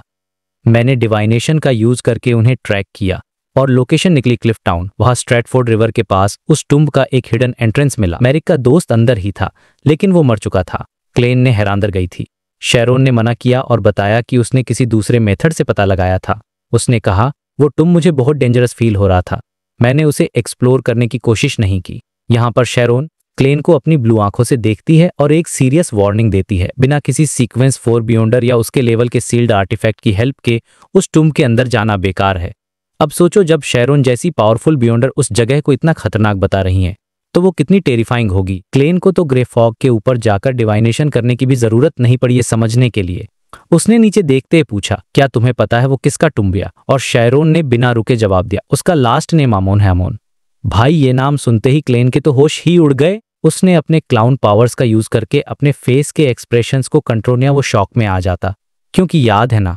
S1: मैंने डिवाइनेशन का यूज करके उन्हें ट्रैक किया और लोकेशन निकली क्लिफ टाउन। वहां स्ट्रैटफोर्ड रिवर के पास उस टुम्ब का एक हिडन एंट्रेंस मिला। मेरिक का दोस्त अंदर ही था, लेकिन वो मर चुका था। क्लेन ने हैरान गई थी। शेरोन ने मना किया और बताया कि उसने किसी दूसरे मेथड से पता लगाया था। उसने कहा, वो टुम्ब मुझे बहुत डेंजरस फील हो रहा था, मैंने उसे एक्सप्लोर करने की कोशिश नहीं की। यहाँ पर शेरोन क्लेन को अपनी ब्लू आंखों से देखती है और एक सीरियस वार्निंग देती है, बिना किसी सीक्वेंस 4 बियॉन्डर या उसके लेवल के सील्ड आर्टिफैक्ट की हेल्प के उस टुम्ब के अंदर जाना बेकार है। अब सोचो, जब शेरोन जैसी पावरफुल बियॉन्डर उस जगह को इतना खतरनाक बता रही हैं, तो वो कितनी टेरिफाइंग होगी। क्लेन को तो ग्रे फॉग के ऊपर जाकर डिवाइनेशन करने की भी जरूरत नहीं पड़ी ये समझने के लिए। उसने नीचे देखते पूछा, क्या तुम्हें पता है वो किसका टुम्बिया? और शेरोन ने बिना रुके जवाब दिया, उसका लास्ट नेम आमोन है। आमोन। भाई, ये नाम सुनते ही क्लेन के तो होश ही उड़ गए। उसने अपने क्लाउन पावर्स का यूज करके अपने फेस के एक्सप्रेशंस को कंट्रोल किया। वो शॉक में आ जाता, क्योंकि याद है ना,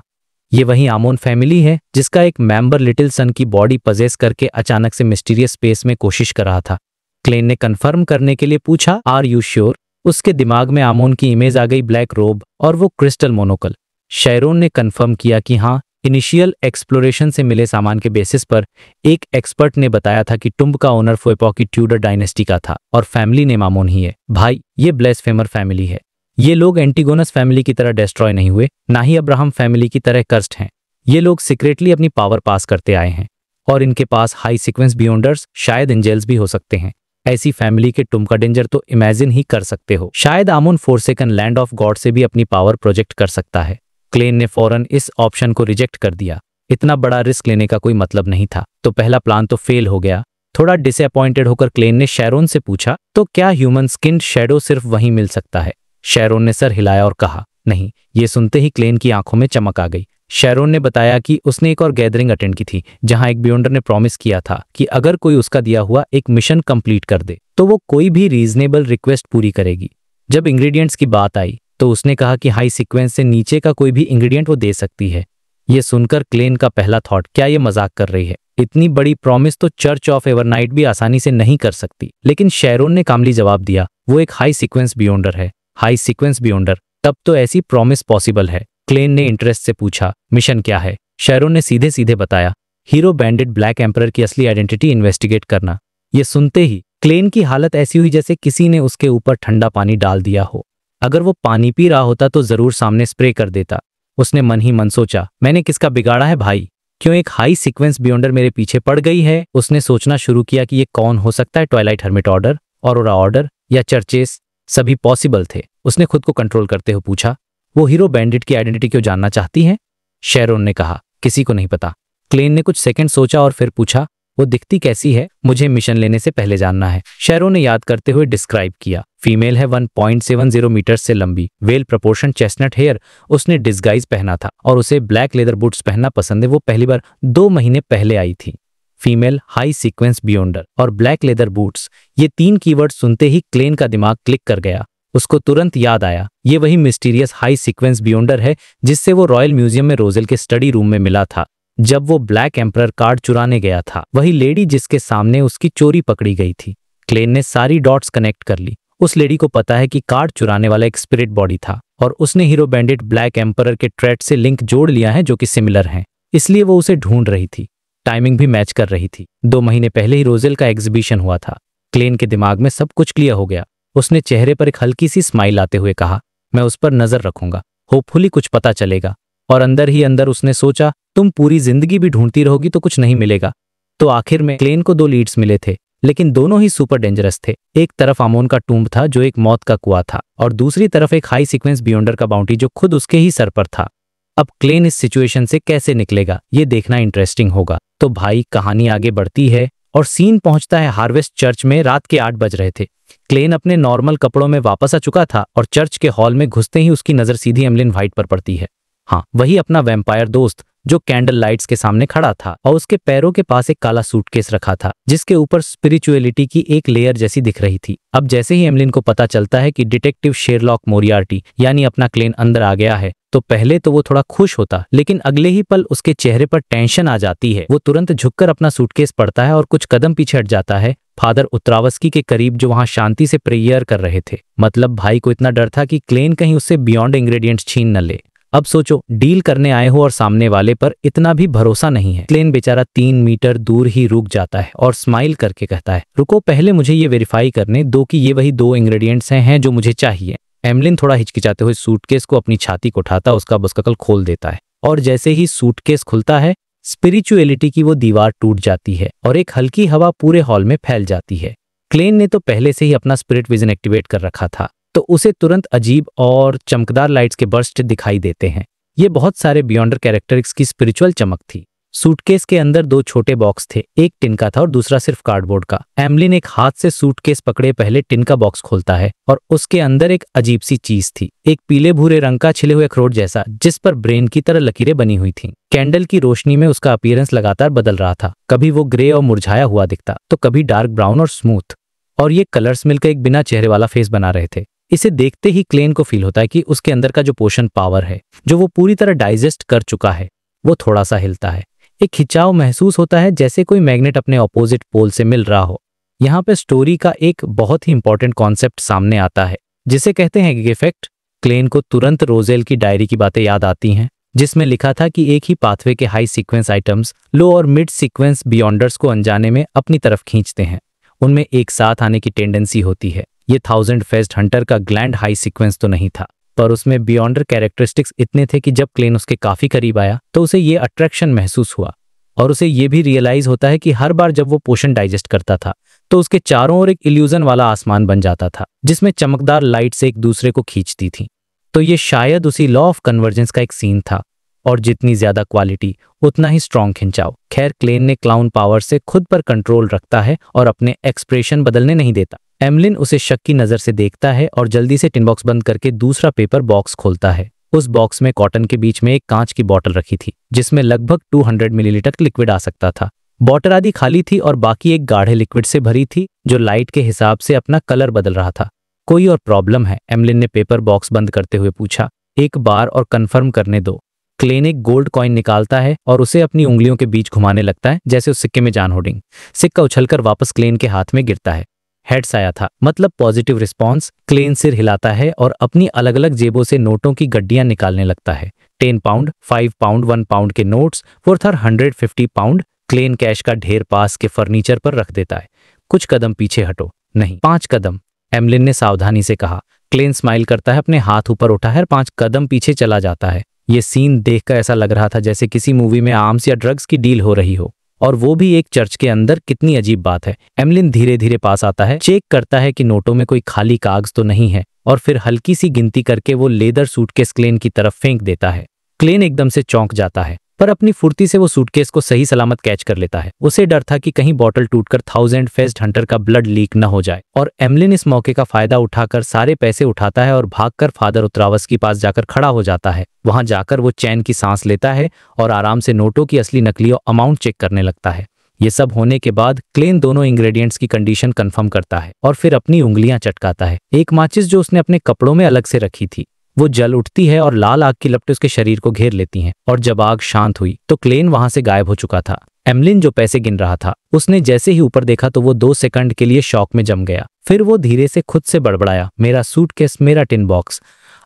S1: ये वही आमोन फैमिली है जिसका एक मेंबर लिटिल सन की बॉडी पजेस करके अचानक से मिस्टीरियस स्पेस में कोशिश कर रहा था। क्लेन ने कंफर्म करने के लिए पूछा, आर यू श्योर? उसके दिमाग में आमोन की इमेज आ गई, ब्लैक रोब और वो क्रिस्टल मोनोकल। शेरोन ने कंफर्म किया कि हाँ, इनिशियल एक्सप्लोरेशन से मिले सामान के बेसिस पर एक एक्सपर्ट ने बताया था कि टुम्ब का ओनर फोएपॉ की ट्यूडर डायनेस्टी का था और फैमिली नेम आमोन ही है। भाई, ये ब्लेसफेमर फैमिली है। ये लोग एंटीगोनस फैमिली की तरह डिस्ट्रॉय नहीं हुए, ना ही अब्राहम फैमिली की तरह कर्स्ड हैं। ये लोग सीक्रेटली अपनी पावर पास करते आए हैं और इनके पास हाई सीक्वेंस बियॉन्डर्स, शायद एंजल्स भी हो सकते हैं। ऐसी फैमिली के टुम्ब का डेंजर तो इमेजिन ही कर सकते हो। शायद आमोन फोरसेकन लैंड ऑफ गॉड से भी अपनी पावर प्रोजेक्ट कर सकता है। क्लेन ने फौरन इस ऑप्शन को रिजेक्ट कर दिया। इतना बड़ा रिस्क लेने का कोई मतलब नहीं था, तो पहला प्लान तो फेल हो गया। थोड़ा डिसअपॉइंटेड होकर क्लेन ने शेरोन से पूछा, तो क्या ह्यूमन स्किन शैडो सिर्फ वहीं मिल सकता है? शेरोन ने सर हिलाया और कहा, नहीं। ये सुनते ही क्लेन की आंखों में चमक आ गई। शेरोन ने बताया कि उसने एक और गैदरिंग अटेंड की थी, जहां एक बियॉन्डर ने प्रॉमिस किया था कि अगर कोई उसका दिया हुआ एक मिशन कंप्लीट कर दे तो वो कोई भी रीजनेबल रिक्वेस्ट पूरी करेगी। जब इंग्रेडिएंट्स की बात आई तो उसने कहा कि हाई सीक्वेंस से नीचे का कोई भी इंग्रेडिएंट वो दे सकती है। ये सुनकर क्लेन का पहला थॉट, क्या ये मजाक कर रही है? इतनी बड़ी प्रॉमिस तो चर्च ऑफ एवरनाइट भी आसानी से नहीं कर सकती। लेकिन शेरोन ने कामली जवाब दिया, वो एक हाई सीक्वेंस बियॉन्डर है। हाई सीक्वेंस बियॉन्डर, तब तो ऐसी प्रॉमिस पॉसिबल है। क्लेन ने इंटरेस्ट से पूछा, मिशन क्या है? शेरोन ने सीधे सीधे बताया, हीरो बैंडेड ब्लैक एम्परर की असली आइडेंटिटी इन्वेस्टिगेट करना। ये सुनते ही क्लेन की हालत ऐसी हुई जैसे किसी ने उसके ऊपर ठंडा पानी डाल दिया हो। अगर वो पानी पी रहा होता तो जरूर सामने स्प्रे कर देता। उसने मन ही मन सोचा, मैंने किसका बिगाड़ा है भाई? क्यों एक हाई सीक्वेंस बियॉन्डर मेरे पीछे पड़ गई है? उसने सोचना शुरू किया कि ये कौन हो सकता है। Twilight hermit order, aurora order या चर्चेस, सभी पॉसिबल थे। उसने खुद को कंट्रोल करते हुए पूछा, वो हीरो बैंडिट की आइडेंटिटी क्यों जानना चाहती है? शेरोन ने कहा, किसी को नहीं पता। क्लेन ने कुछ सेकंड सोचा और फिर पूछा, वो दिखती कैसी है? मुझे मिशन लेने से पहले जानना है। शेरोन ने याद करते हुए डिस्क्राइब किया, फीमेल है, 1.70 मीटर से लंबी, वेल प्रोपोर्शन चेस्टनट हेयर। उसने डिस्गाइज पहना था और उसे ब्लैक लेदर बूट्स पहनना पसंद है। वो पहली बार 2 महीने पहले आई थी। फीमेल, हाई सीक्वेंस बियॉन्डर और ब्लैक लेदर बूट्स, ये 3 कीवर्ड सुनते ही क्लेन का दिमाग क्लिक कर गया। उसको तुरंत याद आया, ये वही मिस्टीरियस हाई सीक्वेंस बियॉन्डर है जिससे वो रॉयल म्यूजियम में रोजेल के स्टडी रूम में मिला था जब वो ब्लैक एम्परर कार्ड चुराने गया था। वही लेडी जिसके सामने उसकी चोरी पकड़ी गई थी। क्लेन ने सारी डॉट्स कनेक्ट कर ली। उस लेडी को पता है कि कार्ड चुराने वाला एक स्पिरिट बॉडी था और उसने हीरो बैंडिट ब्लैक एम्परर के ट्रेड से लिंक जोड़ लिया है जो कि सिमिलर हैं, इसलिए वो उसे ढूंढ रही थी। टाइमिंग भी मैच कर रही थी। 2 महीने पहले ही रोजेल का एग्जीबिशन हुआ था। क्लेन के दिमाग में सब कुछ क्लियर हो गया। उसने चेहरे पर एक हल्की सी स्माइल आते हुए कहा, मैं उस पर नजर रखूंगा, होपफुली कुछ पता चलेगा। और अंदर ही अंदर उसने सोचा, तुम पूरी जिंदगी भी ढूंढती रहोगी तो कुछ नहीं मिलेगा। तो आखिर में क्लेन को 2 लीड्स मिले थे, लेकिन दोनों ही सुपर डेंजरस थे। एक तरफ आमोन का टूम्ब था जो एक मौत का कुआं था, और दूसरी तरफ एक हाई सीक्वेंस बियॉन्डर का बाउंटी जो खुद उसके ही सर पर था। अब क्लेन इस सिचुएशन से कैसे निकलेगा, ये देखना इंटरेस्टिंग होगा। तो भाई कहानी आगे बढ़ती है और सीन पहुंचता है हार्वेस्ट चर्च में। रात के 8 बज रहे थे। क्लेन अपने नॉर्मल कपड़ों में वापस आ चुका था और चर्च के हॉल में घुसते ही उसकी नजर सीधी एमलिन व्हाइट पर पड़ती है। हाँ, वही अपना वैम्पायर दोस्त जो कैंडल लाइट्स के सामने खड़ा था और उसके पैरों के पास एक काला सूटकेस रखा था जिसके ऊपर स्पिरिचुअलिटी की एक लेयर जैसी दिख रही थी। अब जैसे ही एमलिन को पता चलता है कि डिटेक्टिव शेरलॉक मोरियार्टी यानी अपना क्लेन अंदर आ गया है, तो पहले तो वो थोड़ा खुश होता, लेकिन अगले ही पल उसके चेहरे पर टेंशन आ जाती है। वो तुरंत झुककर अपना सूटकेस पढ़ता है और कुछ कदम पीछे हट जाता है, फादर उत्रावस्की के करीब जो वहां शांति से प्रेयर कर रहे थे। मतलब भाई को इतना डर था कि क्लेन कहीं उससे बियॉन्ड इंग्रेडिएंट्स छीन न ले। अब सोचो, डील करने आए हो और सामने वाले पर इतना भी भरोसा नहीं है। क्लेन बेचारा 3 मीटर दूर ही रुक जाता है और स्माइल करके कहता है, रुको, पहले मुझे ये वेरीफाई करने दो कि ये वही 2 इंग्रेडिएंट्स हैं जो मुझे चाहिए। एमलिन थोड़ा हिचकिचाते हुए सूटकेस को अपनी छाती को उठाता, उसका बुस्ककल खोल देता है और जैसे ही सूटकेस खुलता है, स्पिरिचुअलिटी की वो दीवार टूट जाती है और एक हल्की हवा पूरे हॉल में फैल जाती है। क्लेन ने तो पहले से ही अपना स्पिरिट विजन एक्टिवेट कर रखा था, तो उसे तुरंत अजीब और चमकदार लाइट्स के बर्स्ट दिखाई देते हैं। ये बहुत सारे बियॉन्डर कैरेक्टरिस्टिक्स की स्पिरिचुअल चमक थी। सूटकेस के अंदर 2 छोटे बॉक्स थे, एक टिन का था और दूसरा सिर्फ कार्डबोर्ड का। एमलिन एक हाथ से सूटकेस पकड़े पहले टिन का बॉक्स खोलता है और उसके अंदर एक अजीब सी चीज थी, एक पीले भूरे रंग का छिले हुए अखरोट जैसा जिस पर ब्रेन की तरह लकीरें बनी हुई थीं। कैंडल की रोशनी में उसका अपीयरेंस लगातार बदल रहा था, कभी वो ग्रे और मुरझाया हुआ दिखता तो कभी डार्क ब्राउन और स्मूथ, और ये कलर्स मिलकर एक बिना चेहरे वाला फेस बना रहे थे। इसे देखते ही क्लेन को फील होता है कि उसके अंदर का जो पोषण पावर है, जो वो पूरी तरह डाइजेस्ट कर चुका है, वो थोड़ा सा हिलता है। एक खिंचाव महसूस होता है जैसे कोई मैग्नेट अपने ऑपोजिट पोल से मिल रहा हो। यहाँ पे स्टोरी का एक बहुत ही इंपॉर्टेंट कॉन्सेप्ट सामने आता है जिसे कहते हैं गिग इफेक्ट। क्लेन को तुरंत रोजेल की डायरी की बातें याद आती हैं जिसमें लिखा था कि एक ही पाथवे के हाई सीक्वेंस आइटम्स लो और मिड सीक्वेंस बियॉन्डर्स को अनजाने में अपनी तरफ खींचते हैं, उनमें एक साथ आने की टेंडेंसी होती है। ये 1000 फेस्ड हंटर का ग्लैंड हाई सीक्वेंस तो नहीं था, पर उसमें बियॉन्डर कैरेक्टरिस्टिक्स इतने थे कि जब क्लेन उसके काफी करीब आया तो उसे ये अट्रैक्शन महसूस हुआ और उसे ये भी रियलाइज होता है कि हर बार जब वो पोषण डाइजेस्ट करता था तो उसके चारों ओर एक इल्यूजन वाला आसमान बन जाता था जिसमें चमकदार लाइट से एक दूसरे को खींचती थी। तो ये शायद उसी लॉ ऑफ कन्वर्जेंस का एक सीन था, और जितनी ज्यादा क्वालिटी उतना ही स्ट्रॉन्ग खिंचाव। खैर, क्लेन ने क्लाउन पावर से खुद पर कंट्रोल रखता है और अपने एक्सप्रेशन बदलने नहीं देता। एमलिन उसे शक की नजर से देखता है और जल्दी से टिन बॉक्स बंद करके दूसरा पेपर बॉक्स खोलता है। उस बॉक्स में कॉटन के बीच में एक कांच की बोतल रखी थी जिसमें लगभग 200 मिलीलीटर लिक्विड आ सकता था। बोतल आधी खाली थी और बाकी एक गाढ़े लिक्विड से भरी थी जो लाइट के हिसाब से अपना कलर बदल रहा था। कोई और प्रॉब्लम है? एमलिन ने पेपर बॉक्स बंद करते हुए पूछा। एक बार और कंफर्म करने दो। क्लेन एक गोल्ड कॉइन निकालता है और उसे अपनी उंगलियों के बीच घुमाने लगता है जैसे उस सिक्के में जान होर्डिंग। सिक्का उछलकर वापस क्लेन के हाथ में गिरता है। हेड्स आया था, मतलब पॉजिटिव रिस्पॉन्स। क्लेन सिर हिलाता है और अपनी अलग अलग जेबों से नोटों की गड्डियां निकालने लगता है। 10 पाउंड, 5 पाउंड, 1 पाउंड के notes worth 150 pound. Clean cash का ढेर पास के फर्नीचर पर रख देता है। कुछ कदम पीछे हटो। नहीं, 5 कदम, एमलिन ने सावधानी से कहा। क्लेन स्माइल करता है, अपने हाथ ऊपर उठा है और 5 कदम पीछे चला जाता है। ये सीन देखकर ऐसा लग रहा था जैसे किसी मूवी में आर्म्स या ड्रग्स की डील हो रही हो, और वो भी एक चर्च के अंदर। कितनी अजीब बात है। एमलिन धीरे धीरे पास आता है, चेक करता है कि नोटों में कोई खाली कागज तो नहीं है, और फिर हल्की सी गिनती करके वो लेदर सूटकेस क्लेन की तरफ फेंक देता है। क्लेन एकदम से चौंक जाता है, पर अपनी फुर्ती से वो सूटकेस को सही सलामत कैच कर लेता है। उसे डर था कि कहीं बॉटल टूटकर 1000 फेस्ड हंटर का ब्लड लीक न हो जाए, और एमलिन इस मौके का फायदा उठाकर सारे पैसे उठाता है और भागकर फादर उत्रावस के पास जाकर खड़ा हो जाता है। वहां जाकर वो चैन की सांस लेता है और आराम से नोटों की असली नकली अमाउंट चेक करने लगता है। ये सब होने के बाद क्लेन दोनों इंग्रेडिएंट्स की कंडीशन कंफर्म करता है और फिर अपनी उंगलियां चटकाता है। एक माचिस जो उसने अपने कपड़ों में अलग से रखी थी वो जल उठती है और लाल आग की लपटें उसके शरीर को घेर लेती हैं, और जब आग शांत हुई तो क्लेन वहां से गायब हो चुका था। एमलिन जो पैसे गिन रहा था, उसने जैसे ही ऊपर देखा तो वो 2 सेकंड के लिए शॉक में जम गया। फिर वो धीरे से खुद से बड़बड़ाया, मेरा सूटकेस, मेरा टिन बॉक्स।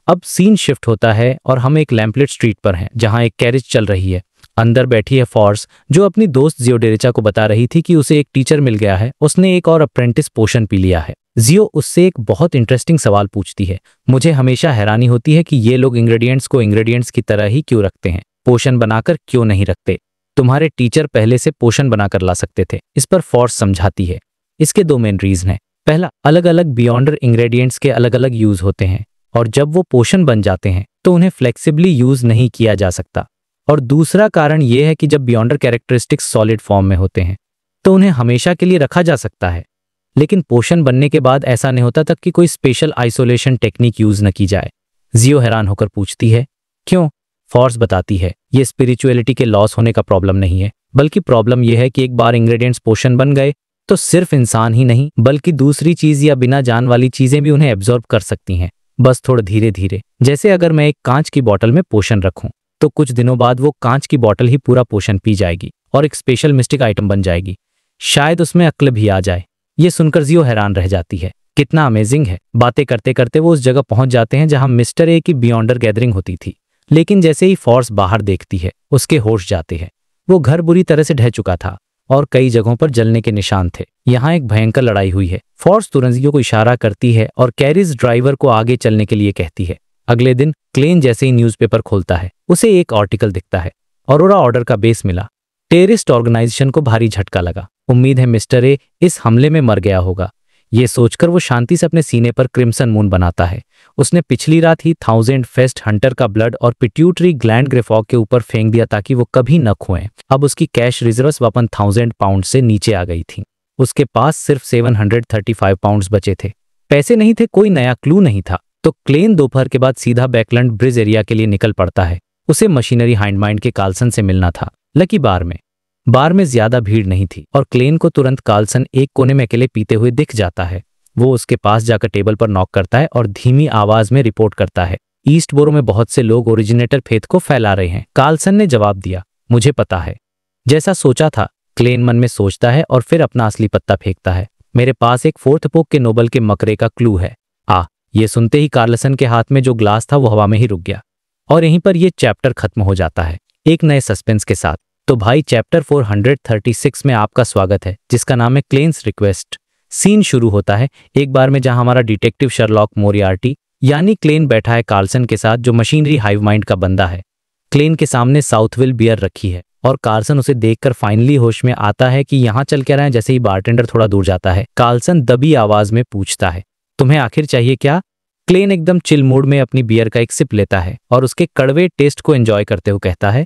S1: अब सीन शिफ्ट होता है और हम एक लैम्पलेट स्ट्रीट पर हैं जहां एक कैरेज चल रही है। अंदर बैठी है फॉर्स, जो अपनी दोस्त जियोडेरेचा को बता रही थी कि उसे एक टीचर मिल गया है, उसने एक और अप्रेंटिस पोशन पी लिया है। जियो उससे एक बहुत इंटरेस्टिंग सवाल पूछती है। मुझे हमेशा हैरानी होती है कि ये लोग इंग्रेडिएंट्स को इंग्रेडिएंट्स की तरह ही क्यों रखते हैं, पोषण बनाकर क्यों नहीं रखते। तुम्हारे टीचर पहले से पोषण बनाकर ला सकते थे। इस पर फोर्स समझाती है। इसके दो मेन रीजन है। पहला, अलग अलग बियॉन्डर इंग्रेडिएंट्स के अलग अलग यूज होते हैं और जब वो पोषण बन जाते हैं तो उन्हें फ्लेक्सिबली यूज नहीं किया जा सकता। और दूसरा कारण यह है कि जब बियॉन्डर कैरेक्टरिस्टिक्स सॉलिड फॉर्म में होते हैं तो उन्हें हमेशा के लिए रखा जा सकता है, लेकिन पोषण बनने के बाद ऐसा नहीं होता तब कि कोई स्पेशल आइसोलेशन टेक्निक यूज न की जाए। जियो हैरान होकर पूछती है, क्यों? फोर्स बताती है, ये स्पिरिचुअलिटी के लॉस होने का प्रॉब्लम नहीं है, बल्कि प्रॉब्लम यह है कि एक बार इंग्रेडिएंट्स पोषण बन गए तो सिर्फ इंसान ही नहीं बल्कि दूसरी चीज या बिना जान वाली चीजें भी उन्हें एब्जॉर्ब कर सकती हैं, बस थोड़ा धीरे धीरे। जैसे अगर मैं एक कांच की बोतल में पोषण रखूं तो कुछ दिनों बाद वो कांच की बोतल ही पूरा पोषण पी जाएगी और एक स्पेशल मिस्टिक आइटम बन जाएगी। शायद उसमें अक्ल भी आ जाए। ये सुनकर जियो हैरान रह जाती है, कितना अमेजिंग है। बातें करते करते वो उस जगह पहुंच जाते हैं जहां मिस्टर ए की बियॉन्डर गैदरिंग होती थी, लेकिन जैसे ही फोर्स बाहर देखती है उसके होश जाते हैं। वो घर बुरी तरह से ढह चुका था और कई जगहों पर जलने के निशान थे। यहाँ एक भयंकर लड़ाई हुई है। फोर्स तुरंत जियो को इशारा करती है और कैरिज ड्राइवर को आगे चलने के लिए कहती है। अगले दिन क्लेन जैसे ही न्यूज़पेपर खोलता है उसे एक आर्टिकल दिखता है, ऑरोरा ऑर्डर का बेस मिला। टेररिस्ट ऑर्गेनाइजेशन को भारी झटका लगा। उम्मीद है मिस्टर ए इस हमले में मर गया होगा। ये सोचकर वो शांति से अपने सीने पर क्रिम्सन मून बनाता है। उसने पिछली रात ही 1000 फेस्ट हंटर का ब्लड और पिट्यूटरी ग्लैंड ग्रेफॉग के ऊपर फेंक दिया ताकि वो कभी न खोएं। अब उसकी कैश रिजर्व्स वापन 1000 पाउंड से नीचे आ गई थी। उसके पास सिर्फ 735 पाउंड्स बचे थे। पैसे नहीं थे, कोई नया क्लू नहीं था। तो क्लेन दोपहर के बाद सीधा बैकलैंड ब्रिज एरिया के लिए निकल पड़ता है। उसे मशीनरी हाइंडमाइंड के कार्लसन से मिलना था। लकी बार में ज्यादा भीड़ नहीं थी और क्लेन को तुरंत कार्लसन एक कोने में अकेले पीते हुए दिख जाता है। वो उसके पास जाकर टेबल पर नॉक करता है और धीमी आवाज में रिपोर्ट करता है, ईस्ट बोरो में बहुत से लोग ओरिजिनेटर फेथ को फैला रहे हैं। कार्लसन ने जवाब दिया, मुझे पता है। जैसा सोचा था, क्लेन मन में सोचता है और फिर अपना असली पत्ता फेंकता है। मेरे पास एक फोर्थ पोक के नोबल के मकरे का क्लू है। ये सुनते ही कार्लसन के हाथ में जो ग्लास था वो हवा में ही रुक गया और यहीं पर ये चैप्टर खत्म हो जाता है एक नए सस्पेंस के साथ। तो भाई चैप्टर 436 में आपका स्वागत है, जिसका नाम है क्लेन्स रिक्वेस्ट। सीन शुरू होता है एक बार में जहां हमारा डिटेक्टिव शर्लॉक मोरियार्टी यानी क्लेन बैठा है कार्लसन के साथ, जो मशीनरी हाइव माइंड का बंदा है। क्लेन के सामने साउथविल बियर रखी है और कार्लसन उसे देखकर फाइनली होश में आता है कि यहाँ चल क्या रहा है। जैसे ही बारटेंडर थोड़ा दूर जाता है, कार्लसन दबी आवाज में पूछता है, तुम्हें आखिर चाहिए क्या? क्लेन एकदम चिल मूड में अपनी बियर का एक सिप लेता है और उसके कड़वे टेस्ट को एंजॉय करते हुए कहता है,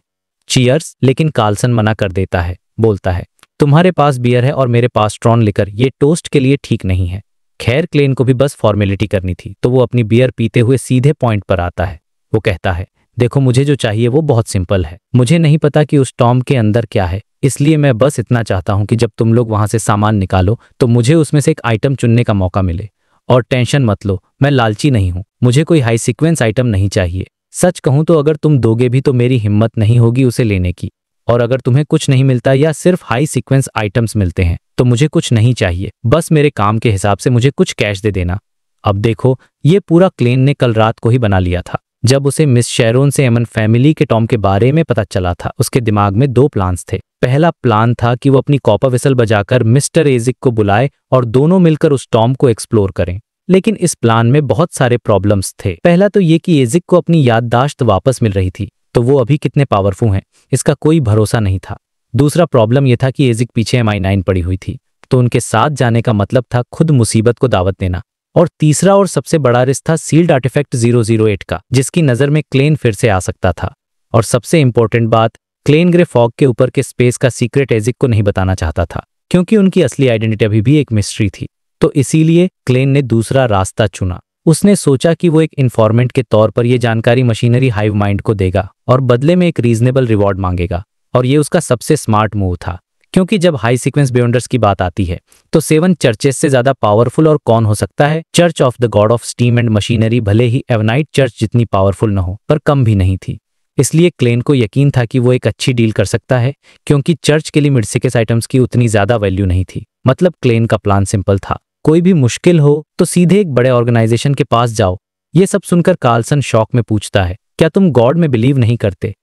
S1: चीयर्स। लेकिन कार्लसन मना कर देता है, बोलता है, तुम्हारे पास बियर है और मेरे पास स्ट्रॉन्ग लिकर, ये टोस्ट के लिए ठीक नहीं है। खैर क्लेन को भी बस फॉर्मेलिटी करनी थी, तो वो अपनी बियर पीते हुए सीधे पॉइंट पर आता है। वो कहता है, देखो मुझे जो चाहिए वो बहुत सिंपल है। मुझे नहीं पता कि उस टॉम के अंदर क्या है, इसलिए मैं बस इतना चाहता हूं कि जब तुम लोग वहां से सामान निकालो तो मुझे उसमें से एक आइटम चुनने का मौका मिले। और टेंशन मत लो, मैं लालची नहीं हूं, मुझे कोई हाई सीक्वेंस आइटम नहीं चाहिए। सच कहूं तो अगर तुम दोगे भी तो मेरी हिम्मत नहीं होगी उसे लेने की। और अगर तुम्हें कुछ नहीं मिलता या सिर्फ हाई सीक्वेंस आइटम्स मिलते हैं तो मुझे कुछ नहीं चाहिए, बस मेरे काम के हिसाब से मुझे कुछ कैश दे देना। अब देखो, ये पूरा क्लेन ने कल रात को ही बना लिया था। जब उसे मिस शेरोन से एमन फैमिली के टॉम के बारे में पता चला था, उसके दिमाग में दो प्लान्स थे। पहला प्लान था कि वो अपनी कॉपर विसल बजाकर मिस्टर एजिक को बुलाए और दोनों मिलकर उस टॉम को एक्सप्लोर करें। लेकिन इस प्लान में बहुत सारे प्रॉब्लम्स थे। पहला तो ये कि एजिक को अपनी याददाश्त वापस मिल रही थी, तो वो अभी कितने पावरफुल हैं इसका कोई भरोसा नहीं था। दूसरा प्रॉब्लम यह था कि एजिक पीछे MI9 पड़ी हुई थी, तो उनके साथ जाने का मतलब था खुद मुसीबत को दावत देना। और तीसरा और सबसे बड़ा रिस्क था सील्ड आर्टिफैक्ट 008 का, जिसकी नजर में क्लेन फिर से आ सकता था। और सबसे इंपॉर्टेंट बात, क्लेन ग्रे फॉग के ऊपर के स्पेस का सीक्रेट एजिक को नहीं बताना चाहता था, क्योंकि उनकी असली आइडेंटिटी अभी भी एक मिस्ट्री थी। तो इसीलिए क्लेन ने दूसरा रास्ता चुना। उसने सोचा कि वो एक इन्फॉर्मेंट के तौर पर यह जानकारी मशीनरी हाइव माइंड को देगा और बदले में एक रीजनेबल रिवॉर्ड मांगेगा। और ये उसका सबसे स्मार्ट मूव था, क्योंकि जब हाई सीक्वेंस बियॉन्डर्स की बात आती है तो 7 चर्चेस से ज्यादा पावरफुल और कौन हो सकता है? Church of the God of steam and machinery भले ही एवनाइट चर्च जितनी पावरफुल न हो, पर कम भी नहीं थी। इसलिए क्लेन को यकीन था कि वो एक अच्छी डील कर सकता है, क्योंकि चर्च के लिए मिडसिकेस आइटम्स की उतनी ज्यादा वैल्यू नहीं थी। मतलब क्लेन का प्लान सिंपल था, कोई भी मुश्किल हो तो सीधे एक बड़े ऑर्गेनाइजेशन के पास जाओ। ये सब सुनकर कार्लसन शॉक में पूछता है, क्या तुम गॉड में बिलीव नहीं करते?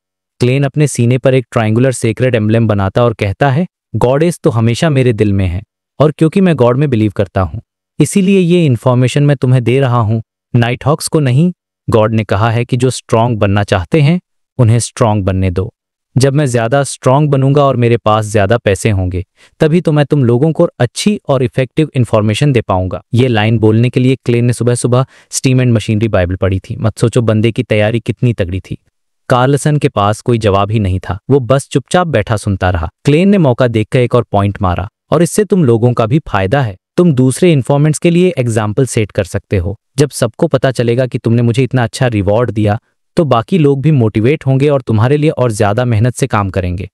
S1: क्लेन अपने सीने पर एक ट्रायंगुलर सेक्रेड एम्ब्लेम बनाता और कहता है, गॉडेस तो हमेशा मेरे दिल में है, और क्योंकि मैं गॉड में बिलीव करता हूँ इसीलिए ये इन्फॉर्मेशन मैं तुम्हें दे रहा हूँ, नाइट हॉक्स को नहीं। गॉड ने कहा है कि जो स्ट्रांग बनना चाहते हैं उन्हें स्ट्रांग बनने दो। जब मैं ज्यादा स्ट्रांग बनूंगा और मेरे पास ज्यादा पैसे होंगे, तभी तो मैं तुम लोगों को अच्छी और इफेक्टिव इन्फॉर्मेशन दे पाऊंगा। ये लाइन बोलने के लिए क्लेन ने सुबह सुबह स्टीम एंड मशीनरी बाइबल पढ़ी थी। मत सोचो बंदे की तैयारी कितनी तगड़ी थी। कार्लसन के पास कोई जवाब ही नहीं था, वो बस चुपचाप बैठा सुनता रहा। क्लेन ने मौका देखकर एक और पॉइंट मारा, और इससे तुम लोगों का भी फायदा है। तुम दूसरे इन्फॉर्मेंट्स के लिए एग्जाम्पल सेट कर सकते हो। जब सबको पता चलेगा कि तुमने मुझे इतना अच्छा रिवॉर्ड दिया, तो बाकी लोग भी मोटिवेट होंगे और तुम्हारे लिए और ज्यादा मेहनत से काम करेंगे।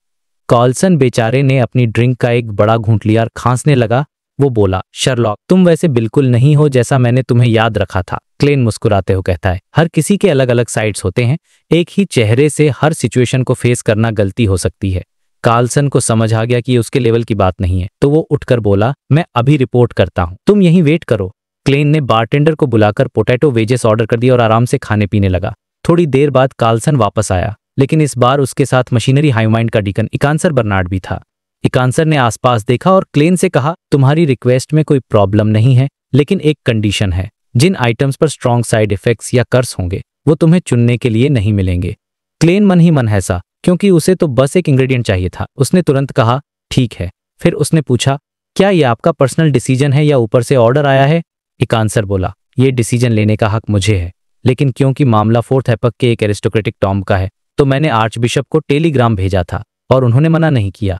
S1: कार्लसन बेचारे ने अपनी ड्रिंक का एक बड़ा घूंट लिया और खांसने लगा। वो बोला, शर्लॉक, तुम वैसे बिल्कुल नहीं हो जैसा मैंने तुम्हें याद रखा था। क्लेन मुस्कुराते हुए कहता है, हर किसी के अलग अलग साइड्स होते हैं। एक ही चेहरे से हर सिचुएशन को फेस करना गलती हो सकती है। कार्लसन को समझ आ गया कि ये उसके लेवल की बात नहीं है, तो वो उठकर बोला, मैं अभी रिपोर्ट करता हूँ, तुम यहीं वेट करो। क्लेन ने बारटेंडर को बुलाकर पोटैटो वेजेस ऑर्डर कर दिया और आराम से खाने पीने लगा। थोड़ी देर बाद कार्लसन वापस आया, लेकिन इस बार उसके साथ मशीनरी हाईमाइंड का डीकन इकांसर बर्नार्ड भी था। इकांसर ने आसपास देखा और क्लेन से कहा, तुम्हारी रिक्वेस्ट में कोई प्रॉब्लम नहीं है, लेकिन एक कंडीशन है। जिन आइटम्स पर स्ट्रॉन्ग साइड इफेक्ट्स या कर्स होंगे, वो तुम्हें चुनने के लिए नहीं मिलेंगे। क्लेन मन ही मन हंसा, क्योंकि उसे तो बस एक इंग्रेडिएंट चाहिए था। उसने तुरंत कहा, ठीक है। फिर उसने पूछा, क्या यह आपका पर्सनल डिसीजन है या ऊपर से ऑर्डर आया है? इकांसर बोला, ये डिसीजन लेने का हक मुझे है, लेकिन क्योंकि मामला फोर्थ एपक के एक एरिस्टोक्रेटिक टॉम का है, तो मैंने आर्चबिशप को टेलीग्राम भेजा था और उन्होंने मना नहीं किया।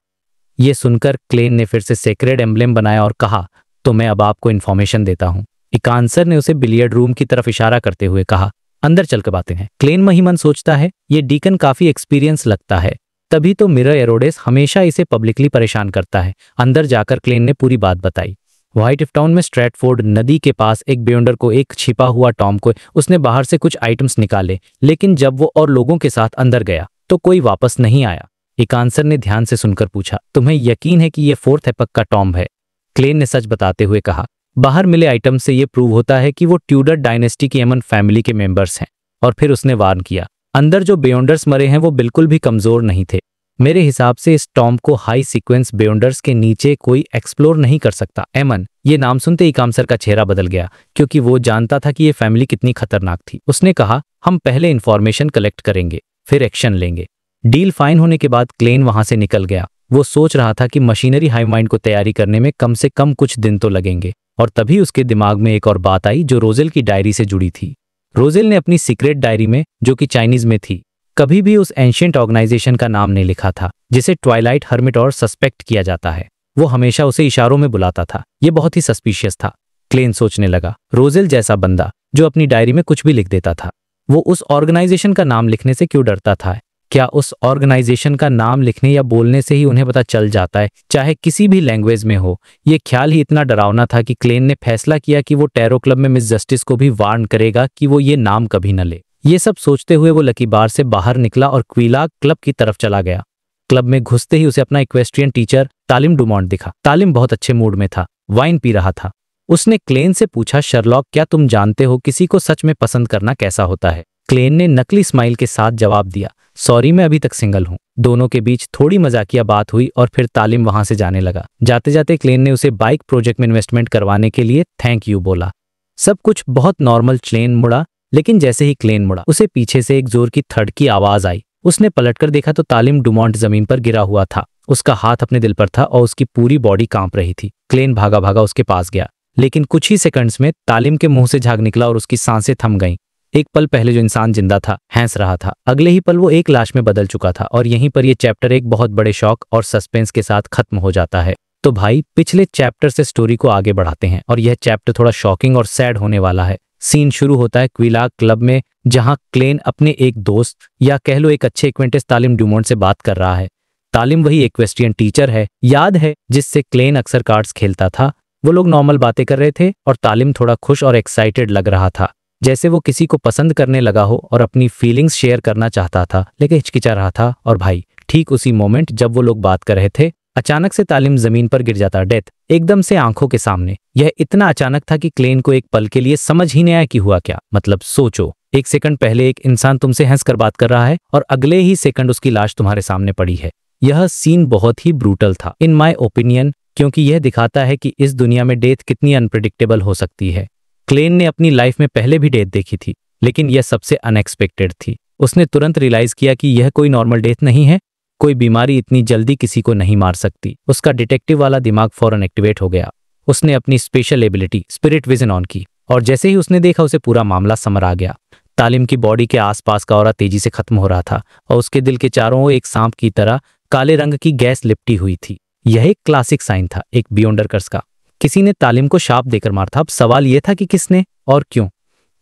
S1: ये सुनकर क्लेन ने फिर से सेक्रेड एम्ब्लेम बनाया और कहा, तो मैं अब आपको इन्फॉर्मेशन देता हूँ। इकांसर ने उसे बिलियर्ड रूम की तरफ इशारा करते हुए कहा, अंदर चल कर बातें हैं। क्लेन महिमन सोचता है, ये डीकन काफी एक्सपीरियंस लगता है, तभी तो मिरर एरोडेस हमेशा इसे पब्लिकली परेशान करता है। अंदर जाकर क्लेन ने पूरी बात बताई। व्हाइट टाउन में स्ट्रैटफोर्ड नदी के पास एक बेयोंडर को एक छिपा हुआ टॉम को उसने बाहर से कुछ आइटम्स निकाले, लेकिन जब वो और लोगों के साथ अंदर गया तो कोई वापस नहीं आया। इकांसर ने ध्यान से सुनकर पूछा, तुम्हें यकीन है कि ये फोर्थ एपक का टॉम है? क्लेन ने सच बताते हुए कहा, बाहर मिले आइटम से ये प्रूव होता है कि वो ट्यूडर डायनेस्टी की एमन फैमिली के मेंबर्स हैं। और फिर उसने वार्न किया, अंदर जो बेयोंडर्स मरे हैं वो बिल्कुल भी कमजोर नहीं थे। मेरे हिसाब से इस टॉम को हाई सीक्वेंस बेयोंडर्स के नीचे कोई एक्सप्लोर नहीं कर सकता। एमन, ये नाम सुनते ही कामसर का चेहरा बदल गया, क्योंकि वो जानता था कि ये फैमिली कितनी खतरनाक थी। उसने कहा, हम पहले इंफॉर्मेशन कलेक्ट करेंगे, फिर एक्शन लेंगे। डील फाइन होने के बाद क्लेन वहां से निकल गया। वो सोच रहा था कि मशीनरी हाईमाइंड को तैयारी करने में कम से कम कुछ दिन तो लगेंगे, और तभी उसके दिमाग में एक और बात आई जो रोजेल की डायरी से जुड़ी थी। रोजेल ने अपनी सीक्रेट डायरी में, जो कि चाइनीज में थी, कभी भी उस एंशिएंट ऑर्गेनाइजेशन का नाम नहीं लिखा था जिसे ट्वाइलाइट हर्मिट और सस्पेक्ट किया जाता है। वो हमेशा उसे इशारों में बुलाता था। ये बहुत ही सस्पिशियस था। क्लेन सोचने लगा, रोजेल जैसा बंदा जो अपनी डायरी में कुछ भी लिख देता था, वो उस ऑर्गेनाइजेशन का नाम लिखने से क्यों डरता था? क्या उस ऑर्गेनाइजेशन का नाम लिखने या बोलने से ही उन्हें पता चल जाता है, चाहे किसी भी लैंग्वेज में हो? ये ख्याल ही इतना डरावना था कि क्लेन ने फैसला किया कि वो टैरो क्लब में मिस जस्टिस को भी वार्न करेगा कि वो ये नाम कभी न ले। ये सब सोचते हुए वो लकी बार से बाहर निकला और क्विलाग क्लब की तरफ चला गया। क्लब में घुसते ही उसे अपना इक्वेस्ट्रियन टीचर तालिम डुमॉन्ट दिखा। तालिम बहुत अच्छे मूड में था, वाइन पी रहा था। उसने क्लेन से पूछा, शर्लॉक, क्या तुम जानते हो किसी को सच में पसंद करना कैसा होता है? क्लेन ने नकली स्माइल के साथ जवाब दिया, सॉरी, मैं अभी तक सिंगल हूँ। दोनों के बीच थोड़ी मजाकिया बात हुई और फिर तालिम वहां से जाने लगा। जाते जाते क्लेन ने उसे बाइक प्रोजेक्ट में इन्वेस्टमेंट करवाने के लिए थैंक यू बोला। सब कुछ बहुत नॉर्मल। क्लेन मुड़ा, लेकिन जैसे ही क्लेन मुड़ा, उसे पीछे से एक जोर की थड़ की आवाज आई। उसने पलटकर देखा तो तालिम डुमॉन्ट जमीन पर गिरा हुआ था। उसका हाथ अपने दिल पर था और उसकी पूरी बॉडी कांप रही थी। क्लेन भागा भागा उसके पास गया, लेकिन कुछ ही सेकंड्स में तालिम के मुंह से झाग निकला और उसकी सांसें थम गईं। एक पल पहले जो इंसान जिंदा था, हंस रहा था, अगले ही पल वो एक लाश में बदल चुका था। और यहीं पर यह चैप्टर एक बहुत बड़े शॉक और सस्पेंस के साथ खत्म हो जाता है। तो भाई, पिछले चैप्टर से स्टोरी को आगे बढ़ाते हैं और यह चैप्टर थोड़ा शॉकिंग और सैड होने वाला है। सीन शुरू होता है क्विलाग क्लब में, जहां क्लेन अपने एक दोस्त या कह लो एक अच्छे एक्वेंटेंस तालिम डुमॉन्ट से बात कर रहा है। तालिम वही इक्वेस्ट्रियन टीचर है, याद है, जिससे क्लेन अक्सर कार्ड्स खेलता था। वो लोग नॉर्मल बातें कर रहे थे और तालिम थोड़ा खुश और एक्साइटेड लग रहा था, जैसे वो किसी को पसंद करने लगा हो और अपनी फीलिंग्स शेयर करना चाहता था, लेकिन हिचकिचा रहा था। और भाई, ठीक उसी मोमेंट जब वो लोग बात कर रहे थे, अचानक से तालिम जमीन पर गिर जाता, डेथ एकदम से आंखों के सामने। यह इतना अचानक था कि क्लेन को एक पल के लिए समझ ही नहीं आया कि हुआ क्या। मतलब सोचो, एक सेकंड पहले एक इंसान तुमसे हंसकर बात कर रहा है और अगले ही सेकंड उसकी लाश तुम्हारे सामने पड़ी है। यह सीन बहुत ही ब्रूटल था। इन माय ओपिनियन क्योंकि यह दिखाता है कि इस दुनिया में डेथ कितनी अनप्रिडिक्टेबल हो सकती है। क्लेन ने अपनी लाइफ में पहले भी डेथ देखी थी, लेकिन यह सबसे अनएक्सपेक्टेड थी। उसने तुरंत रियलाइज किया कि यह कोई नॉर्मल डेथ नहीं है, कोई बीमारी इतनी जल्दी किसी को नहीं मार सकती। उसका डिटेक्टिव वाला दिमाग फौरन एक्टिवेट हो गया। उसने अपनी special ability spirit vision on की और जैसे ही उसने देखा उसे पूरा मामला समझ आ गया। तालिम की बॉडी के आसपास का ऑरा तेजी से खत्म हो रहा था और उसके दिल के चारों ओर एक सांप की तरह काले रंग की गैस लिपटी हुई थी। यह एक क्लासिक साइन था, एक बियॉन्डर कर्स का। किसी ने तालिम को शाप देकर मारा था। अब सवाल यह था कि किसने और क्यों।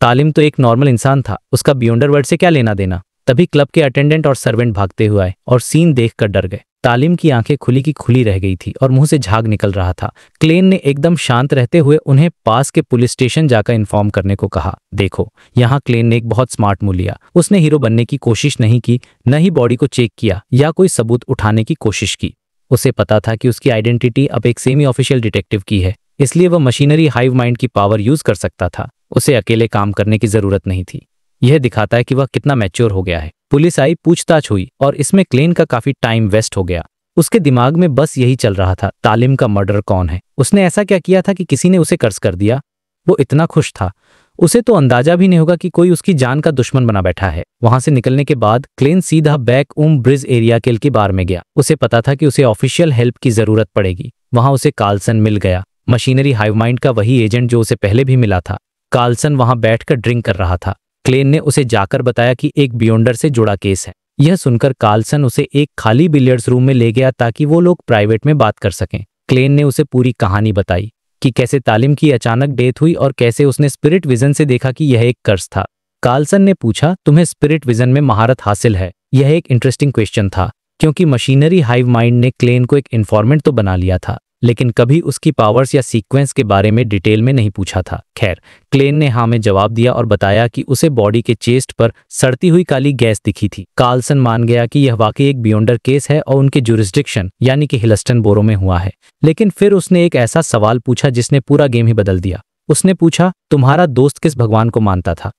S1: तालिम तो एक नॉर्मल इंसान था, उसका बियॉन्डर वर्ड से क्या लेना देना। तभी क्लब के अटेंडेंट और सर्वेंट भागते हुए आए और सीन देखकर डर गए। तालिम की आंखें खुली की खुली रह गई थी और मुंह से झाग निकल रहा था। क्लेन ने एकदम शांत रहते हुए उन्हें पास के पुलिस स्टेशन जाकर इन्फॉर्म करने को कहा। देखो, यहाँ क्लेन ने एक बहुत स्मार्ट मूव लिया। उसने हीरो बनने की कोशिश नहीं की, न ही बॉडी को चेक किया या कोई सबूत उठाने की कोशिश की। उसे पता था कि उसकी आइडेंटिटी अब एक सेमी ऑफिशियल डिटेक्टिव की है, इसलिए वह मशीनरी हाइव माइंड की पावर यूज कर सकता था। उसे अकेले काम करने की जरूरत नहीं थी। यह दिखाता है कि वह कितना मैच्योर हो गया है। पुलिस आई, पूछताछ हुई और इसमें क्लेन का काफी टाइम वेस्ट हो गया। उसके दिमाग में बस यही चल रहा था, तालिम का मर्डर कौन है, उसने ऐसा क्या किया था कि किसी ने उसे कर्ज कर दिया। वो इतना खुश था, उसे तो अंदाजा भी नहीं होगा कि कोई उसकी जान का दुश्मन बना बैठा है। वहां से निकलने के बाद क्लेन सीधा बैक ब्रिज एरिया के बार में गया। उसे पता था कि उसे ऑफिशियल हेल्प की जरूरत पड़ेगी। वहां उसे कार्लसन मिल गया, मशीनरी हाइव माइंड का वही एजेंट जो उसे पहले भी मिला था। कार्लसन वहां बैठकर ड्रिंक कर रहा था। क्लेन ने उसे जाकर बताया कि एक बियॉन्डर से जुड़ा केस है। यह सुनकर कार्लसन उसे एक खाली बिलियर्ड्स रूम में ले गया ताकि वो लोग प्राइवेट में बात कर सकें। क्लेन ने उसे पूरी कहानी बताई कि कैसे तालिम की अचानक डेथ हुई और कैसे उसने स्पिरिट विजन से देखा कि यह एक कर्स था। कार्लसन ने पूछा, तुम्हें स्पिरिट विजन में महारत हासिल है? यह एक इंटरेस्टिंग क्वेश्चन था, क्योंकि मशीनरी हाइव माइंड ने क्लेन को एक इन्फॉर्मेंट तो बना लिया था, लेकिन कभी उसकी पावर्स या सीक्वेंस के बारे में डिटेल में नहीं पूछा था। खैर, क्लेन ने हाँ में जवाब दिया और बताया कि उसे बॉडी के चेस्ट पर सड़ती हुई काली गैस दिखी थी। कार्लसन मान गया कि यह वाकई एक बियॉन्डर केस है और उनके जुरिस्डिक्शन यानी कि हिलस्टन बोरो में हुआ है। लेकिन फिर उसने एक ऐसा सवाल पूछा जिसने पूरा गेम ही बदल दिया। उसने पूछा, तुम्हारा दोस्त किस भगवान को मानता था?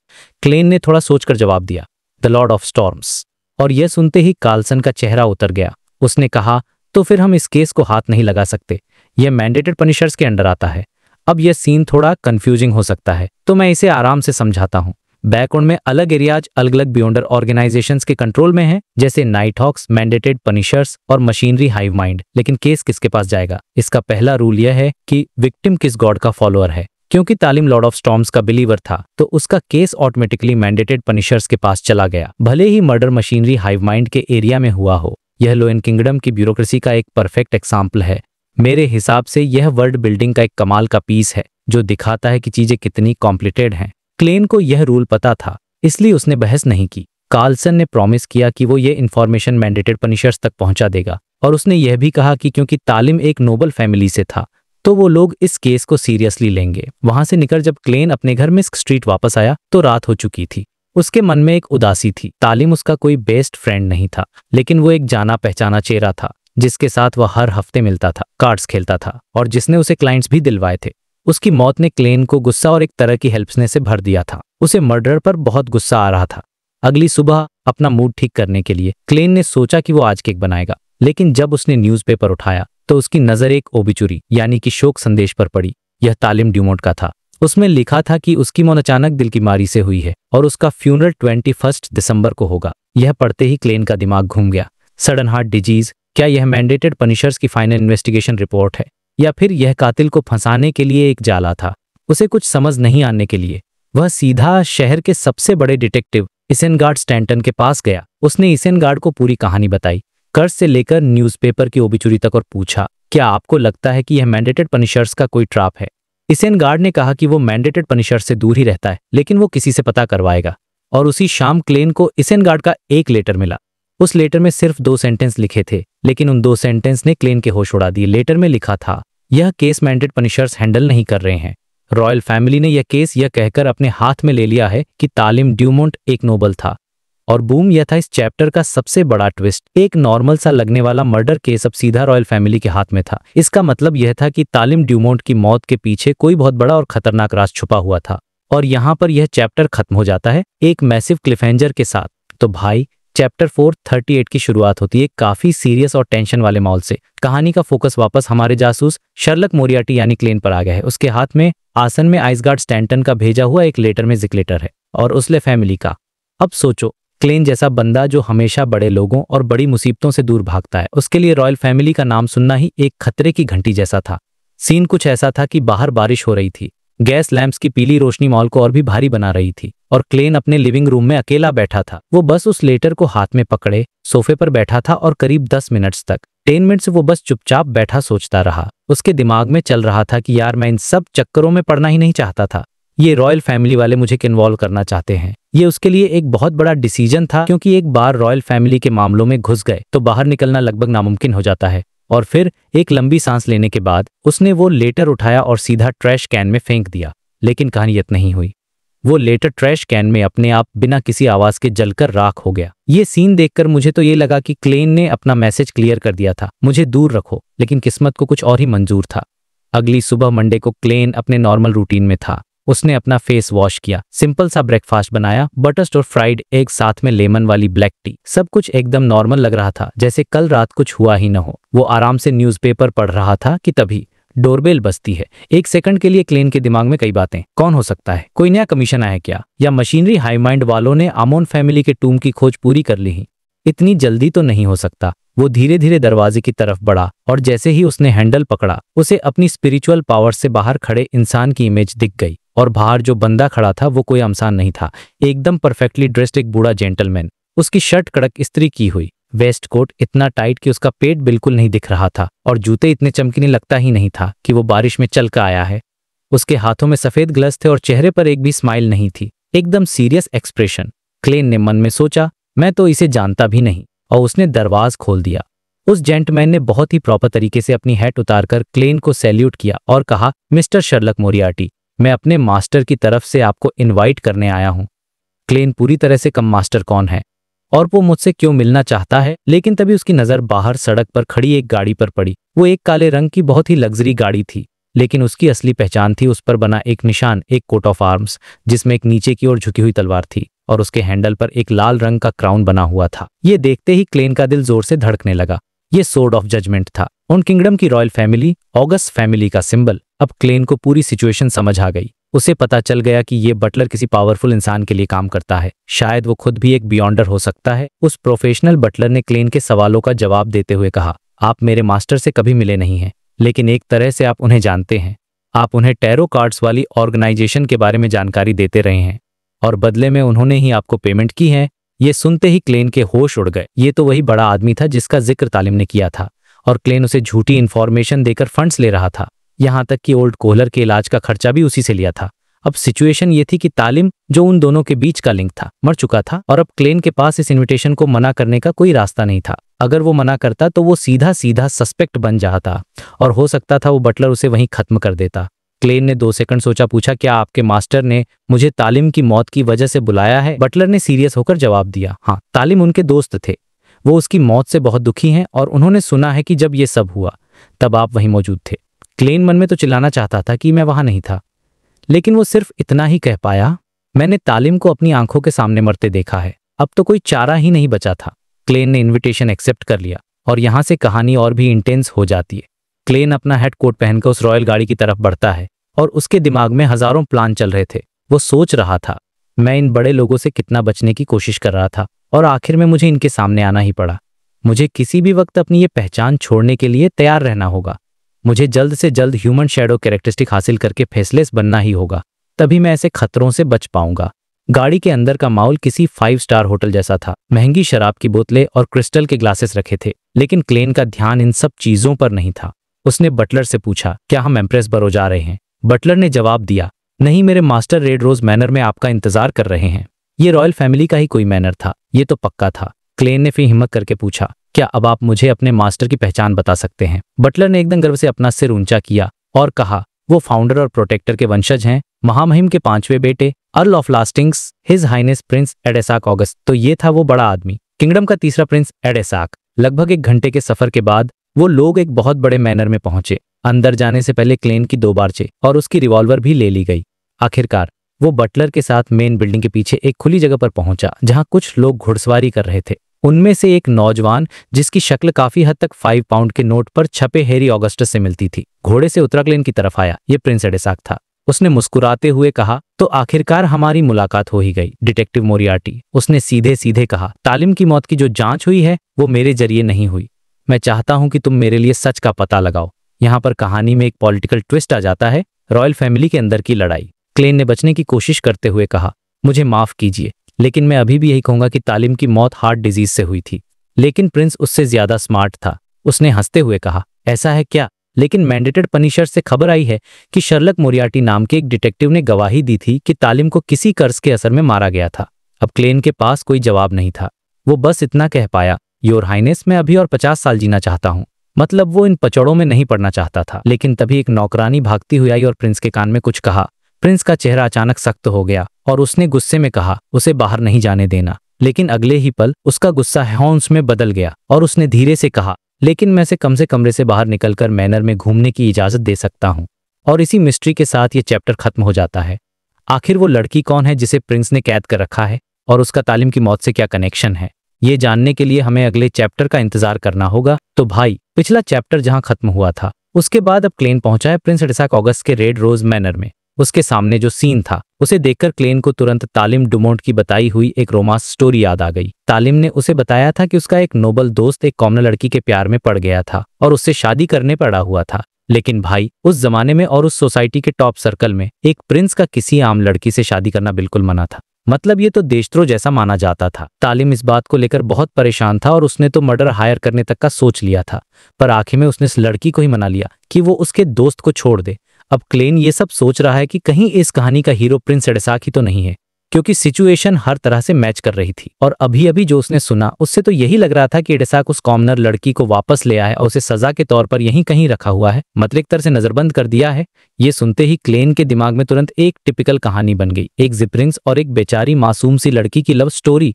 S1: क्लेन ने थोड़ा सोचकर जवाब दिया, द लॉर्ड ऑफ स्टॉर्म्स। और यह सुनते ही कार्लसन का चेहरा उतर गया। उसने कहा, तो फिर हम इस केस को हाथ नहीं लगा सकते, यह मैंडेटेड पनिशर्स के अंडर आता है। अब यह सीन थोड़ा कंफ्यूजिंग हो सकता है, तो मैं इसे आराम से समझाता हूँ। बैकग्राउंड में अलग एरियाज अलग अलग बियॉन्डर ऑर्गेनाइजेशंस के कंट्रोल में हैं, जैसे नाइट हॉक्स, मैंडेटेड पनिशर्स और मशीनरी हाइव माइंड। लेकिन केस किसके पास जाएगा? इसका पहला रूल यह है कि विक्टिम किस गॉड का फॉलोअर है। क्योंकि तालिम लॉर्ड ऑफ स्टॉर्म्स का बिलीवर था, तो उसका केस ऑटोमेटिकली मैंडेटेड पनिशर्स के पास चला गया, भले ही मर्डर मशीनरी हाइव माइंड के एरिया में हुआ हो। यह लोएन किंगडम की ब्यूरोक्रेसी का एक परफेक्ट एग्जाम्पल है। मेरे हिसाब से यह वर्ल्ड बिल्डिंग का एक कमाल का पीस है, जो दिखाता है कि चीजें कितनी कॉम्प्लिकेटेड हैं। क्लेन को यह रूल पता था, इसलिए उसने बहस नहीं की। कार्लसन ने प्रॉमिस किया कि वो ये इन्फॉर्मेशन मैंडेटेड पनिशर्स तक पहुंचा देगा, और उसने यह भी कहा कि क्योंकि तालिम एक नोबल फैमिली से था, तो वो लोग इस केस को सीरियसली लेंगे। वहां से निकल जब क्लेन अपने घर मिस्क स्ट्रीट वापस आया तो रात हो चुकी थी। उसके मन में एक उदासी थी। तालिम उसका कोई बेस्ट फ्रेंड नहीं था, लेकिन वो एक जाना पहचाना चेहरा था, जिसके साथ वह हर हफ्ते मिलता था, कार्ड्स खेलता था और जिसने उसे क्लाइंट्स भी दिलवाए थे। उसकी मौत ने क्लेन को गुस्सा और एक तरह की हेल्पनेस से भर दिया था। उसे मर्डर पर बहुत गुस्सा आ रहा था। अगली सुबह अपना मूड ठीक करने के लिए क्लेन ने सोचा कि वो आज केक बनाएगा, लेकिन जब उसने न्यूज़पेपर उठाया तो उसकी नजर एक ओबिचुरी यानी कि शोक संदेश पर पड़ी। यह तालिम ड्यूमोंट का था। उसमें लिखा था कि उसकी मौत अचानक दिल की बीमारी से हुई है और उसका फ्यूनरल 21 दिसंबर को होगा। यह पढ़ते ही क्लेन का दिमाग घूम गया। सडन हार्ट डिजीज, क्या यह मैंडेटेड पनिशर्स की फाइनल इन्वेस्टिगेशन रिपोर्ट है, या फिर यह कातिल को फंसाने के लिए एक जाला था? उसे कुछ समझ नहीं आने के लिए वह सीधा शहर के सबसे बड़े डिटेक्टिव इसेनगार्ड स्टैंटन के पास गया। उसने इसेनगार्ड को पूरी कहानी बताई, कर्ज से लेकर न्यूज़पेपर की ओबिचुरी तक, और पूछा, क्या आपको लगता है कि यह मैंडेटेड पनिशर्स का कोई ट्रैप है? इसेनगार्ड ने कहा कि वो मैंडेटेड पनिशर्स से दूर ही रहता है, लेकिन वो किसी से पता करवाएगा। और उसी शाम क्लेन को इसेनगार्ड का एक लेटर मिला। उस लेटर में सिर्फ 2 सेंटेंस लिखे थे, लेकिन उन 2 सेंटेंस ने क्लेन के होश उड़ा दिए। लेटर में लिखा था, यह केस मैंडेटेड पनिशर्स हैंडल नहीं कर रहे हैं। रॉयल फैमिली ने यह केस यह कहकर अपने हाथ में ले लिया है कि तालिम ड्यूमोंट एक नोबल था। और बूम, यह था इस चैप्टर का सबसे बड़ा ट्विस्ट। एक नॉर्मल सा लगने वाला मर्डर केस अब सीधा रॉयल फैमिली के हाथ में था। इसका मतलब यह था कि तालिम ड्यूमोंट की मौत के पीछे कोई बहुत बड़ा और खतरनाक राज छुपा हुआ था। और यहाँ पर यह चैप्टर खत्म हो जाता है एक मैसिव क्लिफहैंगर के साथ। तो भाई, चैप्टर 438 की शुरुआत होती है काफी सीरियस और टेंशन वाले माहौल से। कहानी का फोकस वापस हमारे जासूस शर्लक मोरियार्टी यानी क्लेन पर आ गया है। उसके हाथ में आसन में आइसगार्ड स्टैंटन का भेजा हुआ एक लेटर में जिक लेटर है और उसले फैमिली का। अब सोचो, क्लेन जैसा बंदा जो हमेशा बड़े लोगों और बड़ी मुसीबतों से दूर भागता है, उसके लिए रॉयल फैमिली का नाम सुनना ही एक खतरे की घंटी जैसा था। सीन कुछ ऐसा था कि बाहर बारिश हो रही थी, गैस लैंप्स की पीली रोशनी माहौल को और भी भारी बना रही थी और क्लेन अपने लिविंग रूम में अकेला बैठा था। वो बस उस लेटर को हाथ में पकड़े सोफे पर बैठा था और करीब 10 मिनट्स तक 10 मिनट से वो बस चुपचाप बैठा सोचता रहा। उसके दिमाग में चल रहा था कि यार मैं इन सब चक्करों में पड़ना ही नहीं चाहता था। ये रॉयल फैमिली वाले मुझे इन्वॉल्व करना चाहते हैं। ये उसके लिए एक बहुत बड़ा डिसीजन था, क्योंकि एक बार रॉयल फैमिली के मामलों में घुस गए तो बाहर निकलना लगभग नामुमकिन हो जाता है। और फिर एक लंबी सांस लेने के बाद उसने वो लेटर उठाया और सीधा ट्रैश कैन में फेंक दिया। लेकिन कहानी यत नहीं हुई। वो लेटर ट्रैश कैन में अपने आप बिना किसी आवाज के जलकर राख हो गया। ये सीन देखकर मुझे तो ये लगा कि क्लेन ने अपना मैसेज क्लियर कर दिया था, मुझे दूर रखो। लेकिन किस्मत को कुछ और ही मंजूर था। अगली सुबह मंडे को क्लेन अपने नॉर्मल रूटीन में था। उसने अपना फेस वॉश किया, सिंपल सा ब्रेकफास्ट बनाया, बटर्स और फ्राइड एग साथ में लेमन वाली ब्लैक टी। सब कुछ एकदम नॉर्मल लग रहा था, जैसे कल रात कुछ हुआ ही न हो। वो आराम से न्यूज़पेपर पढ़ रहा था कि तभी डोरबेल बजती है। एक सेकंड के लिए क्लेन के दिमाग में कई बातें। कौन हो सकता है? कोई नया कमीशन आया क्या? या मशीनरी हाई माइंड वालों ने आमोन फैमिली के टूम की खोज पूरी कर ली? इतनी जल्दी तो नहीं हो सकता। वो धीरे धीरे दरवाजे की तरफ बढ़ा और जैसे ही उसने हैंडल पकड़ा, उसे अपनी स्पिरिचुअल पावर से बाहर खड़े इंसान की इमेज दिख गई। और बाहर जो बंदा खड़ा था वो कोई आमसान नहीं था, एकदम परफेक्टली ड्रेस्ड एक बूढ़ा जेंटलमैन। उसकी शर्ट कड़क इस्त्री की हुई, वेस्ट कोट इतना टाइट कि उसका पेट बिल्कुल नहीं दिख रहा था और जूते इतने चमकीने लगता ही नहीं था कि वो बारिश में चल कर आया है। उसके हाथों में सफेद ग्लव्स थे और चेहरे पर एक भी स्माइल नहीं थी, एकदम सीरियस एक्सप्रेशन। क्लेन ने मन में सोचा, मैं तो इसे जानता भी नहीं, और उसने दरवाज खोल दिया। उस जेंटलमैन ने बहुत ही प्रॉपर तरीके से अपनी हैट उतारकर क्लेन को सैल्यूट किया और कहा, मिस्टर शर्लक मोरियार्टी, मैं अपने मास्टर की तरफ से आपको इनवाइट करने आया हूं। क्लेन पूरी तरह से कम मास्टर कौन है और वो मुझसे क्यों मिलना चाहता है। लेकिन तभी उसकी नजर बाहर सड़क पर खड़ी एक गाड़ी पर पड़ी। वो एक काले रंग की बहुत ही लग्जरी गाड़ी थी, लेकिन उसकी असली पहचान थी उस पर बना एक निशान, एक कोट ऑफ आर्म्स जिसमें एक नीचे की ओर झुकी हुई तलवार थी और उसके हैंडल पर एक लाल रंग का क्राउन बना हुआ था। ये देखते ही क्लेन का दिल जोर से धड़कने लगा। ये सोर्ड ऑफ जजमेंट था, उन किंगडम की रॉयल फैमिली, ऑगस्ट फैमिली का सिंबल। अब क्लेन को पूरी सिचुएशन समझ आ गई। उसे पता चल गया कि ये बटलर किसी पावरफुल इंसान के लिए काम करता है। शायद वो खुद भी एक बियॉन्डर हो सकता है। उस प्रोफेशनल बटलर ने क्लेन के सवालों का जवाब देते हुए कहा, आप मेरे मास्टर से कभी मिले नहीं हैं, लेकिन एक तरह से आप उन्हें जानते हैं। आप उन्हें टैरो कार्ड्स वाली ऑर्गेनाइजेशन के बारे में जानकारी देते रहे हैं और बदले में उन्होंने ही आपको पेमेंट की है। ये सुनते ही क्लेन के होश उड़ गए। ये तो वही बड़ा आदमी था जिसका जिक्र तालिम ने किया था और क्लेन उसे झूठी इंफॉर्मेशन देकर फंड्स ले रहा था। यहाँ तक कि ओल्ड कोहलर के इलाज का खर्चा भी उसी से लिया था। अब सिचुएशन ये थी कि तालिम, जो उन दोनों के बीच का लिंक था, मर चुका था और अब क्लेन के पास इस इनविटेशन को मना करने का कोई रास्ता नहीं था। अगर वो मना करता तो वो सीधा सीधा सस्पेक्ट बन जाता और हो सकता था वो बटलर उसे वहीं खत्म कर देता। क्लेन ने 2 सेकंड सोचा, पूछा, क्या आपके मास्टर ने मुझे तालिम की मौत की वजह से बुलाया है? बटलर ने सीरियस होकर जवाब दिया, हाँ, तालिम उनके दोस्त थे। वो उसकी मौत से बहुत दुखी हैं और उन्होंने सुना है कि जब ये सब हुआ तब आप वहीं मौजूद थे। क्लेन मन में तो चिल्लाना चाहता था कि मैं वहां नहीं था, लेकिन वो सिर्फ इतना ही कह पाया, मैंने तालिम को अपनी आंखों के सामने मरते देखा है। अब तो कोई चारा ही नहीं बचा था। क्लेन ने इनविटेशन एक्सेप्ट कर लिया और यहां से कहानी और भी इंटेंस हो जाती है। क्लेन अपना हेड कोट पहनकर उस रॉयल गाड़ी की तरफ बढ़ता है और उसके दिमाग में हजारों प्लान चल रहे थे। वो सोच रहा था, मैं इन बड़े लोगों से कितना बचने की कोशिश कर रहा था और आखिर में मुझे इनके सामने आना ही पड़ा। मुझे किसी भी वक्त अपनी ये पहचान छोड़ने के लिए तैयार रहना होगा। मुझे जल्द से जल्द ह्यूमन शैडो कैरेक्टरिस्टिक हासिल करके फेसलेस बनना ही होगा, तभी मैं ऐसे खतरों से बच पाऊंगा। गाड़ी के अंदर का माहौल किसी 5 स्टार होटल जैसा था। महंगी शराब की बोतलें और क्रिस्टल के ग्लासेस रखे थे, लेकिन क्लेन का ध्यान इन सब चीजों पर नहीं था। उसने बटलर से पूछा, क्या हम एम्प्रेस बरो जा रहे हैं? बटलर ने जवाब दिया, नहीं, मेरे मास्टर रेड रोज मैनर में आपका इंतजार कर रहे हैं। ये रॉयल फैमिली का ही कोई मैनर था, ये तो पक्का था। क्लेन ने फिर हिम्मत करके पूछा, क्या अब आप मुझे अपने मास्टर की पहचान बता सकते हैं? बटलर ने एकदम गर्व से अपना सिर ऊंचा किया और कहा, वो फाउंडर और प्रोटेक्टर के वंशज हैं, महामहिम के 5वें बेटे, earl of Lastings, his highness prince Adesak August. तो ये था वो बड़ा आदमी, किंगडम का तीसरा प्रिंस एडेसाक। लगभग 1 घंटे के सफर के बाद वो लोग एक बहुत बड़े मैनर में पहुंचे। अंदर जाने से पहले क्लेन की 2 बार और उसकी रिवॉल्वर भी ले ली गई। आखिरकार वो बटलर के साथ मेन बिल्डिंग के पीछे एक खुली जगह पर पहुंचा, जहां कुछ लोग घुड़सवारी कर रहे थे। उनमें से एक नौजवान जिसकी शक्ल काफी हद तक 5 पाउंड के नोट पर छपे हैरी ऑगस्टस से मिलती थी, घोड़े से उतरा क्लेन की तरफ आया। ये प्रिंस एडेसाक था। उसने मुस्कुराते हुए कहा, तो आखिरकार हमारी मुलाकात हो ही गई, डिटेक्टिव मोरियार्टी। उसने सीधे सीधे कहा, तालिम की मौत की जो जांच हुई है वो मेरे जरिए नहीं हुई। मैं चाहता हूं कि तुम मेरे लिए सच का पता लगाओ। यहाँ पर कहानी में एक पॉलिटिकल ट्विस्ट आ जाता है, रॉयल फैमिली के अंदर की लड़ाई। क्लेन ने बचने की कोशिश करते हुए कहा, मुझे माफ कीजिए, लेकिन मैं अभी भी यही कहूंगा कि तालिम की मौत हार्ट डिजीज से हुई थी। लेकिन प्रिंस उससे ज्यादा स्मार्ट था। उसने हंसते हुए कहा, ऐसा है क्या? लेकिन मैंडेटेड पनिशर से खबर आई है कि शर्लक मोरियार्टी नाम के एक डिटेक्टिव ने गवाही दी थी कि तालिम को किसी कर्ज के असर में मारा गया था। अब क्लेन के पास कोई जवाब नहीं था। वो बस इतना कह पाया, योर हाइनेस, मैं अभी और 50 साल जीना चाहता हूँ। मतलब वो इन पचड़ों में नहीं पड़ना चाहता था। लेकिन तभी एक नौकरानी भागती हुई आई और प्रिंस के कान में कुछ कहा। प्रिंस का चेहरा अचानक सख्त हो गया और उसने गुस्से में कहा, उसे बाहर नहीं जाने देना। लेकिन अगले ही पल उसका गुस्सा हौंस में बदल गया और उसने धीरे से कहा, लेकिन मैं से कमरे से बाहर निकलकर मैनर में घूमने की इजाजत दे सकता हूँ। और इसी मिस्ट्री के साथ ये चैप्टर खत्म हो जाता है। आखिर वो लड़की कौन है जिसे प्रिंस ने कैद कर रखा है और उसका तालिम की मौत से क्या कनेक्शन है? ये जानने के लिए हमें अगले चैप्टर का इंतजार करना होगा। तो भाई, पिछला चैप्टर जहां खत्म हुआ था उसके बाद अब क्लेन पहुंचा है प्रिंस एडेसाक ऑगस्ट के रेड रोज मैनर में। उसके सामने जो सीन था उसे देखकर क्लेन को तुरंत तालिम डुमोंट की बताई हुई एक रोमांस स्टोरी याद आ गई। तालिम ने उसे बताया था कि उसका एक नोबल दोस्त एक कॉमन लड़की के प्यार में पड़ गया था और उससे शादी करने पड़ा हुआ था। लेकिन भाई, उस जमाने में और उस सोसाइटी के टॉप सर्कल में एक प्रिंस का किसी आम लड़की से शादी करना बिल्कुल मना था। मतलब ये तो देशद्रोह जैसा माना जाता था। तालिम इस बात को लेकर बहुत परेशान था और उसने तो मर्डर हायर करने तक का सोच लिया था, पर आखिर में उसने इस लड़की को ही मना लिया कि वो उसके दोस्त को छोड़ दे। अब क्लेन ये सब सोच रहा है कि कहीं इस कहानी का हीरो प्रिंस एडेसाक ही तो नहीं है, क्योंकि सिचुएशन हर तरह से मैच कर रही थी। और अभी अभी जो उसने सुना उससे तो यही लग रहा था कि एडेसाक उस कॉमनर लड़की को वापस ले आया और उसे सजा के तौर पर यहीं कहीं रखा हुआ है, मतलब एक तरह से नजरबंद कर दिया है। ये सुनते ही क्लेन के दिमाग में तुरंत एक टिपिकल कहानी बन गई, एक जिप्रिंस और एक बेचारी मासूम सी लड़की की लव स्टोरी।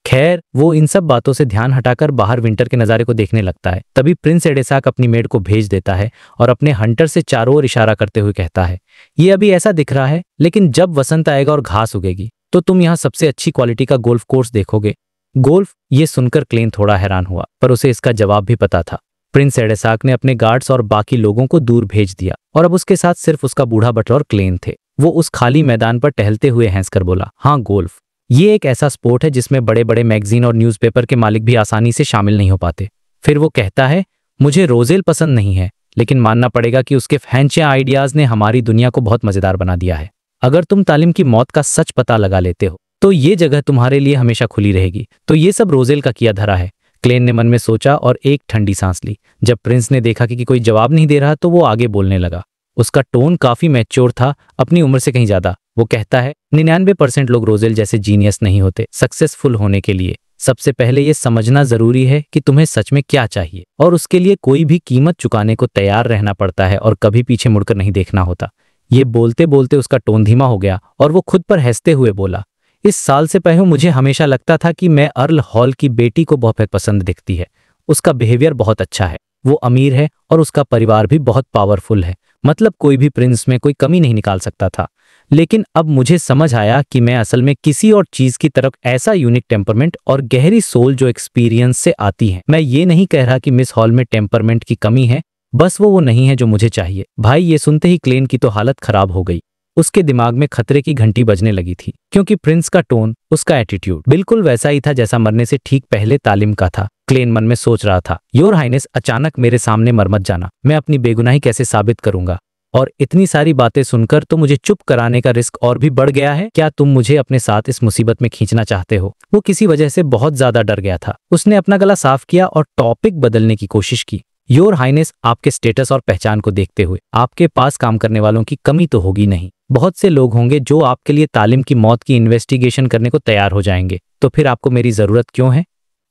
S1: खैर, वो इन सब बातों से ध्यान हटाकर बाहर विंटर के नज़ारे को देखने लगता है। तभी प्रिंस एडेसाक अपनी मेड को भेज देता है और अपने हंटर से चारों ओर इशारा करते हुए कहता है, ये अभी ऐसा दिख रहा है, लेकिन जब वसंत आएगा और घास उगेगी तो तुम यहाँ सबसे अच्छी क्वालिटी का गोल्फ कोर्स देखोगे। गोल्फ? ये सुनकर क्लेन थोड़ा हैरान हुआ, पर उसे इसका जवाब भी पता था। प्रिंस एडेसाक ने अपने गार्ड्स और बाकी लोगों को दूर भेज दिया और अब उसके साथ सिर्फ उसका बूढ़ा बटला और क्लेन थे। वो उस खाली मैदान पर टहलते हुए हंसकर बोला, हाँ, गोल्फ ये एक ऐसा स्पोर्ट है जिसमें बड़े बड़े मैगजीन और न्यूज़पेपर के मालिक भी आसानी से शामिल नहीं हो पाते। फिर वो कहता है, मुझे रोजेल पसंद नहीं है, लेकिन मानना पड़ेगा कि उसके फैंचे आइडियाज ने हमारी दुनिया को बहुत मजेदार बना दिया है। अगर तुम तालिम की मौत का सच पता लगा लेते हो तो ये जगह तुम्हारे लिए हमेशा खुली रहेगी। तो ये सब रोजेल का किया धरा है। क्लेन ने मन में सोचा और एक ठंडी सांस ली। जब प्रिंस ने देखा कि कोई जवाब नहीं दे रहा तो वो आगे बोलने लगा। उसका टोन काफी मैच्योर था, अपनी उम्र से कहीं ज्यादा। वो कहता है, 99% लोग रोजेल जैसे जीनियस नहीं होते। सक्सेसफुल होने के लिए सबसे पहले ये समझना जरूरी है कि तुम्हें सच में क्या चाहिए, और उसके लिए कोई भी कीमत चुकाने को तैयार रहना पड़ता है और कभी पीछे मुड़कर नहीं देखना होता। ये बोलते बोलते उसका टोन धीमा हो गया और वो खुद पर हंसते हुए बोला, इस साल से पहले मुझे हमेशा लगता था कि मैं अर्ल हॉल की बेटी को बहुत पसंद दिखती है। उसका बिहेवियर बहुत अच्छा है, वो अमीर है और उसका परिवार भी बहुत पावरफुल है। मतलब कोई भी प्रिंस में कोई कमी नहीं निकाल सकता था। लेकिन अब मुझे समझ आया कि मैं असल में किसी और चीज की तरफ ऐसा यूनिक टेम्परमेंट और गहरी सोल जो एक्सपीरियंस से आती है। मैं ये नहीं कह रहा कि मिस हॉल में टेम्परमेंट की कमी है, बस वो नहीं है जो मुझे चाहिए। भाई, ये सुनते ही क्लेन की तो हालत खराब हो गई। उसके दिमाग में खतरे की घंटी बजने लगी थी, क्योंकि प्रिंस का टोन, उसका एटीट्यूड बिल्कुल वैसा ही था जैसा मरने से ठीक पहले तालिम का था। क्लेन मन में सोच रहा था, योर हाइनेस, अचानक मेरे सामने मर मत जाना। मैं अपनी बेगुनाही कैसे साबित करूंगा? और इतनी सारी बातें सुनकर तो मुझे चुप कराने का रिस्क और भी बढ़ गया है। क्या तुम मुझे अपने साथ इस मुसीबत में खींचना चाहते हो? वो किसी वजह से बहुत ज्यादा डर गया था। उसने अपना गला साफ किया और टॉपिक बदलने की कोशिश की। योर हाइनेस, आपके स्टेटस और पहचान को देखते हुए आपके पास काम करने वालों की कमी तो होगी नहीं। बहुत से लोग होंगे जो आपके लिए तालिम की मौत की इन्वेस्टिगेशन करने को तैयार हो जाएंगे। तो फिर आपको मेरी जरूरत क्यों है?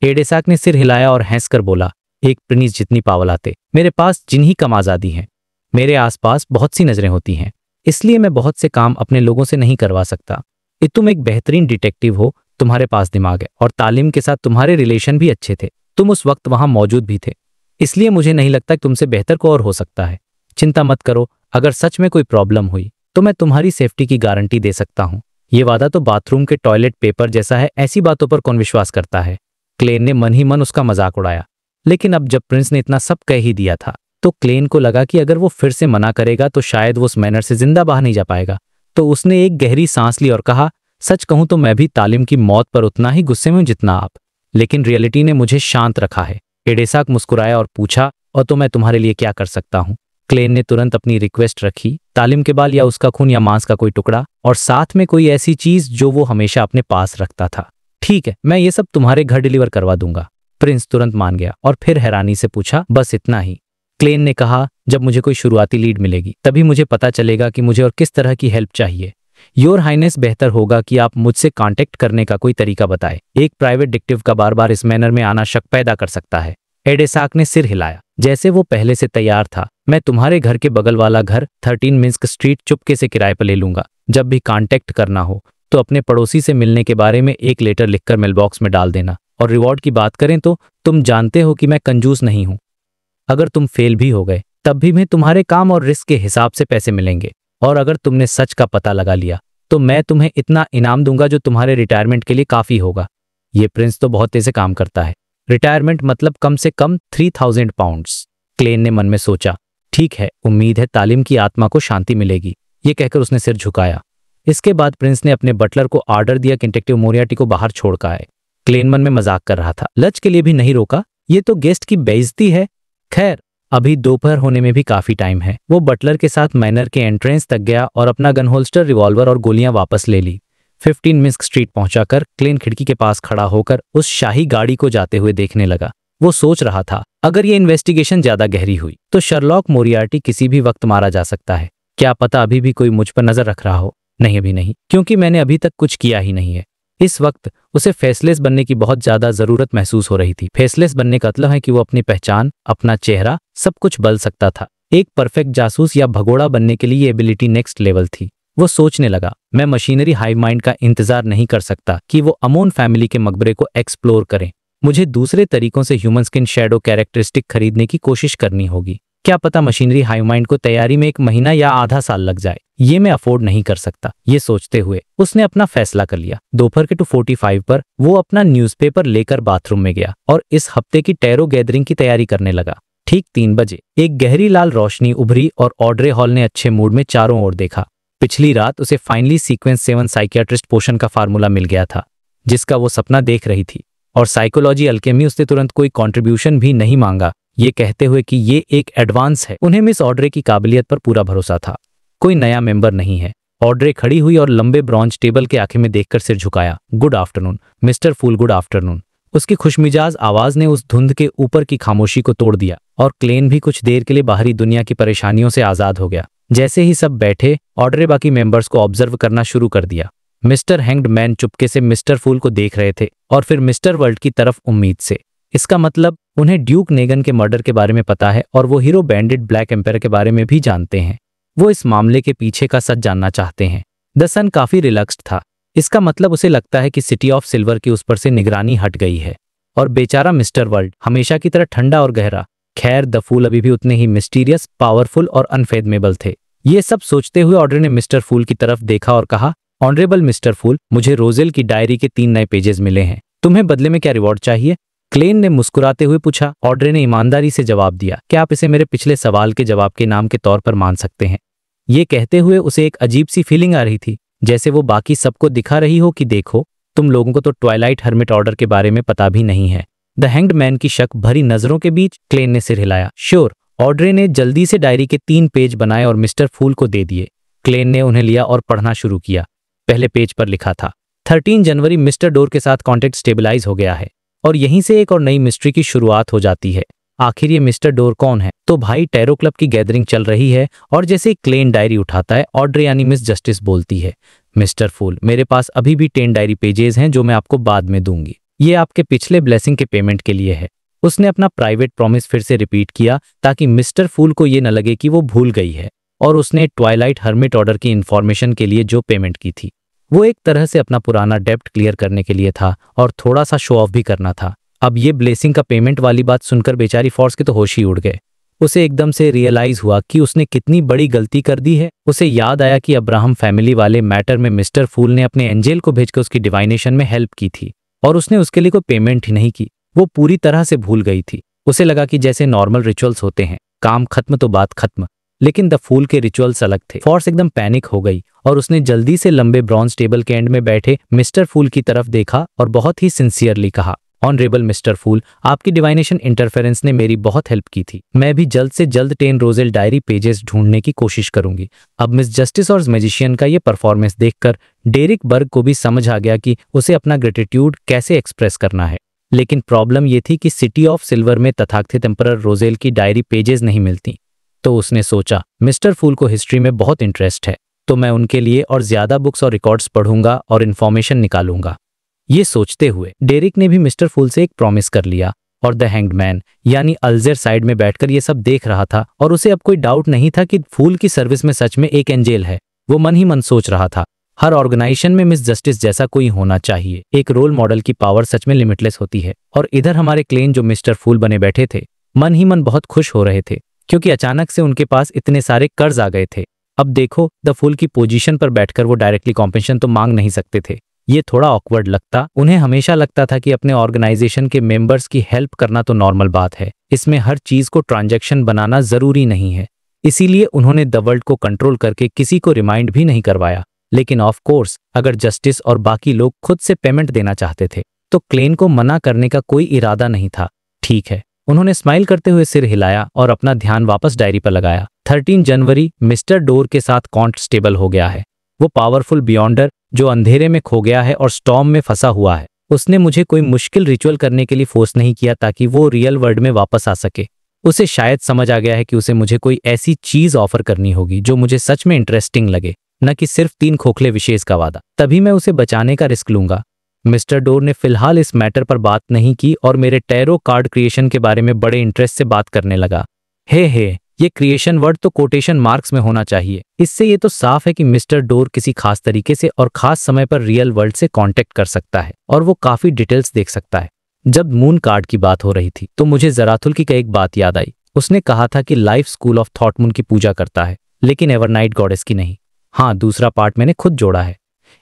S1: एडेसाक ने सिर हिलाया और हंसकर बोला, एक प्रिंस जितनी पावल आते, मेरे पास जिन्हीं कम आजादी है। मेरे आसपास बहुत सी नजरें होती हैं, इसलिए मैं बहुत से काम अपने लोगों से नहीं करवा सकता। तुम एक बेहतरीन डिटेक्टिव हो, तुम्हारे पास दिमाग है और तालिम के साथ तुम्हारे रिलेशन भी अच्छे थे। तुम उस वक्त वहां मौजूद भी थे, इसलिए मुझे नहीं लगता कि तुमसे बेहतर को और हो सकता है। चिंता मत करो, अगर सच में कोई प्रॉब्लम हुई तो मैं तुम्हारी सेफ्टी की गारंटी दे सकता हूँ। ये वादा तो बाथरूम के टॉयलेट पेपर जैसा है, ऐसी बातों पर कौन विश्वास करता है? क्लेन ने मन ही मन उसका मजाक उड़ाया। लेकिन अब जब प्रिंस ने इतना सब कह ही दिया था तो क्लेन को लगा कि अगर वो फिर से मना करेगा तो शायद वो उस मैनर से जिंदा बाहर नहीं जा पाएगा। तो उसने एक गहरी सांस ली और कहा, सच कहूं तो मैं भी तालिम की मौत पर उतना ही गुस्से में हूं जितना आप, लेकिन रियलिटी ने मुझे शांत रखा है। एडेसाक मुस्कुराया और पूछा, और तो मैं तुम्हारे लिए क्या कर सकता हूं? क्लेन ने तुरंत अपनी रिक्वेस्ट रखी, तालिम के बाल या उसका खून या मांस का कोई टुकड़ा, और साथ में कोई ऐसी चीज जो वो हमेशा अपने पास रखता था। ठीक है, मैं ये सब तुम्हारे घर डिलीवर करवा दूंगा। प्रिंस तुरंत मान गया और फिर हैरानी से पूछा, बस इतना ही? क्लेन ने कहा, जब मुझे कोई शुरुआती लीड मिलेगी तभी मुझे पता चलेगा कि मुझे और किस तरह की हेल्प चाहिए। योर हाइनेस, बेहतर होगा कि आप मुझसे कांटेक्ट करने का कोई तरीका बताएं। एक प्राइवेट डिटेक्टिव का बार बार इस मैनर में आना शक पैदा कर सकता है। एडेसाक ने सिर हिलाया, जैसे वो पहले से तैयार था। मैं तुम्हारे घर के बगल वाला घर 13 मिन्स्क स्ट्रीट चुपके से किराए पर ले लूंगा। जब भी कांटेक्ट करना हो तो अपने पड़ोसी से मिलने के बारे में एक लेटर लिखकर मेल बॉक्स में डाल देना। और रिवॉर्ड की बात करें तो तुम जानते हो कि मैं कंजूस नहीं हूं। अगर तुम फेल भी हो गए तब भी मैं तुम्हारे काम और रिस्क के हिसाब से पैसे मिलेंगे। और अगर तुमने सच का पता लगा लिया तो मैं तुम्हें इतना इनाम दूंगा जो तुम्हारे रिटायरमेंट के लिए काफी होगा। ये प्रिंस तो बहुत तेज से काम करता है। रिटायरमेंट मतलब कम से कम 3000 पाउंड्स। क्लेन ने मन में सोचा, ठीक है, उम्मीद है तालिम की आत्मा को शांति मिलेगी। ये कहकर उसने सिर झुकाया। इसके बाद प्रिंस ने अपने बटलर को ऑर्डर दिया कि डिटेक्टिव मोरियार्टी को बाहर छोड़ कर आए। क्लेन मन में मजाक कर रहा था, लंच के लिए भी नहीं रोका, ये तो गेस्ट की बेइज्जती है। खैर, अभी दोपहर होने में भी काफी टाइम है। वो बटलर के साथ मैनर के एंट्रेंस तक गया और अपना गन होल्स्टर, रिवॉल्वर और गोलियां वापस ले ली। 15 मिन्स्क स्ट्रीट पहुंचाकर क्लेन खिड़की के पास खड़ा होकर उस शाही गाड़ी को जाते हुए देखने लगा। वो सोच रहा था, अगर ये इन्वेस्टिगेशन ज्यादा गहरी हुई तो शर्लॉक मोरियार्टी किसी भी वक्त मारा जा सकता है। क्या पता अभी भी कोई मुझ पर नजर रख रहा हो। नहीं, अभी नहीं, क्योंकि मैंने अभी तक कुछ किया ही नहीं है। इस वक्त उसे फेसलेस बनने की बहुत ज्यादा जरूरत महसूस हो रही थी। फेसलेस बनने का मतलब है कि वो अपनी पहचान, अपना चेहरा, सब कुछ बदल सकता था। एक परफेक्ट जासूस या भगोड़ा बनने के लिए ये एबिलिटी नेक्स्ट लेवल थी। वो सोचने लगा, मैं मशीनरी हाइव माइंड का इंतजार नहीं कर सकता कि वो अमोन फैमिली के मकबरे को एक्सप्लोर करें। मुझे दूसरे तरीकों से ह्यूमन स्किन शैडो कैरेक्टरिस्टिक खरीदने की कोशिश करनी होगी। क्या पता मशीनरी हाइव माइंड को तैयारी में 1 महीना या आधा साल लग जाए। ये मैं अफोर्ड नहीं कर सकता। ये सोचते हुए उसने अपना फैसला कर लिया। दोपहर के 2:45 पर वो अपना न्यूज़पेपर लेकर बाथरूम में गया और इस हफ्ते की टैरो गैदरिंग की तैयारी करने लगा। ठीक 3 बजे एक गहरी लाल रोशनी उभरी और ऑड्रे हॉल ने अच्छे मूड में चारों ओर देखा। पिछली रात उसे फाइनली सीक्वेंस 7 साइकियाट्रिस्ट पोशन का फार्मूला मिल गया था, जिसका वो सपना देख रही थी। और साइकोलॉजी अल्केमी उसने तुरंत कोई कंट्रीब्यूशन भी नहीं मांगा, ये कहते हुए कि ये एक एडवांस है। उन्हें मिस ऑड्रे की काबिलियत पर पूरा भरोसा था। कोई नया मेंबर नहीं है। ऑड्रे खड़ी हुई और लंबे ब्रॉन्ज टेबल के आंखें में देखकर सिर झुकाया। गुड आफ्टरनून मिस्टर फूल, गुड आफ्टरनून। उसकी खुशमिजाज आवाज ने उस धुंध के ऊपर की खामोशी को तोड़ दिया और क्लेन भी कुछ देर के लिए बाहरी दुनिया की परेशानियों से आजाद हो गया। जैसे ही सब बैठे, ऑड्रे बाकी मेंबर्स को ऑब्जर्व करना शुरू कर दिया। मिस्टर हैंग्ड मैन चुपके से मिस्टर फूल को देख रहे थे और फिर मिस्टर वर्ल्ड की तरफ उम्मीद से। इसका मतलब उन्हें ड्यूक नेगन के मर्डर के बारे में पता है और वो हीरो बैंडिट ब्लैक एम्पायर के बारे में भी जानते हैं। वो इस मामले के पीछे का सच जानना चाहते हैं। द सन काफी रिलैक्स्ड था। इसका मतलब उसे लगता है कि सिटी ऑफ सिल्वर की उस पर से निगरानी हट गई है और बेचारा मिस्टर वर्ल्ड हमेशा की तरह ठंडा और गहरा। खैर, द फूल अभी भी उतने ही मिस्टीरियस, पावरफुल और अनफेदमेबल थे। ये सब सोचते हुए ऑड्रे ने मिस्टर फूल की तरफ देखा और कहा, ऑनरेबल मिस्टर फूल, मुझे रोजेल की डायरी के 3 नए पेजेस मिले हैं। तुम्हें बदले में क्या रिवॉर्ड चाहिए? क्लेन ने मुस्कुराते हुए पूछा। ऑड्रे ने ईमानदारी से जवाब दिया, क्या आप इसे मेरे पिछले सवाल के जवाब के नाम के तौर पर मान सकते हैं? ये कहते हुए उसे एक अजीब सी फीलिंग आ रही थी, जैसे वो बाकी सबको दिखा रही हो कि देखो, तुम लोगों को तो ट्वाइलाइट हर्मिट ऑर्डर के बारे में पता भी नहीं है। द हैंग्ड मैन की शक भरी नजरों के बीच क्लेन ने सिर हिलाया। श्योर। ऑड्रे ने जल्दी से डायरी के 3 पेज बनाए और मिस्टर फूल को दे दिए। क्लेन ने उन्हें लिया और पढ़ना शुरू किया। पहले पेज पर लिखा था, 13 जनवरी मिस्टर डोर के साथ कॉन्टेक्ट स्टेबलाइज हो गया है और यहीं से एक और नई मिस्ट्री की शुरुआत हो जाती है। आखिर ये मिस्टर डोर कौन है? तो भाई, टैरो क्लब की गैदरिंग चल रही है और जैसे क्लेन डायरी उठाता है, ऑड्रे यानी मिस जस्टिस बोलती है, मिस्टर फूल, मेरे पास अभी भी 10 डायरी पेजेस हैं जो मैं आपको बाद में दूंगी। ये आपके पिछले ब्लेसिंग के पेमेंट के लिए है। उसने अपना प्राइवेट प्रॉमिस फिर से रिपीट किया ताकि मिस्टर फूल को ये न लगे कि वो भूल गई है। और उसने ट्वाइलाइट हर्मिट ऑर्डर की इन्फॉर्मेशन के लिए जो पेमेंट की थी, वो एक तरह से अपना पुराना डेब्ट क्लियर करने के लिए था और थोड़ा सा शो ऑफ भी करना था। अब ये ब्लेसिंग का पेमेंट वाली बात सुनकर बेचारी फॉर्स के तो होश ही उड़ गए। उसे एकदम से रियलाइज हुआ कि उसने कितनी बड़ी गलती कर दी है। उसे याद आया कि अब्राहम फैमिली वाले मैटर में मिस्टर फूल ने अपने एंजेल को भेजकर उसकी डिवाइनेशन में हेल्प की थी। और उसने उसके लिए कोई पेमेंट ही नहीं की। वो पूरी तरह से भूल गई थी। उसे लगा कि जैसे नॉर्मल रिचुअल्स होते हैं, काम खत्म तो बात खत्म। लेकिन द फूल के रिचुअल्स अलग थे। फॉर्स एकदम पैनिक हो गई और उसने जल्दी से लंबे ब्रॉन्ज टेबल के एंड में बैठे मिस्टर फूल की तरफ देखा और बहुत ही सिंसियरली कहा, ऑनरेबल मिस्टर फूल, आपकी डिवाइनेशन इंटरफेरेंस ने मेरी बहुत हेल्प की थी। मैं भी जल्द से जल्द 10 रोजेल डायरी पेजेस ढूंढने की कोशिश करूंगी। अब मिस जस्टिस और मैजिशियन का ये परफॉर्मेंस देखकर डेरिक बर्ग को भी समझ आ गया कि उसे अपना ग्रेटिट्यूड कैसे एक्सप्रेस करना है। लेकिन प्रॉब्लम ये थी कि सिटी ऑफ सिल्वर में तथाकथित एम्परर रोजेल की डायरी पेजेस नहीं मिलती। तो उसने सोचा, मिस्टर फूल को हिस्ट्री में बहुत इंटरेस्ट है, तो मैं उनके लिए और ज्यादा बुक्स और रिकॉर्ड्स पढ़ूंगा और इन्फॉर्मेशन निकालूंगा। ये सोचते हुए डेरिक ने भी मिस्टर फूल से एक प्रॉमिस कर लिया और द हैंग्ड मैन यानी अल्जेर साइड में बैठकर ये सब देख रहा था और उसे अब कोई डाउट नहीं था कि फूल की सर्विस में सच में एक एंजेल है। वो मन ही मन सोच रहा था, हर ऑर्गेनाइजेशन में मिस जस्टिस जैसा कोई होना चाहिए। एक रोल मॉडल की पावर सच में लिमिटलेस होती है। और इधर हमारे क्लेन जो मिस्टर फूल बने बैठे थे, मन ही मन बहुत खुश हो रहे थे क्योंकि अचानक से उनके पास इतने सारे कर्ज आ गए थे। अब देखो, द फूल की पोजीशन पर बैठकर वो डायरेक्टली कॉम्पेंसेशन तो मांग नहीं सकते थे। ये थोड़ा ऑकवर्ड लगता। उन्हें हमेशा लगता था कि अपने ऑर्गेनाइजेशन के मेंबर्स की हेल्प करना तो नॉर्मल बात है, इसमें हर चीज को ट्रांजैक्शन बनाना जरूरी नहीं है। इसीलिए उन्होंने द वर्ल्ड को कंट्रोल करके किसी को रिमाइंड भी नहीं करवाया। लेकिन ऑफ कोर्स अगर जस्टिस और बाकी लोग खुद से पेमेंट देना चाहते थे तो क्लेन को मना करने का कोई इरादा नहीं था। ठीक है, उन्होंने स्माइल करते हुए सिर हिलाया और अपना ध्यान वापस डायरी पर लगाया। 13 जनवरी मिस्टर डोर के साथ कांस्टेबल हो गया है। वो पावरफुल बियॉन्डर जो अंधेरे में खो गया है और स्टॉर्म में फंसा हुआ है। उसने मुझे कोई मुश्किल रिचुअल करने के लिए फोर्स नहीं किया ताकि वो रियल वर्ल्ड में वापस आ सके। उसे शायद समझ आ गया है कि उसे मुझे कोई ऐसी चीज ऑफर करनी होगी जो मुझे सच में इंटरेस्टिंग लगे, न कि सिर्फ 3 खोखले विशेष का वादा। तभी मैं उसे बचाने का रिस्क लूंगा। मिस्टर डोर ने फिलहाल इस मैटर पर बात नहीं की और मेरे टैरो कार्ड क्रिएशन के बारे में बड़े इंटरेस्ट से बात करने लगा। हे ये क्रिएशन वर्ड तो कोटेशन मार्क्स में होना चाहिए। इससे ये तो साफ है कि मिस्टर डोर किसी खास तरीके से और खास समय पर रियल वर्ल्ड से कांटेक्ट कर सकता है और वो काफी डिटेल्स देख सकता है। जब मून कार्ड की बात हो रही थी तो मुझे जराथुल की एक बात याद आई। उसने कहा था कि life school of thought moon की पूजा करता है, लेकिन एवरनाइट गॉडेस की नहीं। हाँ, दूसरा पार्ट मैंने खुद जोड़ा है।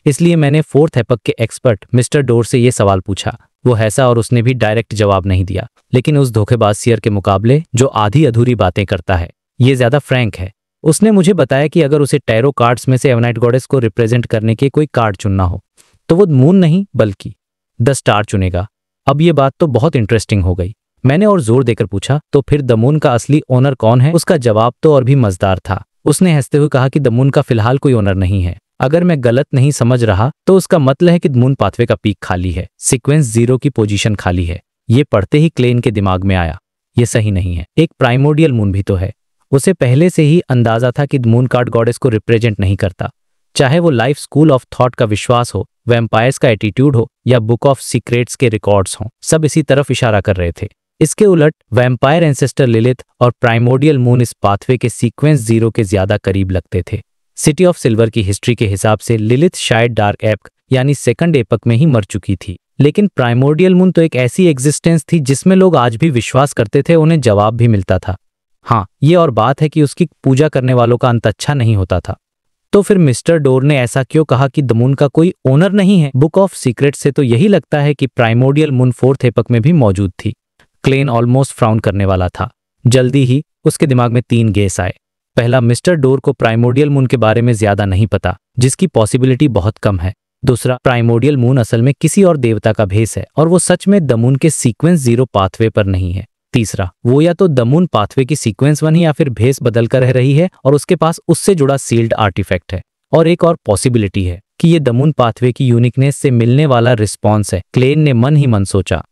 S1: इसलिए मैंने 4th एपक के एक्सपर्ट मिस्टर डोर से ये सवाल पूछा। वो हंसा और उसने भी डायरेक्ट जवाब नहीं दिया। लेकिन उस धोखेबाज सियर के मुकाबले जो आधी अधूरी बातें करता है, ये ज्यादा फ्रैंक है। उसने मुझे बताया कि अगर उसे टैरो कार्ड्स में से एवरनाइट गॉडेस को रिप्रेजेंट करने के कोई कार्ड चुनना हो तो वो मून नहीं बल्कि द स्टार चुनेगा। अब ये बात तो बहुत इंटरेस्टिंग हो गई। मैंने और जोर देकर पूछा, तो फिर द मून का असली ओनर कौन है? उसका जवाब तो और भी मजेदार था। उसने हंसते हुए कहा कि द मून का फिलहाल कोई ओनर नहीं है। अगर मैं गलत नहीं समझ रहा तो उसका मतलब है कि मून पाथवे का पीक खाली है, सीक्वेंस 0 की पोजीशन खाली है। ये पढ़ते ही क्लेन के दिमाग में आया, ये सही नहीं है। एक प्राइमोडियल मून भी तो है। उसे पहले से ही अंदाजा था कि मून कार्ड गॉडेस को रिप्रेजेंट नहीं करता। चाहे वो लाइफ स्कूल ऑफ थॉट का विश्वास हो, वैम्पायर्स का एटीट्यूड हो या बुक ऑफ सीक्रेट्स के रिकॉर्ड्स हों, सब इसी तरफ इशारा कर रहे थे। इसके उलट वैम्पायर एंसेस्टर लिलिथ और प्राइमोडियल मून इस पाथवे के सीक्वेंस 0 के ज्यादा करीब लगते थे। सिटी ऑफ सिल्वर की हिस्ट्री के हिसाब से लिलिथ शायद डार्क एपक यानी सेकंड एपक में ही मर चुकी थी। लेकिन प्राइमोडियल मून तो एक ऐसी एग्जिस्टेंस थी जिसमें लोग आज भी विश्वास करते थे, उन्हें जवाब भी मिलता था। हाँ, ये और बात है कि उसकी पूजा करने वालों का अंत अच्छा नहीं होता था। तो फिर मिस्टर डोर ने ऐसा क्यों कहा कि द मून का कोई ओनर नहीं है? बुक ऑफ सीक्रेट से तो यही लगता है कि प्राइमोडियल मून 4th एपक में भी मौजूद थी। क्लेन ऑलमोस्ट फ्राउन करने वाला था। जल्दी ही उसके दिमाग में 3 गेस आए। पहला, मिस्टर डोर को प्राइमोडियल मून के बारे में ज्यादा नहीं पता, जिसकी पॉसिबिलिटी बहुत कम है। दूसरा, प्राइमोडियल मून असल में किसी और देवता का भेस है और वो सच में द मून के सीक्वेंस 0 पाथवे पर नहीं है। तीसरा, वो या तो द मून पाथवे की सीक्वेंस 1 या फिर भेस बदल कर रह रही है और उसके पास उससे जुड़ा सील्ड आर्टिफैक्ट है। और एक और पॉसिबिलिटी है कि ये द मून पाथवे की यूनिकनेस से मिलने वाला रिस्पॉन्स है। क्लेन ने मन ही मन सोचा।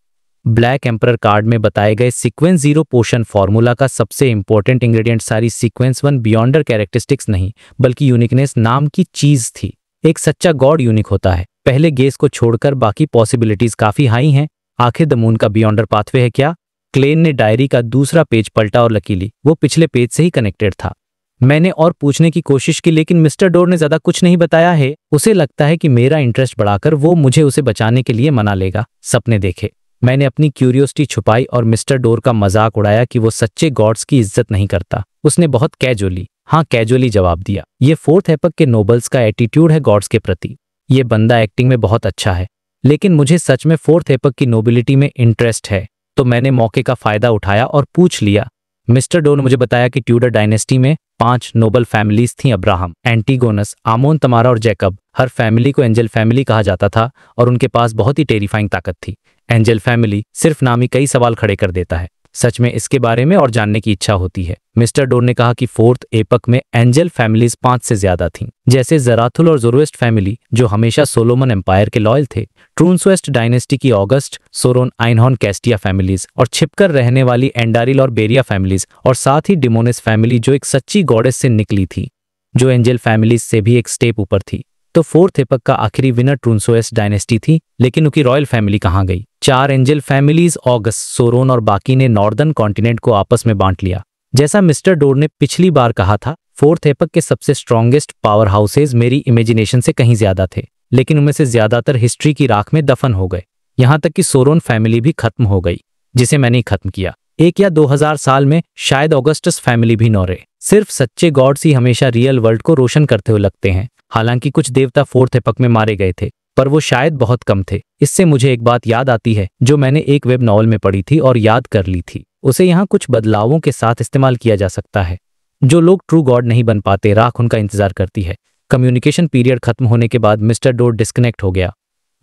S1: ब्लैक एम्परर कार्ड में बताए गए सीक्वेंस 0 पोशन फॉर्मूला का सबसे इंपॉर्टेंट इंग्रेडिएंट सारी सीक्वेंस 1 बियॉन्डर कैरेक्टरिस्टिक्स नहीं बल्कि यूनिकनेस नाम की चीज थी। एक सच्चा गॉड यूनिक होता है। पहले गेस को छोड़कर बाकी पॉसिबिलिटीज काफी हाई हैं। आखिर द मून का बियॉन्डर पाथवे है क्या? क्लेन ने डायरी का दूसरा पेज पलटा और लकीली वो पिछले पेज से ही कनेक्टेड था। मैंने और पूछने की कोशिश की लेकिन मिस्टर डोर ने ज्यादा कुछ नहीं बताया है। उसे लगता है कि मेरा इंटरेस्ट बढ़ाकर वो मुझे उसे बचाने के लिए मना लेगा। सपने देखे। मैंने अपनी क्यूरियोसिटी छुपाई और मिस्टर डोर का मजाक उड़ाया कि वो सच्चे गॉड्स की इज्जत नहीं करता। उसने बहुत कैजुअली जवाब दिया। ये 4th एपक के नोबल्स का एटीट्यूड है गॉड्स के प्रति। ये बंदा एक्टिंग में बहुत अच्छा है। लेकिन मुझे सच में फोर्थ एपक की नोबिलिटी में इंटरेस्ट है, तो मैंने मौके का फायदा उठाया और पूछ लिया। मिस्टर डो ने मुझे बताया कि ट्यूडर डायनेस्टी में 5 नोबल फैमिलीज थीं, अब्राहम, एंटीगोनस, आमोन, तमारा और जैकब। हर फैमिली को एंजल फैमिली कहा जाता था और उनके पास बहुत ही टेरिफाइंग ताकत थी। एंजल फैमिली सिर्फ नाम ही कई सवाल खड़े कर देता है। सच में इसके बारे में और जानने की इच्छा होती है। मिस्टर डोर ने कहा कि फोर्थ एपक में एंजल फैमिलीज 5 से ज्यादा थीं, जैसे जराथुल और जोरोएस्ट फैमिली जो हमेशा सोलोमन एम्पायर के लॉयल थे, ट्रून्सवेस्ट डायनेस्टी की ऑगस्ट, सोरोन, आइनहॉर्न, कैस्टिया फैमिलीज और छिपकर रहने वाली एंडारिल और बेरिया फैमिलीज, और साथ ही डिमोनिस फैमिली जो एक सच्ची गॉडेस से निकली थी, जो एंजल फैमिलीज से भी एक स्टेप ऊपर थी। तो फोर्थ एपक का आखिरी विनर ट्रून्सवेस्ट डायनेस्टी थी, लेकिन उनकी रॉयल फैमिली कहाँ गई? 4 एंजल फैमिलीज, ऑगस्ट, सोरोन और बाकी ने नॉर्दर्न कॉन्टिनेंट को आपस में बांट लिया। जैसा मिस्टर डोर ने पिछली बार कहा था, फोर्थ एपक के सबसे स्ट्रॉन्गेस्ट पावर हाउसेज मेरी इमेजिनेशन से कहीं ज्यादा थे, लेकिन उनमें से ज्यादातर हिस्ट्री की राख में दफन हो गए। यहाँ तक कि सोरोन फैमिली भी खत्म हो गई, जिसे मैंने ही खत्म किया। 1 या 2000 साल में शायद ऑगस्टस फैमिली भी न रहे। सिर्फ सच्चे गॉड्स ही हमेशा रियल वर्ल्ड को रोशन करते हुए लगते हैं। हालांकि कुछ देवता फोर्थ एपक में मारे गए थे, पर वो शायद बहुत कम थे। इससे मुझे एक बात याद आती है जो मैंने एक वेब नॉवल में पढ़ी थी और याद कर ली थी। उसे यहाँ कुछ बदलावों के साथ इस्तेमाल किया जा सकता है। जो लोग ट्रू गॉड नहीं बन पाते, राख उनका इंतजार करती है। कम्युनिकेशन पीरियड खत्म होने के बाद मिस्टर डोर डिस्कनेक्ट हो गया।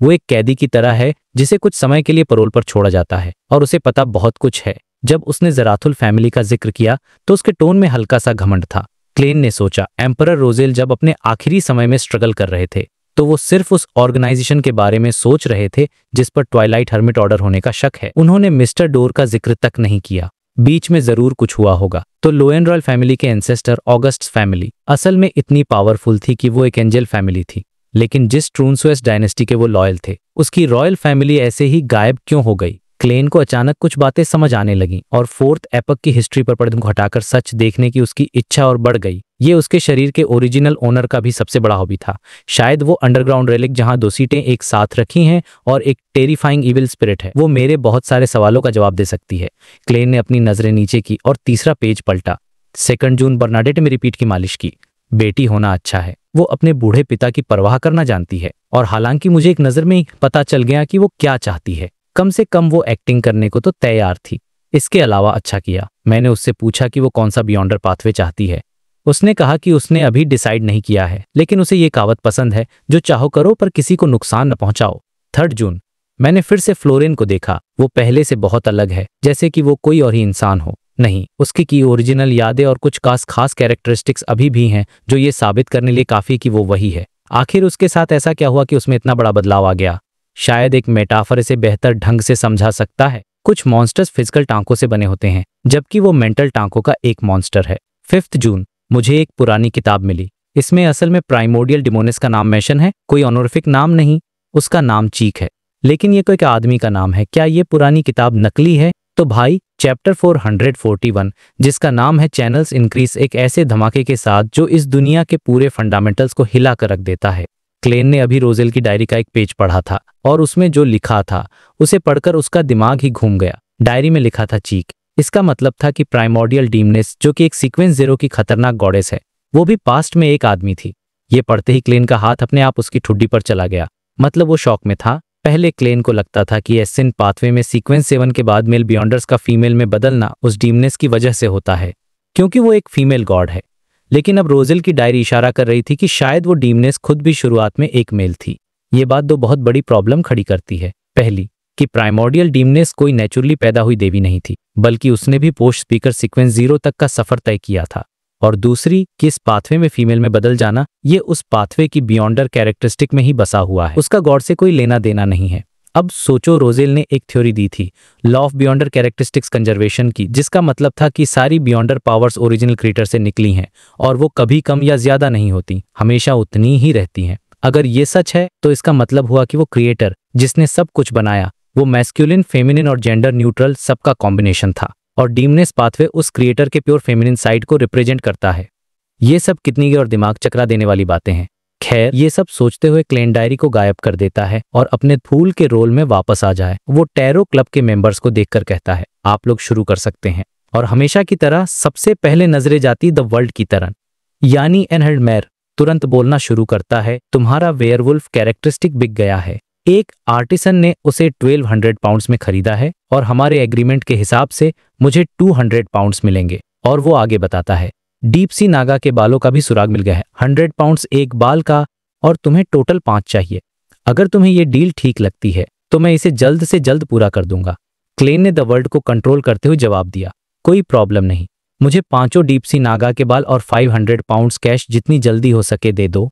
S1: वो एक कैदी की तरह है जिसे कुछ समय के लिए पैरोल पर छोड़ा जाता है और उसे पता बहुत कुछ है। जब उसने जराथुल फैमिली का जिक्र किया तो उसके टोन में हल्का सा घमंड था। क्लेन ने सोचा, एम्परर रोजेल जब अपने आखिरी समय में स्ट्रगल कर रहे थे तो वो सिर्फ उस ऑर्गेनाइजेशन के बारे में सोच रहे थे जिस पर ट्वाइलाइट हर्मिट ऑर्डर होने का शक है। उन्होंने मिस्टर डोर का जिक्र तक नहीं किया। बीच में जरूर कुछ हुआ होगा। तो लोएन रॉयल फैमिली के एंसेस्टर ऑगस्ट फैमिली असल में इतनी पावरफुल थी कि वो एक एंजल फैमिली थी, लेकिन जिस ट्रून्सवेस्ट डायनेस्टी के वो लॉयल थे, उसकी रॉयल फैमिली ऐसे ही गायब क्यों हो गई? क्लेन को अचानक कुछ बातें समझ आने लगीं और फोर्थ एपक की हिस्ट्री पर पर्दे को हटाकर सच देखने की उसकी इच्छा और बढ़ गई। ये उसके शरीर के ओरिजिनल ओनर का भी सबसे बड़ा हॉबी था। शायद वो अंडरग्राउंड रेलिक जहां 2 सीटें एक साथ रखी हैं और एक टेरिफाइंग इविल स्पिरिट है, वो मेरे बहुत सारे सवालों का जवाब दे सकती है। क्लेन ने अपनी नजरें नीचे की और तीसरा पेज पलटा। 2 जून, बर्नाडेट में रिपीट की मालिश की। बेटी होना अच्छा है। वो अपने बूढ़े पिता की परवाह करना जानती है, और हालांकि मुझे एक नजर में ही पता चल गया कि वो क्या चाहती है। कम से कम वो एक्टिंग करने को तो तैयार थी। इसके अलावा अच्छा किया, मैंने उससे पूछा कि वो कौन सा बियॉन्डर पाथवे चाहती है। उसने कहा कि उसने अभी डिसाइड नहीं किया है, लेकिन उसे ये कहावत पसंद है, जो चाहो करो पर किसी को नुकसान न पहुंचाओ। 3 जून, मैंने फिर से फ्लोरेन को देखा। वो पहले से बहुत अलग है, जैसे कि वो कोई और ही इंसान हो। नहीं, उसकी की ओरिजिनल यादें और कुछ खास कैरेक्टरिस्टिक्स अभी भी हैं जो ये साबित करने लिए काफी कि वो वही है। आखिर उसके साथ ऐसा क्या हुआ कि उसमें इतना बड़ा बदलाव आ गया? शायद एक मेटाफर इसे बेहतर ढंग से समझा सकता है। कुछ मॉन्स्टर्स फिजिकल टांकों से बने होते हैं, जबकि वो मेंटल टांकों का एक मॉन्स्टर है। 5 जून, मुझे एक पुरानी किताब मिली। इसमें असल में प्राइमोडियल डिमोनिस का नाम मेंशन है, कोई ऑनोरिफिक नाम नहीं। उसका नाम चीक है, लेकिन ये कोई एक आदमी का नाम है। क्या ये पुरानी किताब नकली है? तो भाई, चैप्टर 441, जिसका नाम है चैनल्स इंक्रीज, एक ऐसे धमाके के साथ जो इस दुनिया के पूरे फंडामेंटल्स को हिला कर रख देता है। क्लेन ने अभी रोजेल की डायरी का एक पेज पढ़ा था और उसमें जो लिखा था उसे पढ़कर उसका दिमाग ही घूम गया। डायरी में लिखा था चीक। इसका मतलब था कि प्राइमोडियल डीमनेस, जो कि एक सीक्वेंस 0 की खतरनाक गॉडेस है, वो भी पास्ट में एक आदमी थी। ये पढ़ते ही क्लेन का हाथ अपने आप उसकी ठुड्डी पर चला गया। मतलब वो शॉक में था। पहले क्लेन को लगता था कि एसेंट पाथवे में सीक्वेंस 7 के बाद मेल बियॉन्डर्स का फीमेल में बदलना उस डीमनेस की वजह से होता है, क्योंकि वो एक फीमेल गॉड है। लेकिन अब रोजेल की डायरी इशारा कर रही थी कि शायद वो डीमनेस खुद भी शुरुआत में एक मेल थी। ये बात 2 बहुत बड़ी प्रॉब्लम खड़ी करती है। पहली, कि प्राइमोडियल डीमनेस कोई नेचुरली पैदा हुई देवी नहीं थी, बल्कि उसने भी पोस्ट स्पीकर सीक्वेंस 0 तक का सफर तय किया था। और दूसरी, कि इस पाथवे में फीमेल में बदल जाना, ये उस पाथवे की बियॉन्डर कैरेक्टरिस्टिक में ही बसा हुआ है। उसका गॉड से कोई लेना देना नहीं है। अब सोचो, रोजेल ने एक थ्योरी दी थी, लॉ ऑफ बियॉन्डर कैरेक्टरिस्टिक्स कंजर्वेशन की, जिसका मतलब था कि सारी बियॉन्डर पावर्स ओरिजिनल क्रिएटर से निकली हैं और वो कभी कम या ज्यादा नहीं होती, हमेशा उतनी ही रहती हैं। अगर ये सच है तो इसका मतलब हुआ कि वो क्रिएटर जिसने सब कुछ बनाया वो मैस्कुलिन, फेमिनिन और जेंडर न्यूट्रल सबका कॉम्बिनेशन था, और डीमनेस पाथवे उस क्रिएटर के प्योर फेमिनिन साइड को रिप्रेजेंट करता है। ये सब कितनी और दिमाग चकरा देने वाली बातें हैं। खैर, ये सब सोचते हुए क्लेन डायरी को गायब कर देता है और अपने फूल के रोल में वापस आ जाए। वो टैरो क्लब के मेंबर्स को देखकर कहता है, आप लोग शुरू कर सकते हैं। और हमेशा की तरह सबसे पहले नजरें जाती द वर्ल्ड की तरफ, यानी एनहर्ड मैर तुरंत बोलना शुरू करता है, तुम्हारा वेयरवुल्फ कैरेक्टरिस्टिक बिक गया है। एक आर्टिसन ने उसे 1200 पाउंड्स में खरीदा है और हमारे एग्रीमेंट के हिसाब से मुझे 200 पाउंड्स मिलेंगे। और वो आगे बताता है, डीप सी नागा के बालों का भी सुराग मिल गया है, 100 पाउंड्स एक बाल का, और तुम्हें टोटल 5 चाहिए। अगर तुम्हें ये डील ठीक लगती है तो मैं इसे जल्द से जल्द पूरा कर दूंगा। क्लेन ने द वर्ल्ड को कंट्रोल करते हुए जवाब दिया, कोई प्रॉब्लम नहीं, मुझे 5 डीप सी नागा के बाल और 500 पाउंड्स कैश जितनी जल्दी हो सके दे दो।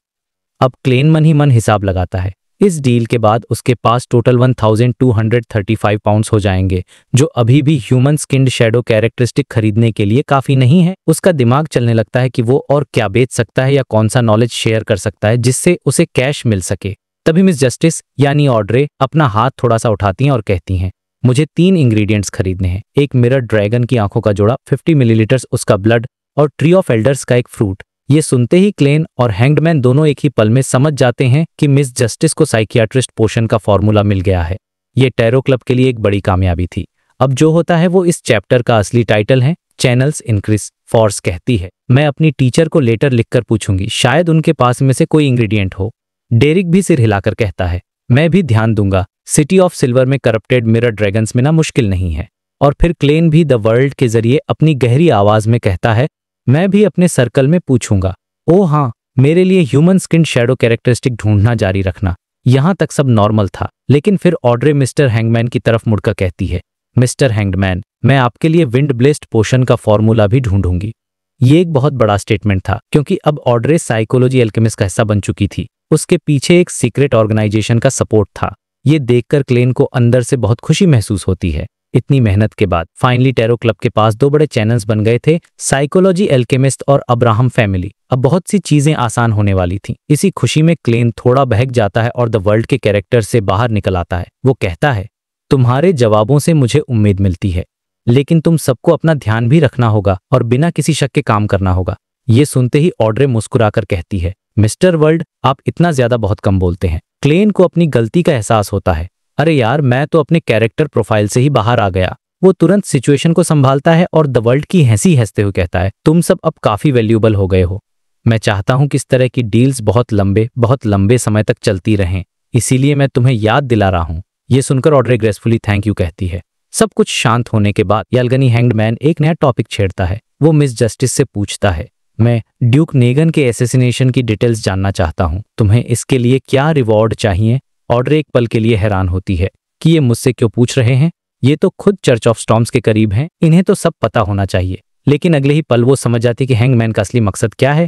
S1: अब क्लेन मन ही मन हिसाब लगाता है। इस डील के बाद उसके पास टोटल 1235 पाउंड्स हो जाएंगे, जो अभी भी ह्यूमन स्किन्ड शैडो कैरेक्टरिस्टिक खरीदने के लिए काफी नहीं है। उसका दिमाग चलने लगता है कि वो और क्या बेच सकता है या कौन सा नॉलेज शेयर कर सकता है जिससे उसे कैश मिल सके। तभी मिस जस्टिस यानी ऑड्रे अपना हाथ थोड़ा सा उठाती हैं और कहती हैं, मुझे 3 इंग्रेडिएंट्स खरीदने हैं, एक मिरर ड्रैगन की आंखों का जोड़ा, 50 मिलीलीटर्स उसका ब्लड, और ट्री ऑफ एल्डर्स का एक फ्रूट। ये सुनते ही क्लेन और हैंग्डमैन दोनों एक ही पल में समझ जाते हैं कि मिस जस्टिस को साइकियाट्रिस्ट पोशन का फॉर्मूला मिल गया है। ये टैरो क्लब के लिए एक बड़ी कामयाबी थी। अब जो होता है वो इस चैप्टर का असली टाइटल है, चैनल्स इंक्रीज। फोर्स कहती है, मैं अपनी टीचर को लेटर लिखकर पूछूंगी, शायद उनके पास में से कोई इंग्रेडिएंट हो। डेरिक भी सिर हिलाकर कहता है, मैं भी ध्यान दूंगा, सिटी ऑफ सिल्वर में करप्टेड मिरर ड्रैगन्स में ना मुश्किल नहीं है। और फिर क्लेन भी द वर्ल्ड के जरिए अपनी गहरी आवाज में कहता है, मैं भी अपने सर्कल में पूछूंगा। ओह हाँ, मेरे लिए ह्यूमन स्किन शैडो कैरेक्टरिस्टिक ढूंढना जारी रखना। यहां तक सब नॉर्मल था, लेकिन फिर ऑड्रे मिस्टर हैंगमैन की तरफ मुड़कर कहती है, मिस्टर हैंगमैन, मैं आपके लिए विंड ब्लेस्ड पोशन का फॉर्मूला भी ढूंढूंगी। ये एक बहुत बड़ा स्टेटमेंट था, क्योंकि अब ऑड्रे साइकोलॉजी एल्केमिस्ट का हिस्सा बन चुकी थी। उसके पीछे एक सीक्रेट ऑर्गेनाइजेशन का सपोर्ट था। ये देखकर क्लेन को अंदर से बहुत खुशी महसूस होती है। इतनी मेहनत के बाद फाइनली टैरो क्लब के पास 2 बड़े चैनल्स बन गए थे, साइकोलॉजी एल्केमिस्ट और अब्राहम फैमिली। अब बहुत सी चीजें आसान होने वाली थीं। इसी खुशी में क्लेन थोड़ा बहक जाता है और द वर्ल्ड के कैरेक्टर से बाहर निकल आता है। वो कहता है, तुम्हारे जवाबों से मुझे उम्मीद मिलती है, लेकिन तुम सबको अपना ध्यान भी रखना होगा और बिना किसी शक के काम करना होगा। ये सुनते ही ऑड्रे मुस्कुराकर कहती है, मिस्टर वर्ल्ड, आप इतना ज्यादा बहुत कम बोलते हैं। क्लेन को अपनी गलती का एहसास होता है। अरे यार, मैं तो अपने कैरेक्टर प्रोफाइल से ही बाहर आ गया। वो तुरंत सिचुएशन को संभालता है और द वर्ल्ड की हंसी हंसते हुए कहता है, तुम सब अब काफी वैल्यूएबल हो गए हो। मैं चाहता हूं कि इस तरह की डील्स बहुत लंबे समय तक चलती रहें, इसीलिए मैं तुम्हें याद दिला रहा हूं। ये सुनकर ऑड्रे ग्रेसफुली थैंक यू कहती है। सब कुछ शांत होने के बाद यालगनी हैंग्डमैन एक नया टॉपिक छेड़ता है। वो मिस जस्टिस से पूछता है, मैं ड्यूक नेगन के एसेसिनेशन की डिटेल्स जानना चाहता हूं, तुम्हें इसके लिए क्या रिवॉर्ड चाहिए? ऑड्रे एक पल के लिए हैरान होती है कि ये मुझसे क्यों पूछ रहे हैं। ये तो खुद चर्च ऑफ स्टॉर्म्स के करीब हैं, इन्हें तो सब पता होना चाहिए। लेकिन अगले ही पल वो समझ जाती कि हैंगमैन का असली मकसद क्या है।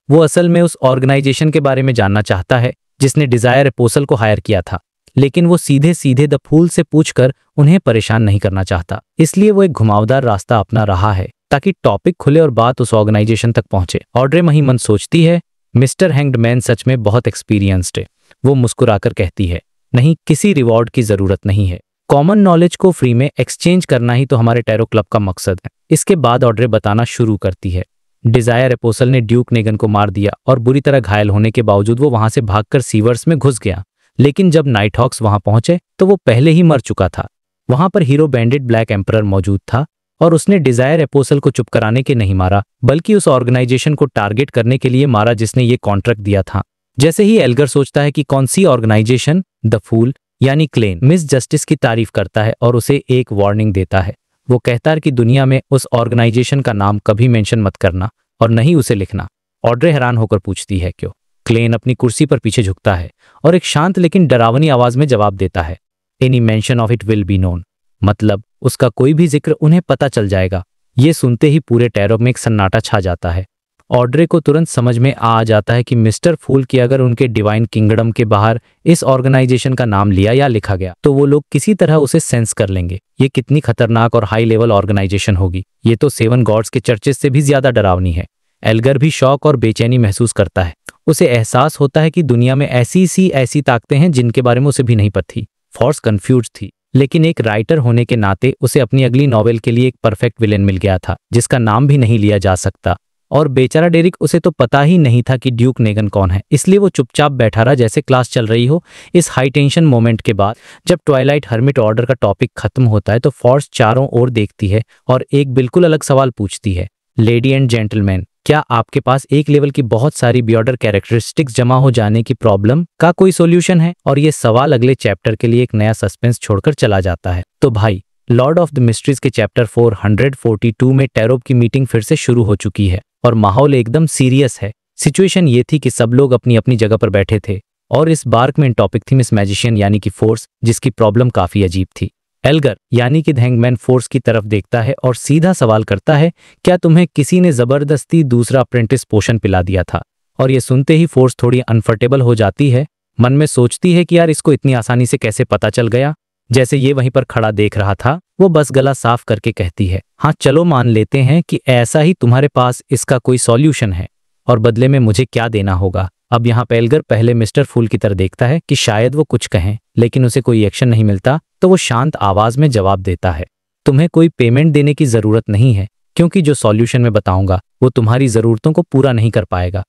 S1: वो असल में उस ऑर्गेनाइजेशन के बारे में जानना चाहता है जिसने डिजायर एपोसल को हायर किया था, लेकिन वो सीधे सीधे द फूल से पूछकर उन्हें परेशान नहीं करना चाहता। इसलिए वो एक घुमावदार रास्ता अपना रहा है ताकि टॉपिक खुले और बात उस ऑर्गेनाइजेशन तक पहुंचे। ऑड्रे मही मन सोचती है, मिस्टर हैंग्डमैन सच में बहुत एक्सपीरियंस्ड है। वो मुस्कुराकर कहती है, नहीं, किसी रिवॉर्ड की जरूरत नहीं है। कॉमन नॉलेज को फ्री में एक्सचेंज करना ही तो हमारे टैरो क्लब का मकसद है। इसके बाद ऑड्रे बताना शुरू करती है, डिजायर एपोसल ने ड्यूक नेगन को मार दिया और बुरी तरह घायल होने के बावजूद वो वहां से भागकर सीवर्स में घुस गया। लेकिन जब नाइटहॉक्स वहां पहुंचे तो वो पहले ही मर चुका था। वहां पर हीरो बैंडेड ब्लैक एम्परर मौजूद था और उसने डिजायर एपोसल को चुप कराने के नहीं मारा, बल्कि उस ऑर्गेनाइजेशन को टारगेट करने के लिए मारा जिसने ये कॉन्ट्रैक्ट दिया था। जैसे ही एल्गर सोचता है कि कौन सी ऑर्गेनाइजेशन, द फूल यानी क्लेन, मिस जस्टिस की तारीफ करता है और उसे एक वार्निंग देता है। वो कहता है कि दुनिया में उस ऑर्गेनाइजेशन का नाम कभी मेंशन मत करना और नहीं उसे लिखना। ऑड्रे हैरान होकर पूछती है, क्यों? क्लेन अपनी कुर्सी पर पीछे झुकता है और एक शांत लेकिन डरावनी आवाज में जवाब देता है, any mention of it will be known, मतलब उसका कोई भी जिक्र उन्हें पता चल जाएगा। ये सुनते ही पूरे टैरो में एक सन्नाटा छा जाता है। ऑड्रे को तुरंत समझ में आ जाता है कि मिस्टर फूल की अगर उनके डिवाइन किंगडम के बाहर इस ऑर्गेनाइजेशन का नाम लिया या लिखा गया तो वो लोग किसी तरह उसे सेंस कर लेंगे। ये कितनी खतरनाक और हाई लेवल ऑर्गेनाइजेशन होगी। ये तो 7 गॉड्स के चर्चेस से भी ज्यादा डरावनी है। एल्गर भी शौक और बेचैनी महसूस करता है। उसे एहसास होता है कि दुनिया में ऐसी ताकतें हैं जिनके बारे में उसे भी नहीं पता थी। फोर्स कंफ्यूज थी, लेकिन एक राइटर होने के नाते उसे अपनी अगली नॉवेल के लिए एक परफेक्ट विलेन मिल गया था जिसका नाम भी नहीं लिया जा सकता। और बेचारा डेरिक, उसे तो पता ही नहीं था कि ड्यूक नेगन कौन है, इसलिए वो चुपचाप बैठा रहा जैसे क्लास चल रही हो। इस हाई टेंशन मोमेंट के बाद जब ट्वाइलाइट हर्मिट ऑर्डर का टॉपिक खत्म होता है तो फोर्स चारों ओर देखती है और एक बिल्कुल अलग सवाल पूछती है, लेडी एंड जेंटलमैन, क्या आपके पास एक लेवल की बहुत सारी बियॉर्डर कैरेक्टरिस्टिक्स जमा हो जाने की प्रॉब्लम का कोई सॉल्यूशन है? और ये सवाल अगले चैप्टर के लिए एक नया सस्पेंस छोड़कर चला जाता है। तो भाई, लॉर्ड ऑफ द मिस्ट्रीज के चैप्टर 442 में टैरोब की मीटिंग फिर से शुरू हो चुकी है और माहौल एकदम सीरियस है। सिचुएशन ये थी कि सब लोग अपनी अपनी जगह पर बैठे थे और इस बार में टॉपिक थी मिस मैजिशियन यानी कि फोर्स, जिसकी प्रॉब्लम काफी अजीब थी। एल्गर यानी कि द हैंगमैन फोर्स की तरफ देखता है और सीधा सवाल करता है, क्या तुम्हें किसी ने जबरदस्ती दूसरा अप्रेंटिस पोशन पिला दिया था? और ये सुनते ही फोर्स थोड़ी अनफर्टेबल हो जाती है, मन में सोचती है कि यार इसको इतनी आसानी से कैसे पता चल गया। जैसे ये वहीं पर खड़ा देख रहा था, वो बस गला साफ करके कहती है, हाँ चलो मान लेते हैं कि ऐसा ही तुम्हारे पास इसका कोई सॉल्यूशन है, और बदले में मुझे क्या देना होगा? अब यहाँ पे एल्गर पहले मिस्टर फूल की तरह देखता है कि शायद वो कुछ कहें, लेकिन उसे कोई एक्शन नहीं मिलता, तो वो शांत आवाज में जवाब देता है, तुम्हें कोई पेमेंट देने की जरूरत नहीं है, क्योंकि जो सॉल्यूशन मैं बताऊंगा वो तुम्हारी जरूरतों को पूरा नहीं कर पाएगा।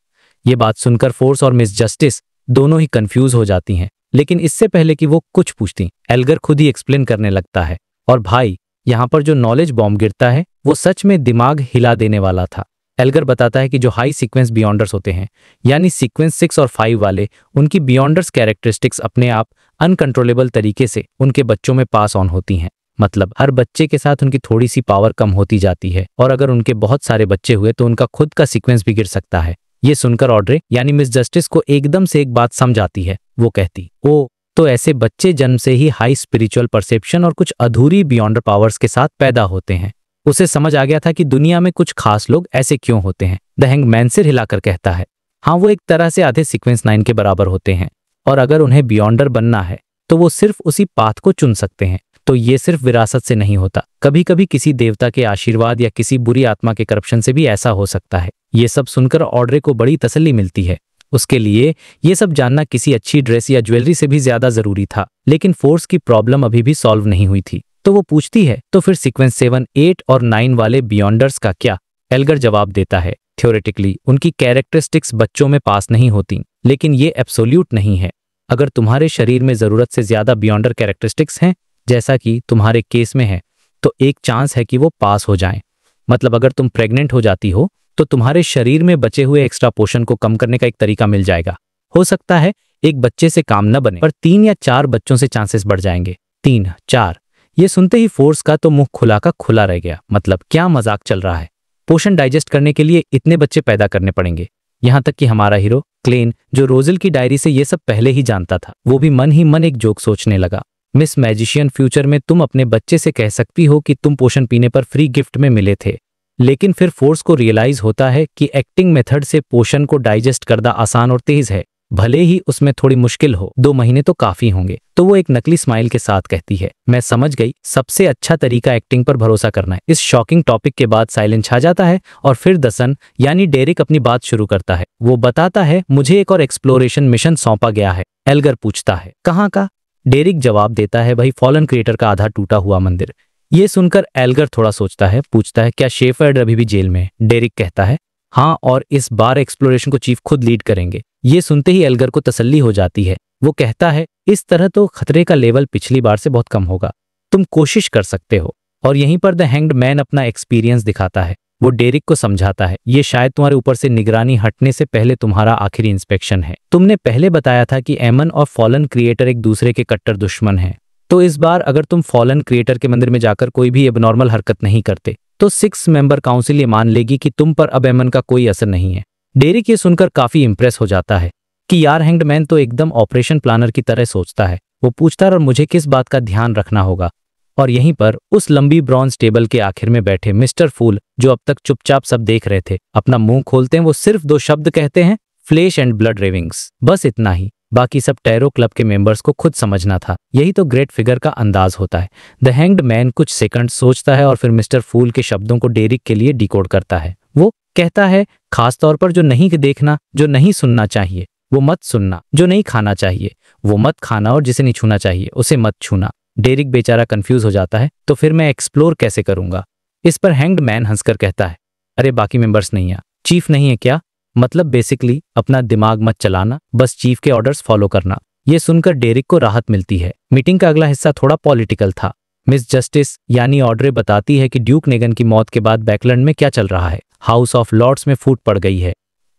S1: ये बात सुनकर फोर्स और मिस जस्टिस दोनों ही कंफ्यूज हो जाती हैं, लेकिन इससे पहले कि वो कुछ पूछती, एल्गर खुद ही एक्सप्लेन करने लगता है। और भाई, यहाँ पर जो नॉलेज बॉम्ब गिरता है वो सच में दिमाग हिला देने वाला था। एल्गर बताता है कि जो हाई सीक्वेंस बियॉन्डर्स होते हैं, यानी सीक्वेंस 6 और 5 वाले, उनकी बियॉन्डर्स कैरेक्टरिस्टिक्स अपने आप अनकंट्रोलेबल तरीके से उनके बच्चों में पास ऑन होती हैं। मतलब हर बच्चे के साथ उनकी थोड़ी सी पावर कम होती जाती है, और अगर उनके बहुत सारे बच्चे हुए तो उनका खुद का सीक्वेंस भी गिर सकता है। ये सुनकर ऑड्रे यानी मिस जस्टिस को एकदम से एक बात समझ आती है। वो कहती, ओ तो ऐसे बच्चे जन्म से ही हाई स्पिरिचुअल परसेप्शन और कुछ अधूरी बियॉन्डर पावर्स के साथ पैदा होते हैं। उसे समझ आ गया था कि दुनिया में कुछ खास लोग ऐसे क्यों होते हैं। द हैंगमैन सिर हिलाकर कहता है, हाँ वो एक तरह से आधे सीक्वेंस 9 के बराबर होते हैं, और अगर उन्हें बियॉन्डर बनना है तो वो सिर्फ उसी पाथ को चुन सकते हैं। तो ये सिर्फ विरासत से नहीं होता, कभी कभी किसी देवता के आशीर्वाद या किसी बुरी आत्मा के करप्शन से भी ऐसा हो सकता है। ये सब सुनकर ऑड्रे को बड़ी तसल्ली मिलती है। उसके लिए ये सब जानना किसी अच्छी ड्रेस या ज्वेलरी से भी ज्यादा जरूरी था। लेकिन फोर्स की प्रॉब्लम अभी भी सॉल्व नहीं हुई थी, तो वो पूछती है, तो फिर सीक्वेंस 7, 8 और 9 वाले बियॉन्डर्स का क्या? एल्गर जवाब देता है, थ्योरेटिकली उनकी कैरेक्टरिस्टिक्स बच्चों में पास नहीं होती, लेकिन ये एब्सोल्यूट नहीं है। अगर तुम्हारे शरीर में जरूरत से ज्यादा बियॉन्डर कैरेक्टरिस्टिक्स हैं, जैसा कि तुम्हारे केस में है, तो एक चांस है कि वो पास हो जाएं। मतलब अगर तुम प्रेग्नेंट हो जाती हो तो तुम्हारे शरीर में बचे हुए एक्स्ट्रा पोषण को कम करने का एक तरीका मिल जाएगा। हो सकता है एक बच्चे से काम न बने, पर 3 या 4 बच्चों से चांसेस बढ़ जाएंगे। 3, 4। ये सुनते ही फोर्स का तो मुंह खुला का खुला रह गया। मतलब क्या मजाक चल रहा है? पोषण डाइजेस्ट करने के लिए इतने बच्चे पैदा करने पड़ेंगे। यहाँ तक कि हमारा हीरो क्लेन, जो रोजल की डायरी से ये सब पहले ही जानता था, वो भी मन ही मन एक जोक सोचने लगा। मिस मैजिशियन, फ्यूचर में तुम अपने बच्चे से कह सकती हो कि तुम पोषण पीने पर फ्री गिफ्ट में मिले थे। लेकिन फिर फोर्स को रियलाइज होता है कि एक्टिंग मेथड से पोषण को डाइजेस्ट करना आसान और तेज है, भले ही उसमें थोड़ी मुश्किल हो। 2 महीने तो काफी होंगे। तो वो एक नकली स्माइल के साथ कहती है, मैं समझ गई, सबसे अच्छा तरीका एक्टिंग पर भरोसा करना है। इस शॉकिंग टॉपिक के बाद साइलेंस छा जाता है और फिर दसन यानी डेरिक अपनी बात शुरू करता है। वो बताता है, मुझे एक और एक्सप्लोरेशन मिशन सौंपा गया है। एल्गर पूछता है, कहाँ का? डेरिक जवाब देता है, वही फॉलन क्रिएटर का आधा टूटा हुआ मंदिर। ये सुनकर एल्गर थोड़ा सोचता है, पूछता है, क्या शेफर्ड अभी भी जेल में है? डेरिक कहता है, हाँ, और इस बार एक्सप्लोरेशन को चीफ खुद लीड करेंगे। ये सुनते ही एल्गर को तसल्ली हो जाती है। वो कहता है, इस तरह तो खतरे का लेवल पिछली बार से बहुत कम होगा, तुम कोशिश कर सकते हो। और यहीं पर द हैंग्ड मैन अपना एक्सपीरियंस दिखाता है। वो डेरिक को समझाता है, ये शायद तुम्हारे ऊपर से निगरानी हटने से पहले तुम्हारा आखिरी इंस्पेक्शन है। तुमने पहले बताया था कि एमन और फॉलन क्रिएटर एक दूसरे के कट्टर दुश्मन हैं, तो इस बार अगर तुम फॉलन क्रिएटर के मंदिर में जाकर कोई भी एबनॉर्मल हरकत नहीं करते, तो 6 मेंबर काउंसिल ये मान लेगी कि तुम पर अब एमन का कोई असर नहीं है। डेरिक ये सुनकर काफी इंप्रेस हो जाता है कि यार हैंग्ड मैन तो एकदम ऑपरेशन प्लानर की तरह सोचता है। वो पूछता है, और मुझे किस बात का ध्यान रखना होगा? और यहीं पर उस लंबी ब्रॉन्ज टेबल के आखिर में बैठे मिस्टर फूल, जो अब तक चुपचाप सब देख रहे थे, अपना मुंह खोलते हैं। वो सिर्फ 2 शब्द कहते हैं, फ्लेश एंड ब्लड रेविंग्स। बस इतना ही। बाकी सब टैरो क्लब के मेंबर्स को खुद समझना था। यही तो ग्रेट फिगर का अंदाज होता है। द हैंग्ड मैन कुछ सेकंड सोचता है और फिर मिस्टर फूल के शब्दों को डेरिक के लिए डिकोड करता है। वो कहता है, खास तौर पर जो नहीं देखना, जो नहीं सुनना चाहिए वो मत सुनना, जो नहीं खाना चाहिए वो मत खाना, और जिसे नहीं छूना चाहिए उसे मत छूना। डेरिक बेचारा कंफ्यूज हो जाता है, तो फिर मैं एक्सप्लोर कैसे करूंगा? इस पर हैंग्ड मैन हंसकर कहता है, अरे बाकी मेंबर्स नहीं है, चीफ नहीं है क्या? मतलब बेसिकली अपना दिमाग मत चलाना, बस चीफ के ऑर्डर्स फॉलो करना। ये सुनकर डेरिक को राहत मिलती है। मीटिंग का अगला हिस्सा थोड़ा पॉलिटिकल था। मिस जस्टिस यानी ऑड्रे बताती है कि ड्यूक नेगन की मौत के बाद बैकलैंड में क्या चल रहा है। हाउस ऑफ लॉर्ड्स में फूट पड़ गई है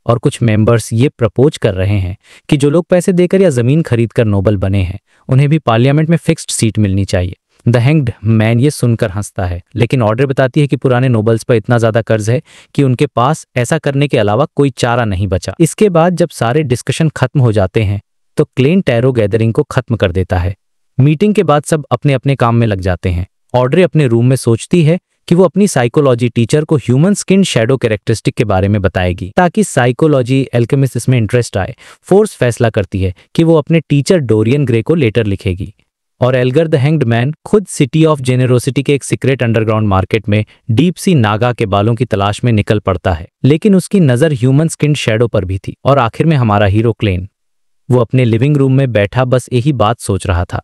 S1: और कुछ मेंबर्स ये प्रपोज कर रहे हैं कि जो लोग पैसे देकर या जमीन खरीदकर नोबल बने हैं उन्हें भी पार्लियामेंट में फिक्स्ड सीट मिलनी चाहिए। द हैंग्ड मैन ये सुनकर हंसता है, लेकिन ऑर्डर बताती है कि पुराने नोबल्स पर इतना ज्यादा कर्ज है कि उनके पास ऐसा करने के अलावा कोई चारा नहीं बचा। इसके बाद जब सारे डिस्कशन खत्म हो जाते हैं तो क्लेन टैरो गैदरिंग को खत्म कर देता है। मीटिंग के बाद सब अपने अपने काम में लग जाते हैं। ऑड्रे अपने रूम में सोचती है कि वो अपनी साइकोलॉजी टीचर को ह्यूमन स्किन शैडो कैरेक्टरिस्टिक के बारे में बताएगी ताकि साइकोलॉजी एल्केमिस्ट इसमें इंटरेस्ट आए। फोर्स फैसला करती है कि वो अपने टीचर डोरियन ग्रे को लेटर लिखेगी और एल्गर द हैंग्ड मैन खुद सिटी ऑफ जेनेरोसिटी के एक सीक्रेट अंडरग्राउंड मार्केट में डीप सी नागा के बालों की तलाश में निकल पड़ता है। लेकिन उसकी नजर ह्यूमन स्किन शैडो पर भी थी। और आखिर में हमारा हीरो क्लेन, वो अपने लिविंग रूम में बैठा बस यही बात सोच रहा था।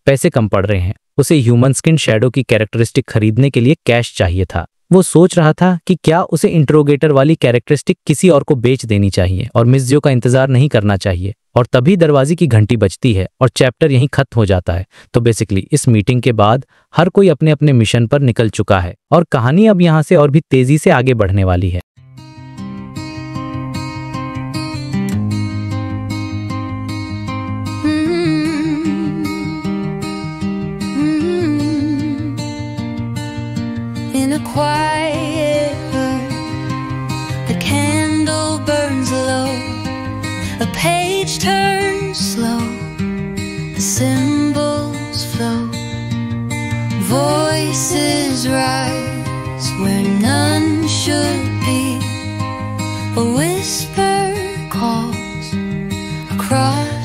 S1: पैसे कम पड़ रहे हैं, उसे ह्यूमन स्किन शैडो की कैरेक्टरिस्टिक खरीदने के लिए कैश चाहिए था। वो सोच रहा था कि क्या उसे इंट्रोगेटर वाली कैरेक्टरिस्टिक किसी और को बेच देनी चाहिए और मिस जो का इंतजार नहीं करना चाहिए। और तभी दरवाजे की घंटी बजती है और चैप्टर यहीं खत्म हो जाता है। तो बेसिकली इस मीटिंग के बाद हर कोई अपने अपने मिशन पर निकल चुका है और कहानी अब यहाँ से और भी तेजी से आगे बढ़ने वाली है।
S2: In a quiet room, the candle burns low, a page turns slow, the symbols flow, voices rise where none should be, a whisper calls across